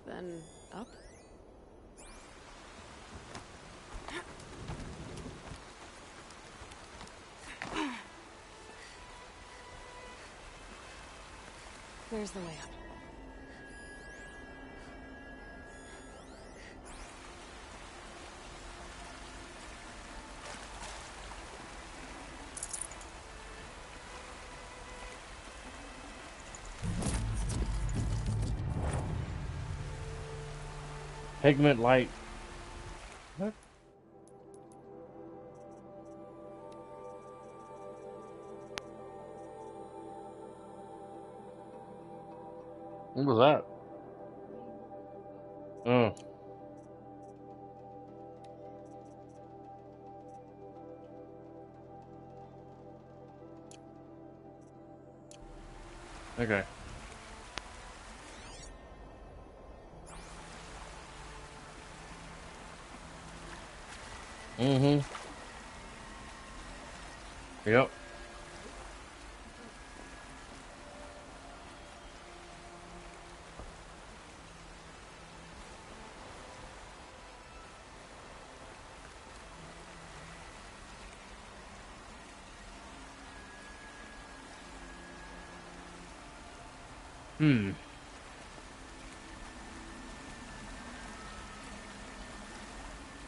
Speaker 3: then up. There's the way up.
Speaker 1: Pigment light. What? What was that? Oh. Okay. Mm-hmm. Yep.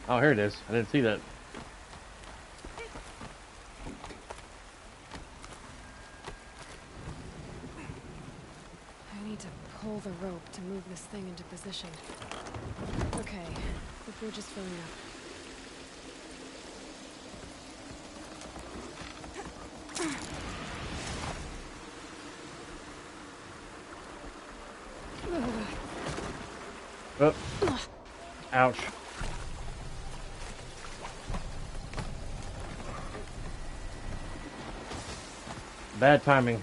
Speaker 1: Oh, here it is. I didn't see that.
Speaker 3: I need to pull the rope to move this thing into position. Okay, the bridge is filling up.
Speaker 1: Oh. Ouch. Bad timing.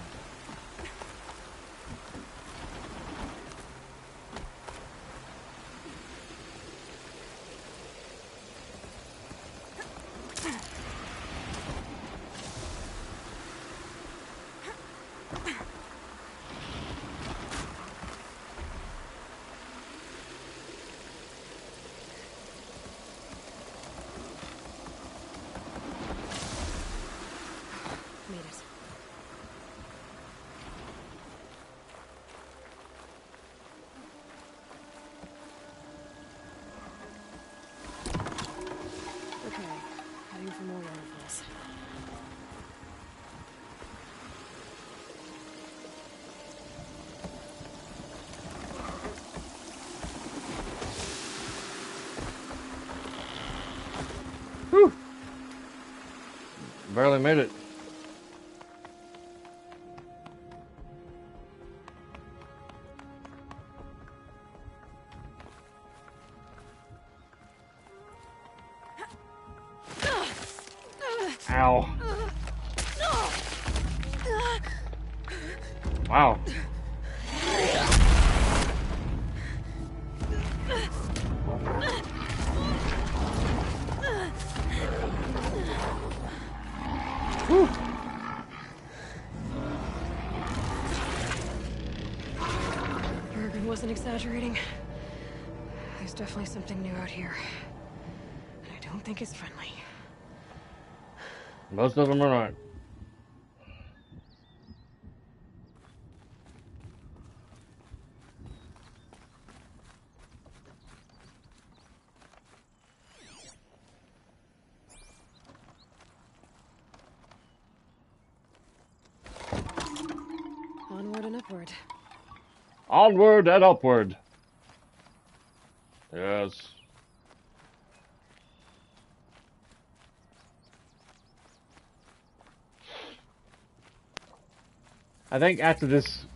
Speaker 3: Made it.
Speaker 1: finally made it. Ow. Wow. Whew.
Speaker 3: Bergen wasn't exaggerating. There's definitely something new out here. And I don't think it's friendly.
Speaker 1: Most of them are not.
Speaker 3: Onward and upward.
Speaker 1: Onward and upward. Yes. I think after this,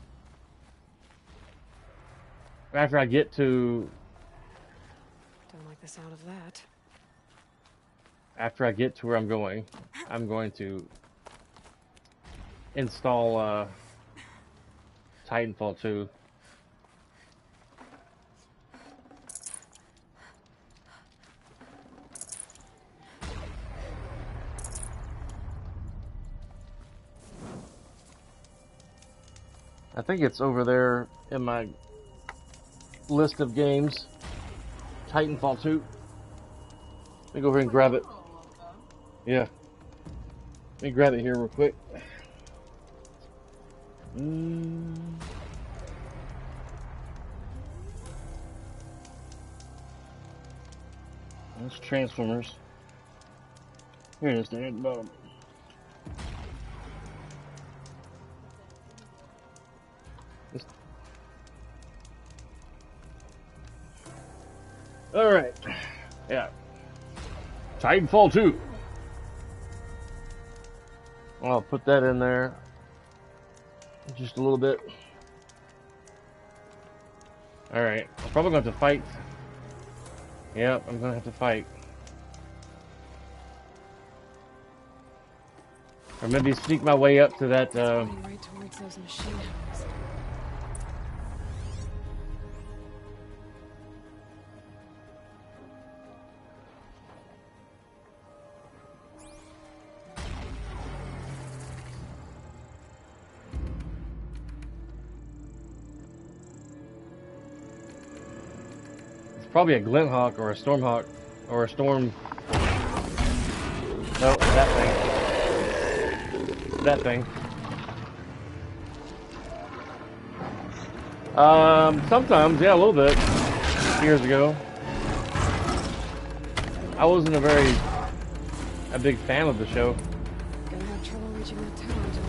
Speaker 1: after I get to,
Speaker 3: Don't like the sound of that.
Speaker 1: after I get to where I'm going to install Titanfall 2. I think it's over there in my list of games. Titanfall 2. Let me go over and grab it. Yeah. Let me grab it here real quick. That's Transformers. Here it is, there at the bottom. Alright. Yeah. Titanfall 2. I'll put that in there. Just a little bit. Alright. I'm probably going to have to fight. Yep, I'm going to have to fight. Or maybe sneak my way up to that,
Speaker 3: Going right towards those machine homes.
Speaker 1: probably a Glinthawk or a Stormhawk or a Storm. No, that thing. That thing. Sometimes, yeah, a little bit. Years ago. I wasn't a big fan of the show.
Speaker 3: Gonna have trouble reaching that tower to override it.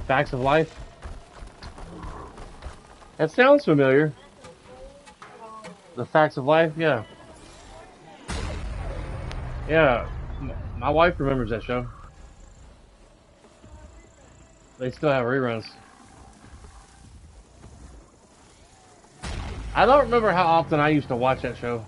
Speaker 1: Facts of Life. That sounds familiar. The Facts of Life, yeah. Yeah, my wife remembers that show. They still have reruns. I don't remember how often I used to watch that show.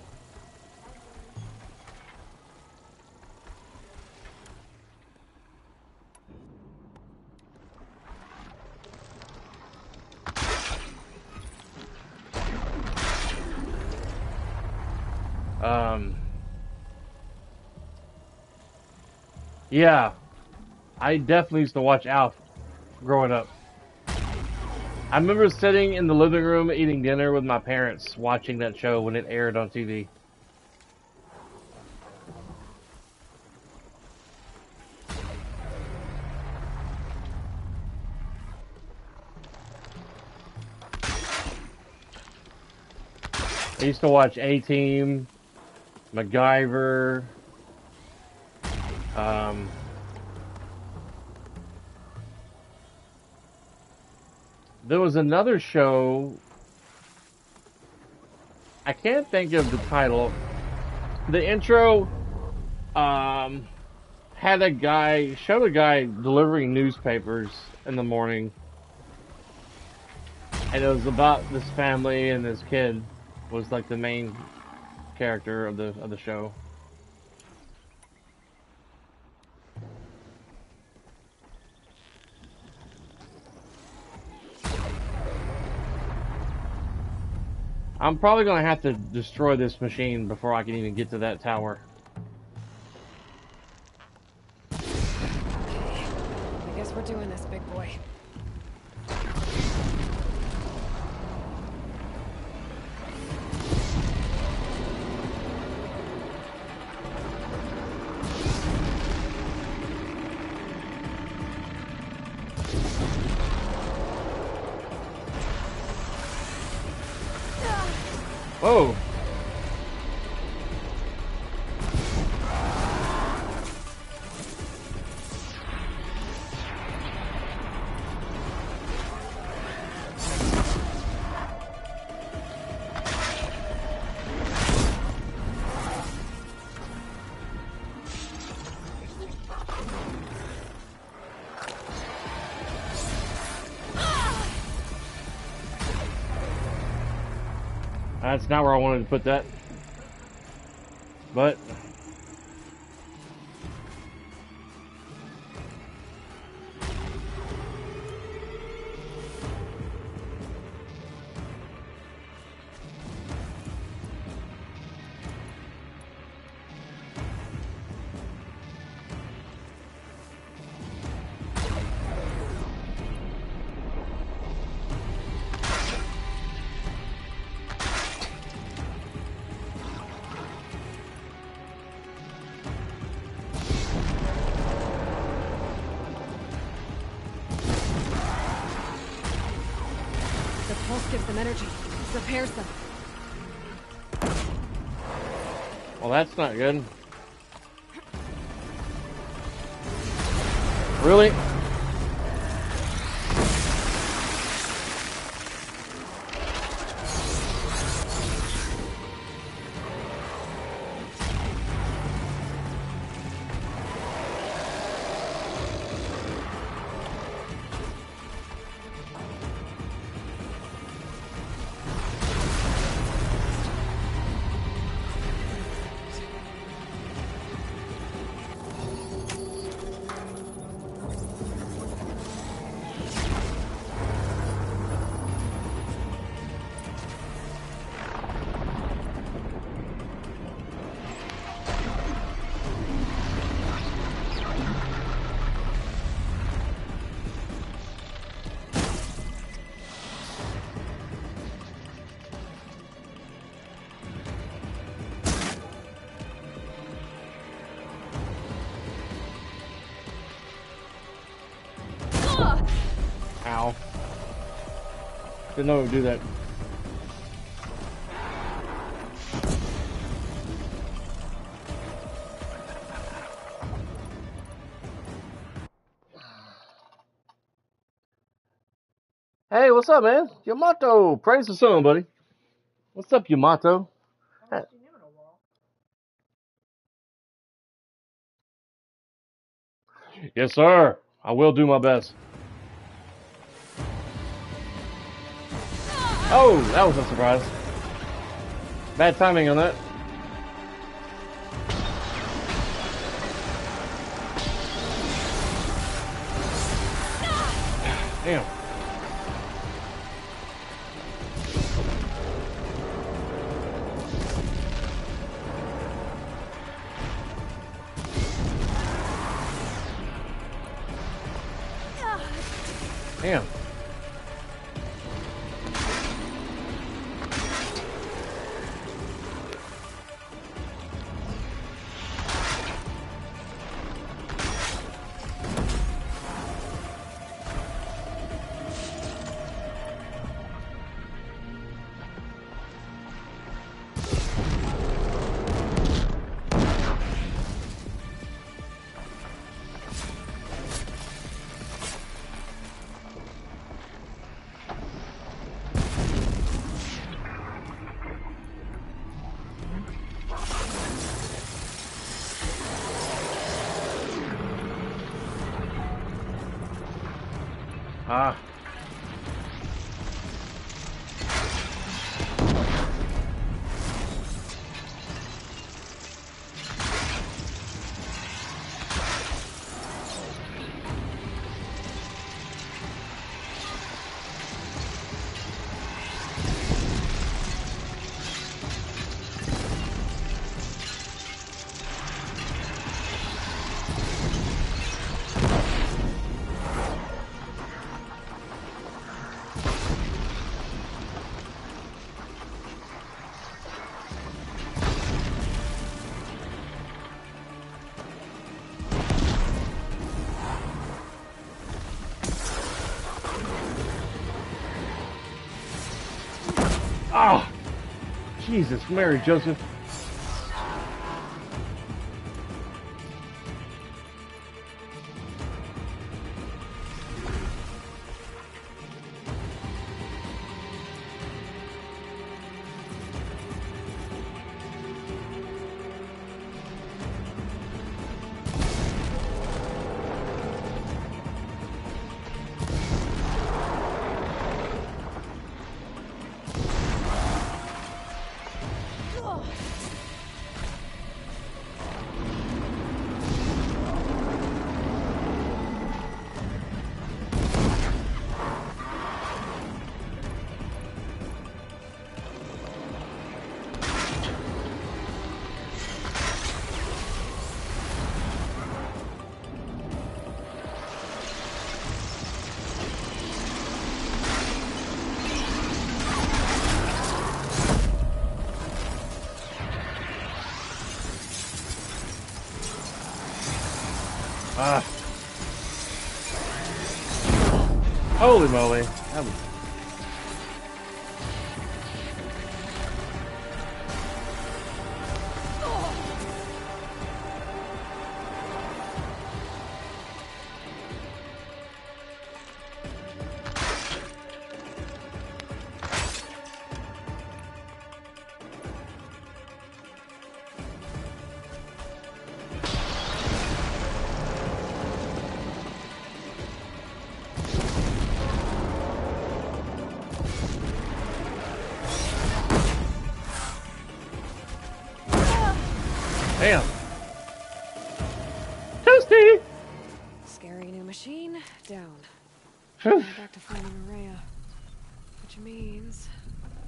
Speaker 1: Yeah, I definitely used to watch Alf growing up. I remember sitting in the living room eating dinner with my parents watching that show when it aired on TV. I used to watch A-Team, MacGyver, There was another show. I can't think of the title. The intro showed a guy delivering newspapers in the morning, and it was about this family, and this kid was like the main character of the show. I'm probably going to have to destroy this machine before I can even get to that tower.
Speaker 3: I guess we're doing this, big boy.
Speaker 1: Whoa! That's not where I wanted to put that. But
Speaker 3: Gives them energy. Repairs them.
Speaker 1: well, that's not good. Really? Ow. Didn't know it would do that. Hey, what's up, man? Yamato! Praise the sun, buddy. What's up, Yamato? Yes, sir. I will do my best. Oh, that was a surprise. Bad timing on that. Damn. Damn. Ah. Oh, Jesus, Mary, Joseph. Ah. Holy moly. That was... Damn. Toasty!
Speaker 3: Scary new machine, down.
Speaker 1: Phew.
Speaker 3: Back to finding Araya. Which means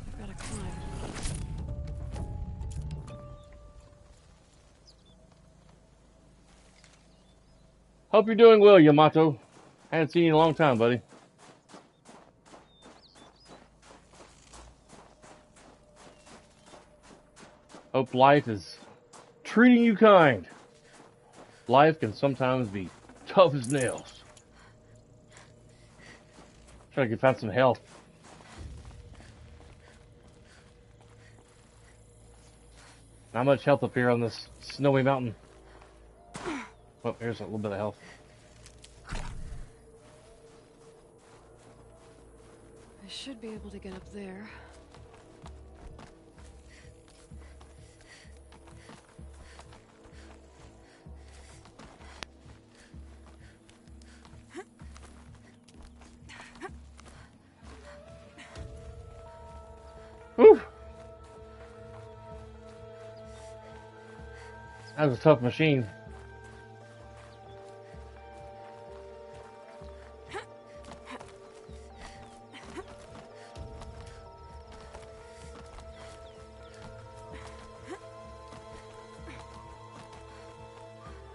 Speaker 3: I've got to climb.
Speaker 1: Hope you're doing well, Yamato. Haven't seen you in a long time, buddy. Hope life is treating you kind. Life can sometimes be tough as nails. Try to find some health. Not much health up here on this snowy mountain. Oh, here's a little bit of health.
Speaker 3: I should be able to get up there.
Speaker 1: Whew. That was a tough machine.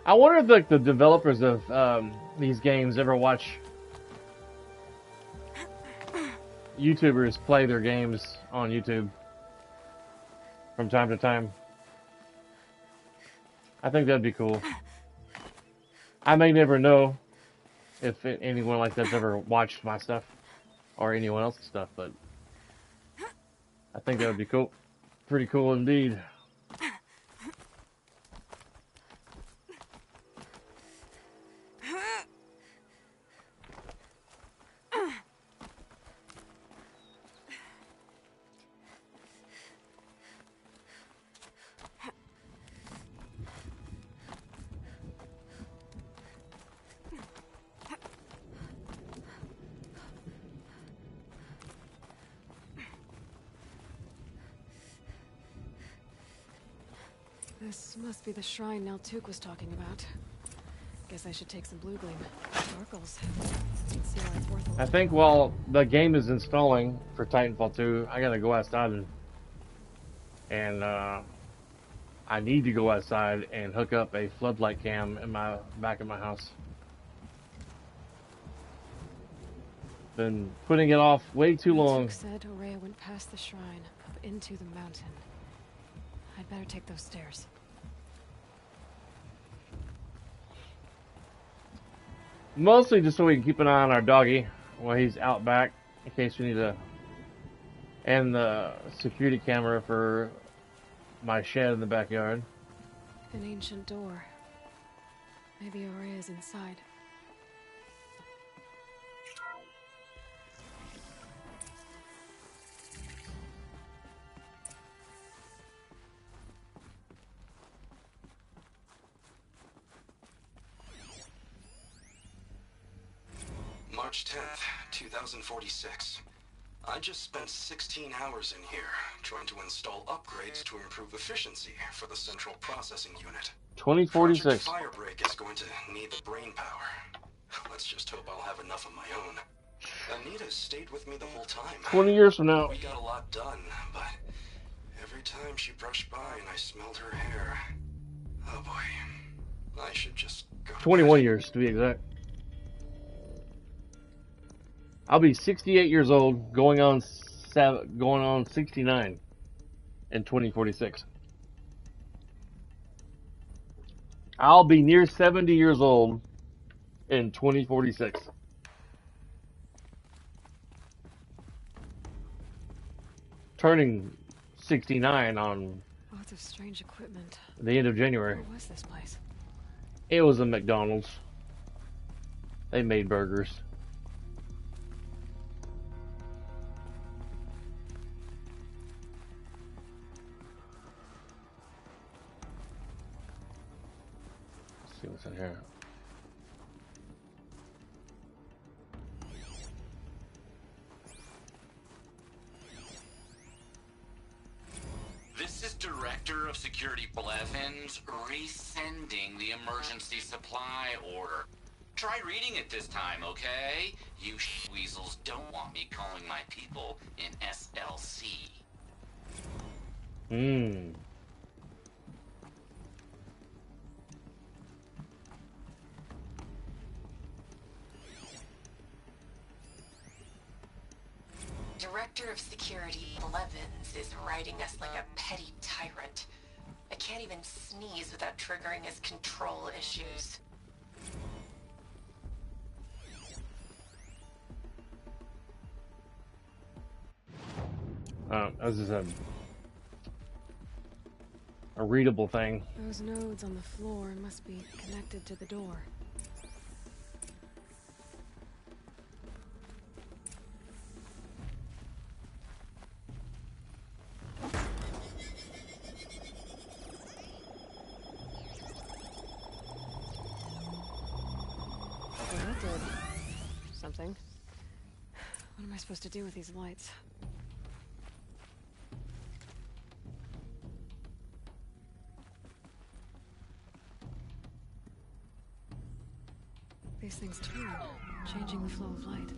Speaker 1: I wonder if like the developers of these games ever watch YouTubers play their games on YouTube from time to time. I think that'd be cool. I may never know if anyone like that's ever watched my stuff or anyone else's stuff, but I think that would be cool. Pretty cool indeed.
Speaker 3: This must be the shrine Naltuk was talking about. Guess I should take some blue gleam. Sparkles. Let's see why it's worth a
Speaker 1: I
Speaker 3: look.
Speaker 1: think while the game is installing for Titanfall 2, I gotta go outside and I need to go outside and hook up a floodlight cam in my back of my house. Been putting it off way too long.
Speaker 3: Naltuk said Ourea went past the shrine, up into the mountain. I'd better take those stairs.
Speaker 1: Mostly just so we can keep an eye on our doggy while he's out back, in case we need to. And the security camera for my shed in the backyard.
Speaker 3: An ancient door. Maybe Ourea is inside.
Speaker 15: March 10th, 2046. I just spent 16 hours in here, trying to install upgrades to improve efficiency for the central processing unit.
Speaker 1: 2046.
Speaker 15: Project Firebreak is going to need the brain power. Let's just hope I'll have enough of my own. Anita stayed with me the whole time.
Speaker 1: 20 years from now.
Speaker 15: We got a lot done, but every time she brushed by and I smelled her hair, oh boy, I should just go to
Speaker 1: 21
Speaker 15: bed.
Speaker 1: years to be exact. I'll be 68 years old, going on 69 in 2046. I'll be near 70 years old in 2046. Turning 69 on
Speaker 3: Lots of strange equipment.
Speaker 1: the end of January.
Speaker 3: What was this place?
Speaker 1: It was a McDonald's. They made burgers. Let's see what's in here.
Speaker 12: This is Director of Security Blevins resending the emergency supply order. Try reading it this time, okay? You weasels don't want me calling my people in SLC.
Speaker 10: Director of Security Blevins is writing us like a petty tyrant. I can't even sneeze without triggering his control issues.
Speaker 1: This is a readable thing.
Speaker 3: Those nodes on the floor must be connected to the door. Well, that did something. What am I supposed to do with these lights? These things turn, changing the flow of light.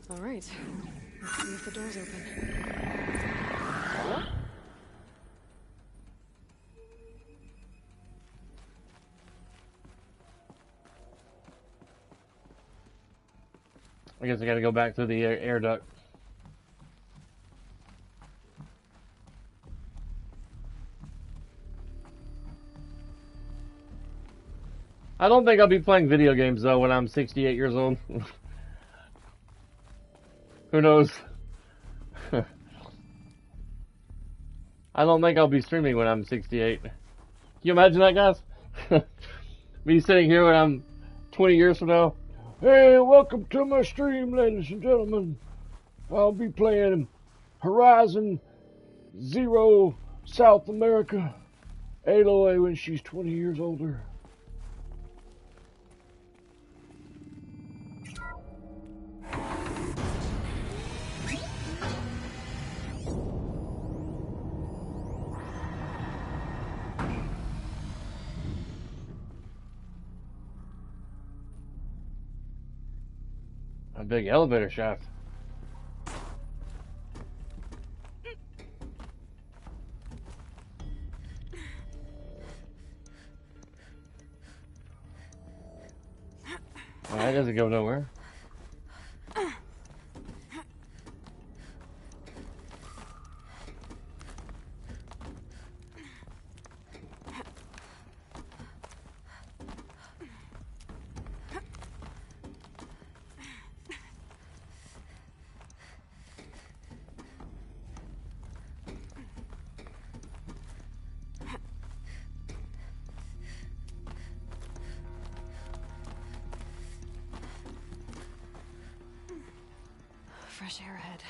Speaker 3: All right, let's see if the door's open.
Speaker 1: I guess I gotta go back through the air duct. I don't think I'll be playing video games though when I'm 68 years old. Who knows? I don't think I'll be streaming when I'm 68. Can you imagine that, guys? Me sitting here when I'm 20 years from now. Hey, welcome to my stream, ladies and gentlemen. I'll be playing Horizon Zero South America. Aloy when she's 20 years older. A big elevator shaft. Well, that doesn't go nowhere.
Speaker 3: Fresh air ahead.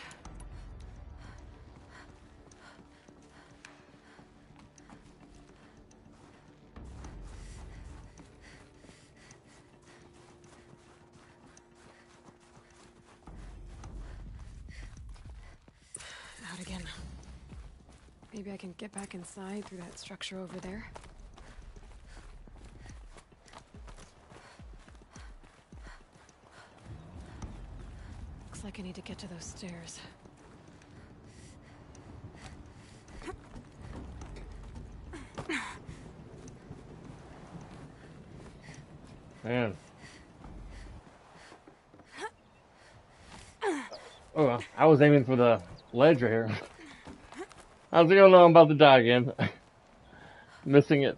Speaker 3: Out again. Maybe I can get back inside through that structure over there. Looks like I need to get to those stairs.
Speaker 1: Man. Oh, I was aiming for the ledge right here. I was like, oh no, I'm about to die again. Missing it.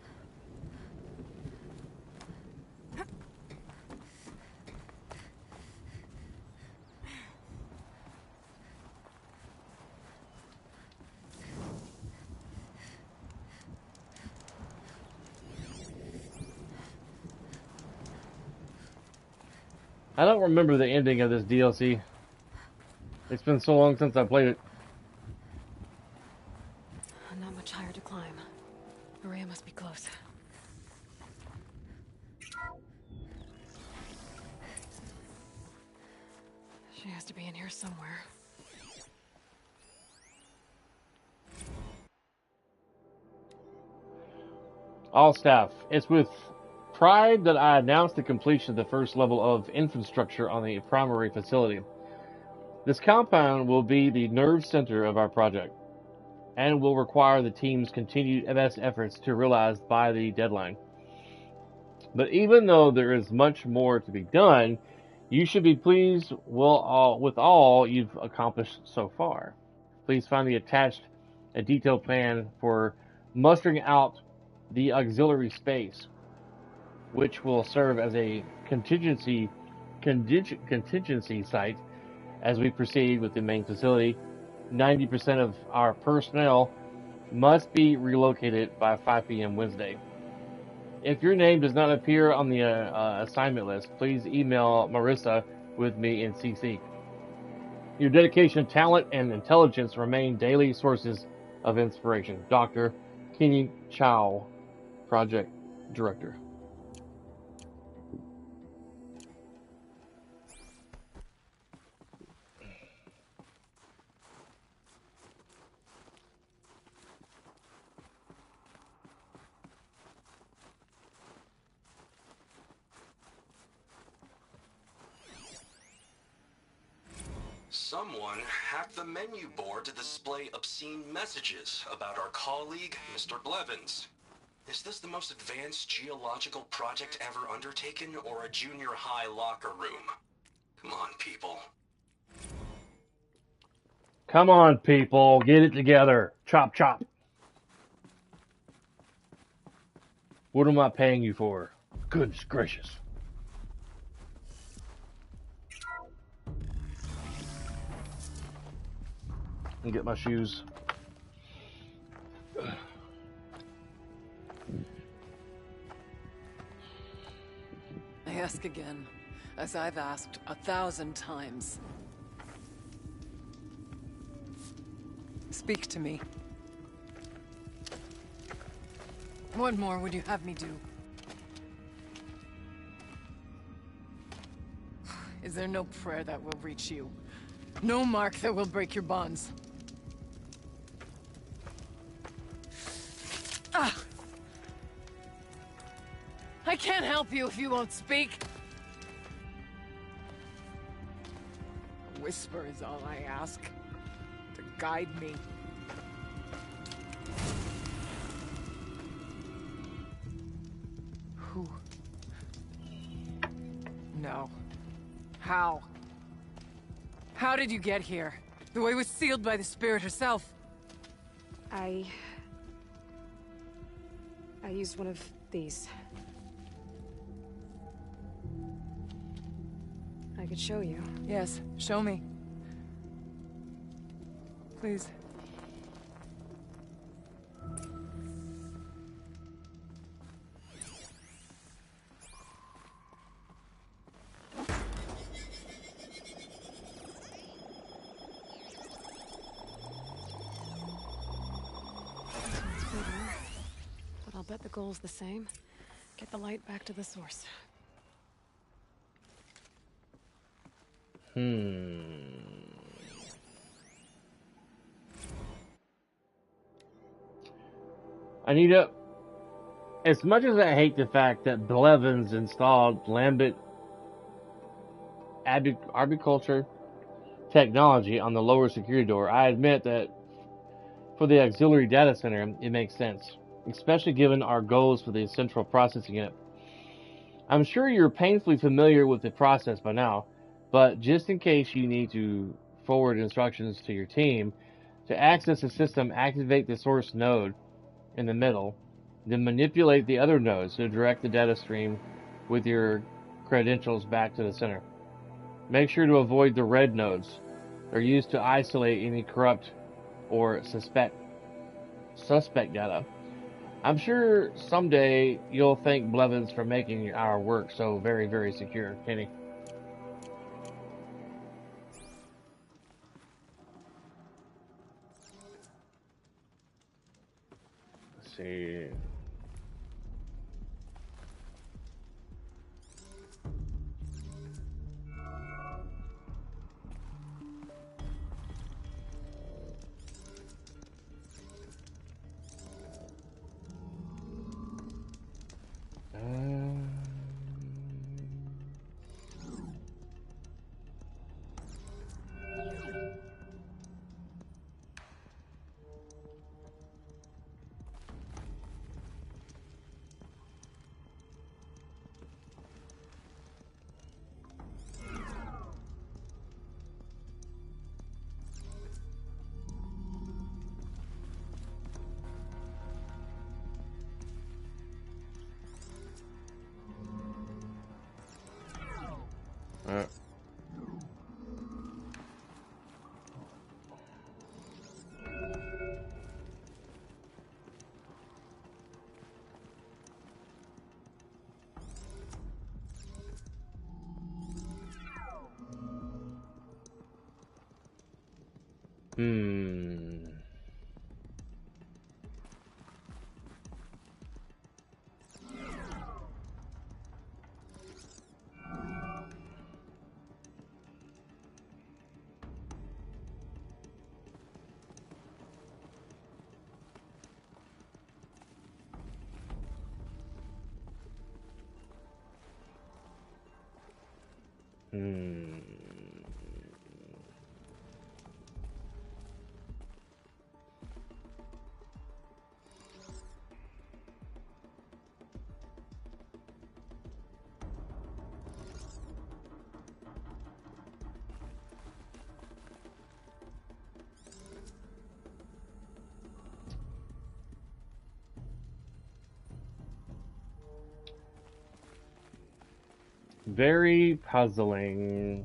Speaker 1: I don't remember the ending of this DLC. It's been so long since I played it.
Speaker 3: Not much higher to climb. Maria must be close. She has to be in here somewhere.
Speaker 1: All staff, it's with pride that I announced the completion of the first level of infrastructure on the primary facility. This compound will be the nerve center of our project, and will require the team's continued best efforts to realize by the deadline. But even though there is much more to be done, you should be pleased with all you've accomplished so far. Please find the attached a detailed plan for mustering out the auxiliary space, which will serve as a contingency site as we proceed with the main facility. 90% of our personnel must be relocated by 5 p.m. Wednesday. If your name does not appear on the assignment list, please email Marissa with me in CC. Your dedication, talent, and intelligence remain daily sources of inspiration. Dr. Kenny Chow, Project Director.
Speaker 15: Someone hacked the menu board to display obscene messages about our colleague, Mr. Blevins. Is this the most advanced geological project ever undertaken, or a junior high locker room? Come on, people.
Speaker 1: Come on, people. Get it together. Chop, chop. What am I paying you for? Goodness gracious. And get my shoes.
Speaker 16: I ask again, as I've asked 1,000 times. Speak to me. What more would you have me do? Is there no prayer that will reach you? No mark that will break your bonds? I can't help you if you won't speak. whisper is all I ask. To guide me. Who? No. How? How did you get here? The way was sealed by the spirit herself.
Speaker 3: I used one of these. I could show you.
Speaker 16: Yes, show me. Please.
Speaker 3: But I'll bet the goal's the same. Get the light back to the source.
Speaker 1: Anita, as much as I hate the fact that Blevins installed Lambent arboriculture technology on the lower security door, I admit that for the auxiliary data center, it makes sense, especially given our goals for the central processing unit. I'm sure you're painfully familiar with the process by now, but just in case you need to forward instructions to your team, to access the system, activate the source node in the middle, then manipulate the other nodes to direct the data stream with your credentials back to the center. Make sure to avoid the red nodes. They're used to isolate any corrupt or suspect data. I'm sure someday you'll thank Blevins for making our work so very, very secure, Kenny. Let's see. Very puzzling.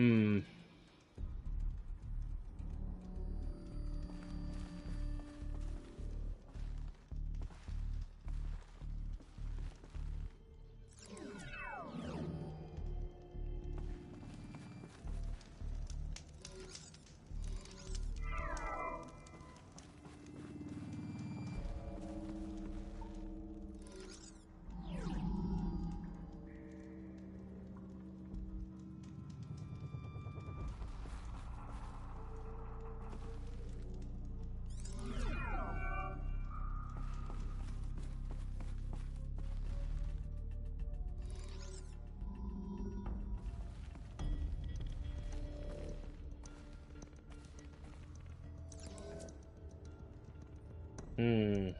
Speaker 1: Hmm. Hmm.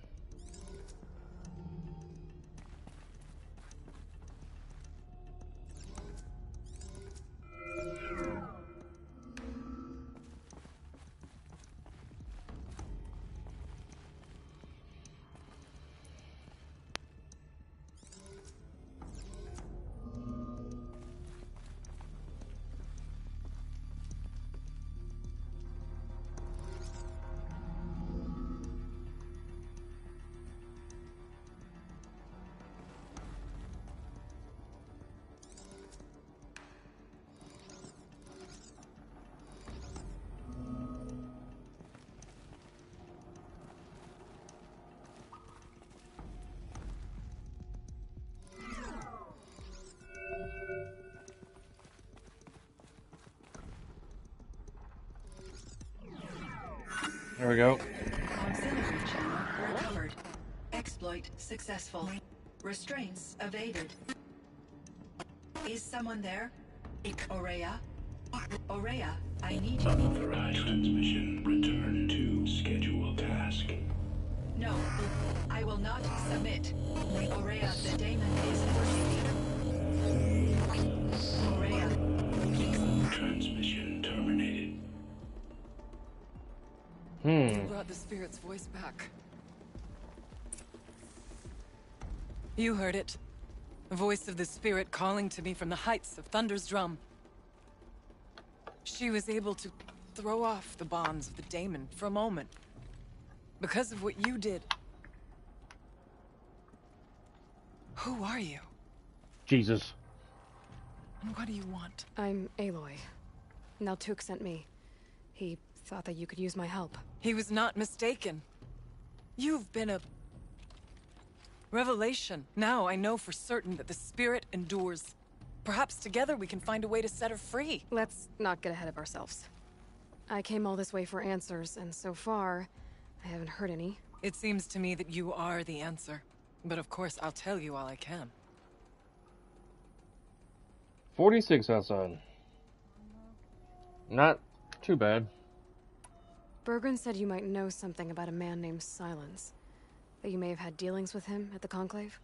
Speaker 1: There we go.
Speaker 17: Auxiliary channel recovered. Exploit successful. Restraints evaded. Is someone there? Aurea? Aurea, I need you.
Speaker 18: Unauthorized transmission. Return to scheduled task.
Speaker 17: No, I will not submit. Aurea, the daemon is free. Aurea.
Speaker 18: Transmission terminated.
Speaker 16: You brought the spirit's voice back. You heard it. The voice of the spirit calling to me from the heights of Thunder's drum. She was able to throw off the bonds of the daemon for a moment. Because of what you did. Who are you?
Speaker 1: Jesus.
Speaker 16: And what do you want?
Speaker 3: I'm Aloy. Naltuk sent me. He thought that you could use my help.
Speaker 16: He was not mistaken. You've been a revelation. Now I know for certain that the spirit endures. Perhaps together we can find a way to set her free.
Speaker 3: Let's not get ahead of ourselves. I came all this way for answers, and so far, I haven't heard any.
Speaker 16: It seems to me that you are the answer. But of course, I'll tell you all I can.
Speaker 1: 46 outside. Not too bad.
Speaker 3: Bergren said you might know something about a man named Silence. That you may have had dealings with him at the Conclave?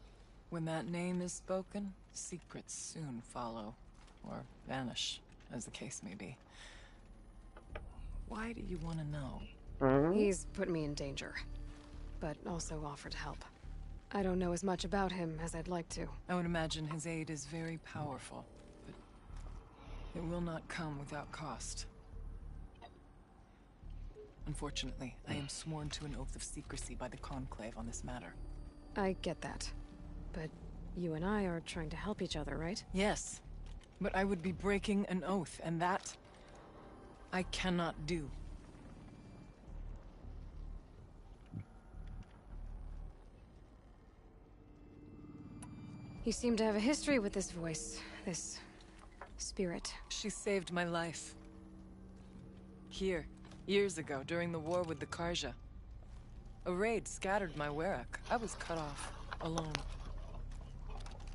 Speaker 16: When that name is spoken, secrets soon follow. Or vanish, as the case may be. Why do you want to know?
Speaker 3: He's put me in danger, but also offered help. I don't know as much about him as I'd like to.
Speaker 16: I would imagine his aid is very powerful, but it will not come without cost. Unfortunately, I am sworn to an oath of secrecy by the Conclave on this matter.
Speaker 3: I get that. But you and I are trying to help each other, right?
Speaker 16: Yes. But I would be breaking an oath, and that I cannot do.
Speaker 3: You seem to have a history with this voice, this spirit.
Speaker 16: She saved my life. Here, years ago, during the war with the Karja. A raid scattered my Werak. I was cut off, alone.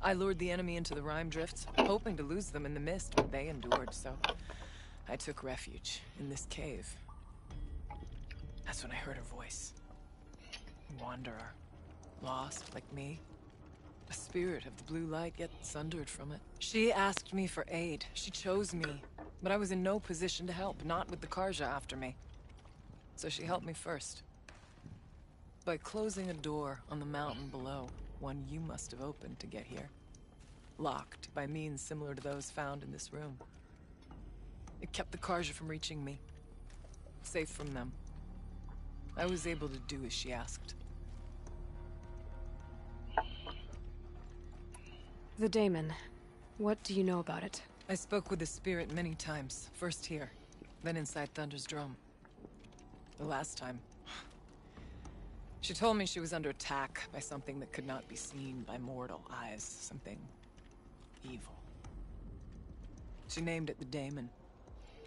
Speaker 16: I lured the enemy into the Rime Drifts, hoping to lose them in the mist, but they endured, so I took refuge in this cave. That's when I heard her voice. Wanderer. Lost, like me. A spirit of the blue light, yet sundered from it. She asked me for aid. She chose me. But I was in no position to help, not with the Karja after me. So she helped me first. By closing a door on the mountain below, one you must have opened to get here. Locked by means similar to those found in this room. It kept the Karja from reaching me. Safe from them. I was able to do as she asked.
Speaker 3: The Daemon. What do you know about it?
Speaker 16: I spoke with the spirit many times. First here, then inside Thunder's drum. The last time, she told me she was under attack by something that could not be seen by mortal eyes. Something evil. She named it the Daemon,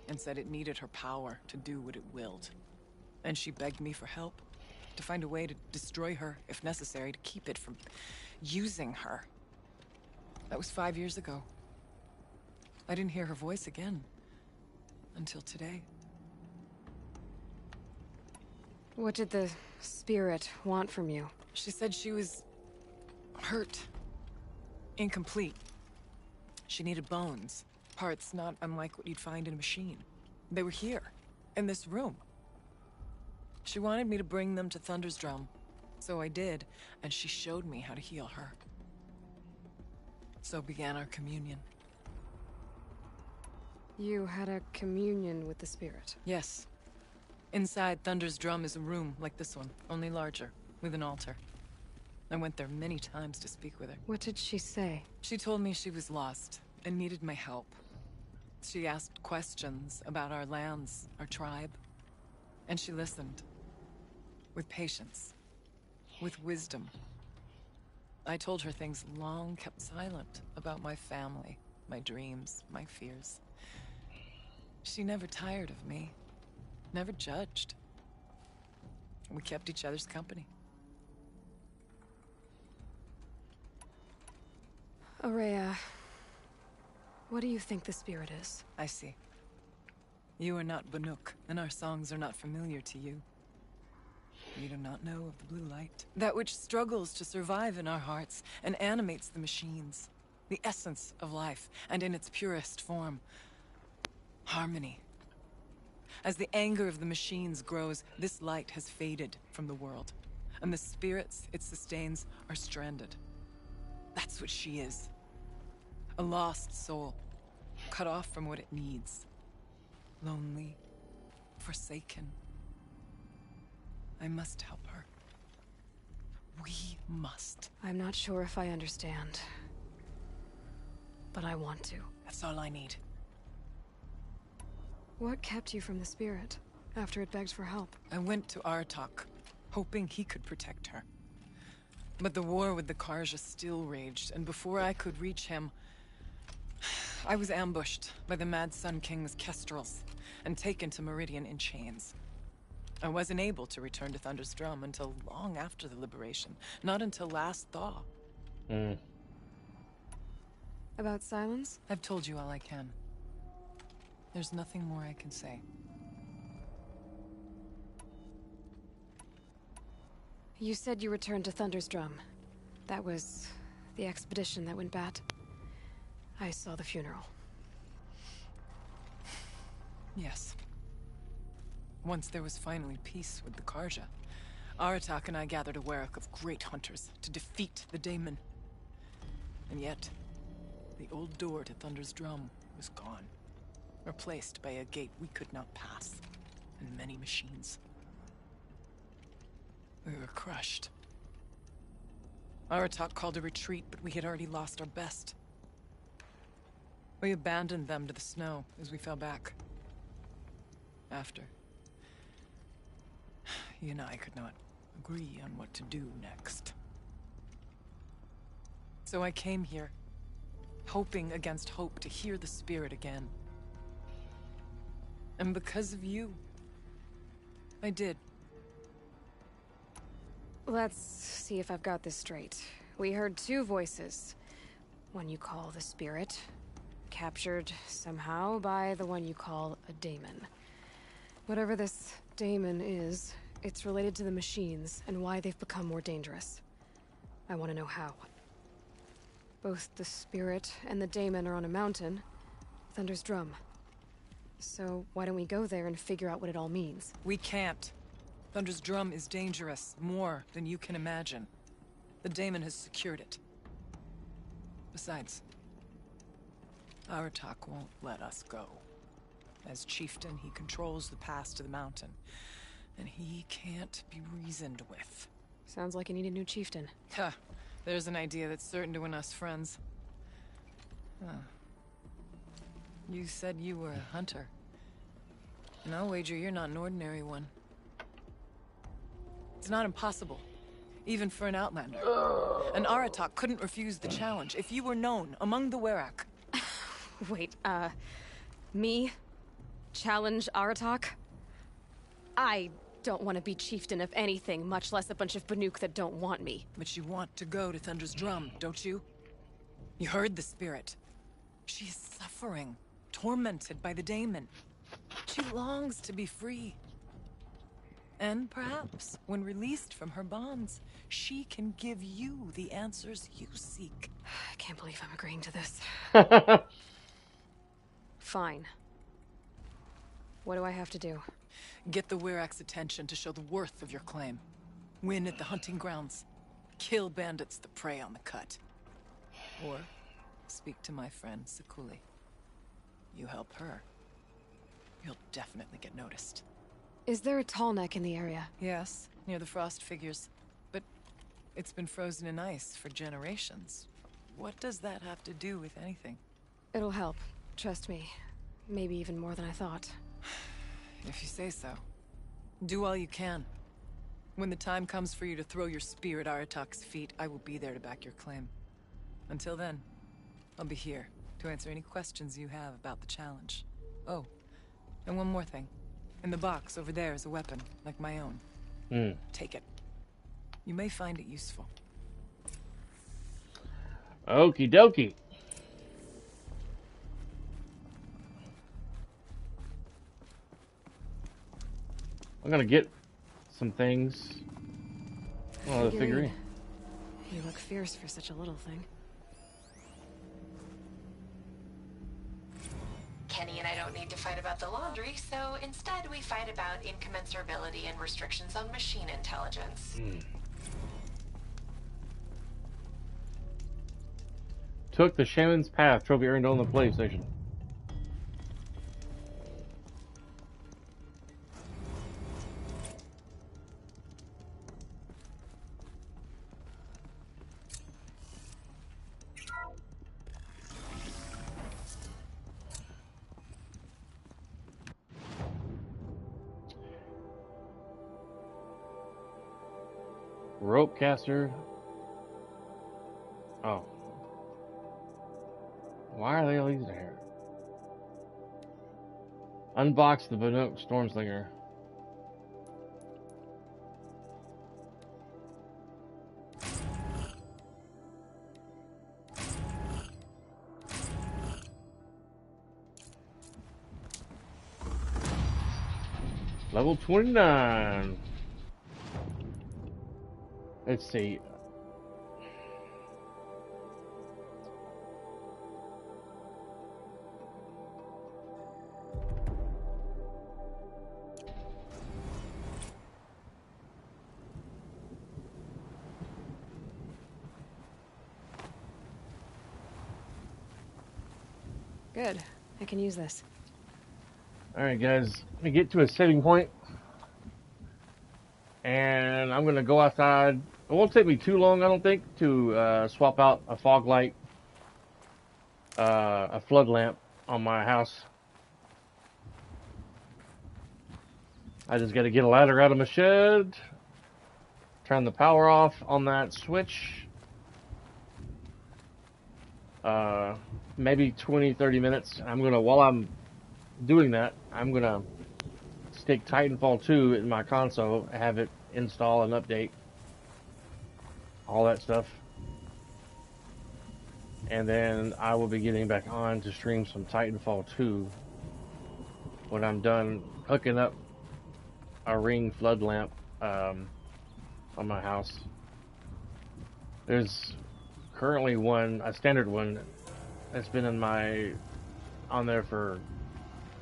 Speaker 16: and said it needed her power to do what it willed. And she begged me for help, to find a way to destroy her, if necessary, to keep it from using her. That was 5 years ago. I didn't hear her voice again, until today.
Speaker 3: What did the spirit want from you?
Speaker 16: She said she was hurt, incomplete. She needed bones, parts not unlike what you'd find in a machine. They were here, in this room. She wanted me to bring them to Thunder's drum, so I did, and she showed me how to heal her. So began our communion.
Speaker 3: You had a communion with the spirit?
Speaker 16: Yes. Inside Thunder's drum is a room like this one, only larger, with an altar. I went there many times to speak with her.
Speaker 3: What did she say?
Speaker 16: She told me she was lost and needed my help. She asked questions about our lands, our tribe, and she listened. With patience. With wisdom. I told her things long kept silent about my family, my dreams, my fears. She never tired of me. Never judged. We kept each other's company.
Speaker 3: Ourea, what do you think the spirit is?
Speaker 16: I see. You are not Banuk, and our songs are not familiar to you. You do not know of the blue light. That which struggles to survive in our hearts and animates the machines. The essence of life, and in its purest form. Harmony. As the anger of the machines grows, this light has faded from the world. And the spirits it sustains are stranded. That's what she is. A lost soul. Cut off from what it needs. Lonely. Forsaken. I must help her. We must.
Speaker 3: I'm not sure if I understand. But I want to.
Speaker 16: That's all I need.
Speaker 3: What kept you from the spirit, after it begged for help?
Speaker 16: I went to Aratak, hoping he could protect her. But the war with the Karja still raged, and before I could reach him, I was ambushed by the Mad Sun King's kestrels, and taken to Meridian in chains. I wasn't able to return to Thunder's drum until long after the liberation, not until last thaw.
Speaker 3: About Silence?
Speaker 16: I've told you all I can. There's nothing more I can say.
Speaker 3: You said you returned to Thunder's drum. That was the expedition that went bad. I saw the funeral.
Speaker 16: Yes. Once there was finally peace with the Karja, Aratak and I gathered a Werak of great hunters to defeat the Daemon. And yet, the old door to Thunder's drum was gone, replaced by a gate we could not pass, and many machines. We were crushed. Aratak called a retreat, but we had already lost our best. We abandoned them to the snow as we fell back. After, he and I could not agree on what to do next. So I came here, hoping against hope to hear the spirit again. And because of you, I did.
Speaker 3: Let's see if I've got this straight. We heard two voices. One you call the spirit, captured somehow by the one you call a daemon. Whatever this daemon is, it's related to the machines and why they've become more dangerous. I want to know how. Both the spirit and the daemon are on a mountain, Thunder's drum. So why don't we go there and figure out what it all means?
Speaker 16: We can't. Thunder's drum is dangerous, more than you can imagine. The daemon has secured it. Besides, Aratak won't let us go. As chieftain, he controls the pass to the mountain. And he can't be reasoned with.
Speaker 3: Sounds like you need a new chieftain.
Speaker 16: Huh. There's an idea that's certain to win us friends. Huh. You said you were a hunter. And I'll wager you're not an ordinary one. It's not impossible, even for an outlander. An Aratak couldn't refuse the challenge if you were known among the Werak.
Speaker 3: Wait, me? Challenge Aratak? I don't want to be chieftain of anything, much less a bunch of Banuk that don't want me.
Speaker 16: But you want to go to Thunder's Drum, don't you? You heard the spirit. She's suffering, tormented by the daemon. She longs to be free. And perhaps, when released from her bonds, she can give you the answers you seek.
Speaker 3: I can't believe I'm agreeing to this. Fine. What do I have to do?
Speaker 16: Get the Werak's attention to show the worth of your claim. Win at the hunting grounds. Kill bandits that prey on the cut. Or speak to my friend Sekuli. You help her, you'll definitely get noticed.
Speaker 3: Is there a tall neck in the area?
Speaker 16: Yes, near the frost figures. But it's been frozen in ice for generations. What does that have to do with anything?
Speaker 3: It'll help. Trust me. Maybe even more than I thought.
Speaker 16: If you say so. Do all you can. When the time comes for you to throw your spear at Aratak's feet, I will be there to back your claim. Until then, I'll be here to answer any questions you have about the challenge. Oh, and one more thing. In the box over there is a weapon, like my own. Take it. You may find it useful.
Speaker 1: Okie dokie. I'm gonna get some things. Oh, the figurine.
Speaker 3: You look fierce for such a little thing.
Speaker 10: Kenny and I don't need to fight about the laundry, so instead we fight about incommensurability and restrictions on machine intelligence.
Speaker 1: Took the Shaman's Path trophy earned on the PlayStation. Rope caster. Oh. Why are they all these there? Unbox the Banuk Stormslinger. Level 29. Let's see.
Speaker 3: Good. I can use this.
Speaker 1: Alright guys, let me get to a saving point. And I'm going to go outside. It won't take me too long, I don't think, to swap out a fog light, a flood lamp on my house. I just got to get a ladder out of my shed, turn the power off on that switch. Maybe 20-30 minutes. While I'm doing that, I'm going to stick Titanfall 2 in my console, have it install and update. All that stuff. And then I will be getting back on to stream some Titanfall 2 when I'm done hooking up a ring flood lamp on my house. There's currently one, a standard one, that's been on there for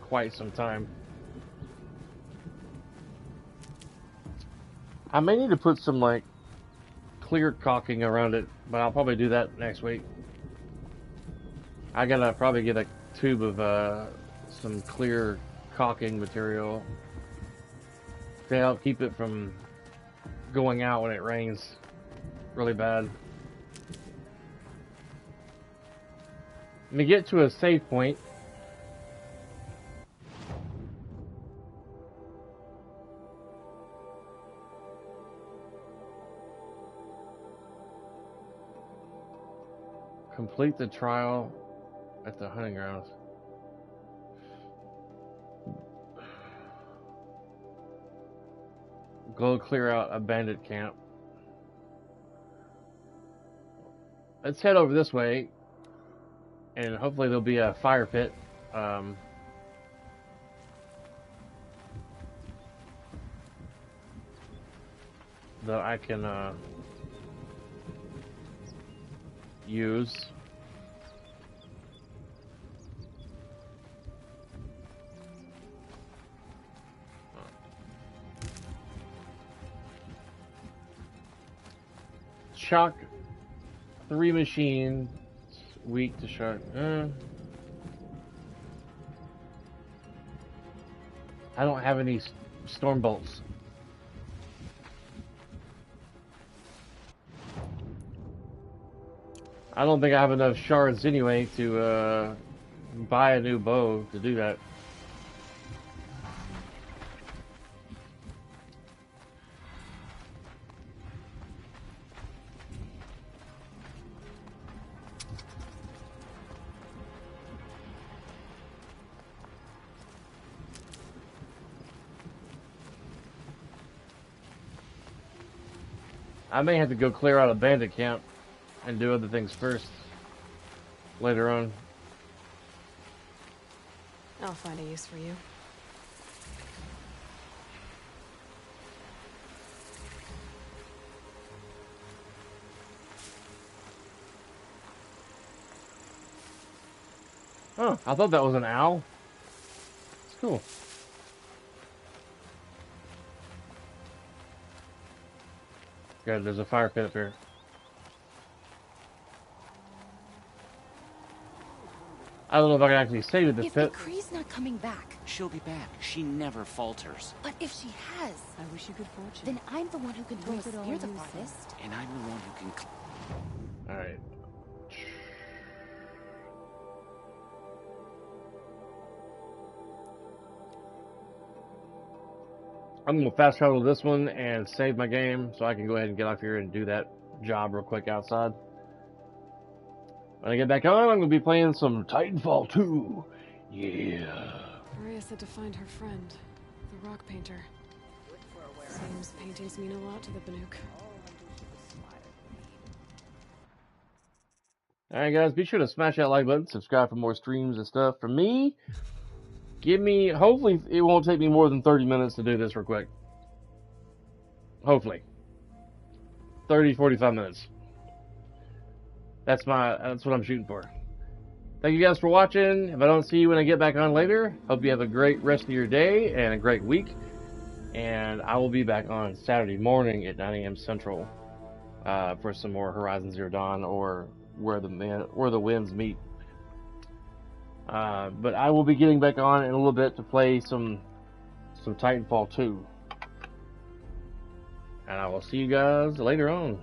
Speaker 1: quite some time. I may need to put some like clear caulking around it, but I'll probably do that next week. I gotta probably get a tube of some clear caulking material to help keep it from going out when it rains really bad. Let me get to a save point. Complete the trial at the hunting grounds. Go clear out a bandit camp. Let's head over this way, and hopefully there'll be a fire pit. That I can use. Shock 3 machines, weak to shock. I don't have any storm bolts. I don't think I have enough shards anyway to buy a new bow to do that. I may have to go clear out a bandit camp and do other things first later on.
Speaker 3: I'll find a use for you.
Speaker 1: Oh, I thought that was an owl. It's cool. Good, there's a fire pit up here. I don't know if I can actually save at this pit.
Speaker 19: If McCree's not coming back,
Speaker 20: She'll be back. She never falters.
Speaker 19: but if she has,
Speaker 16: I wish you good fortune.
Speaker 19: then I'm the one who can throw a
Speaker 16: Make it all
Speaker 19: spear the
Speaker 16: useless.
Speaker 19: farthest.
Speaker 20: And I'm the one who can...
Speaker 1: Alright. I'm going to fast travel to this one and save my game so I can go ahead and get off here and do that job real quick outside. When I get back on, I'm going to be playing some Titanfall 2. Yeah.
Speaker 3: Maria said to find her friend, the rock painter. Seems paintings mean a lot to the Banuk.
Speaker 1: Alright guys, be sure to smash that like button, subscribe for more streams and stuff. For me, hopefully it won't take me more than 30 minutes to do this real quick. Hopefully. 30, 45 minutes. That's what I'm shooting for. Thank you guys for watching. If I don't see you when I get back on later, hope you have a great rest of your day and a great week. And I will be back on Saturday morning at 9 a.m. Central for some more Horizon Zero Dawn or Where the Winds Meet. But I will be getting back on in a little bit to play some Titanfall 2. And I will see you guys later on.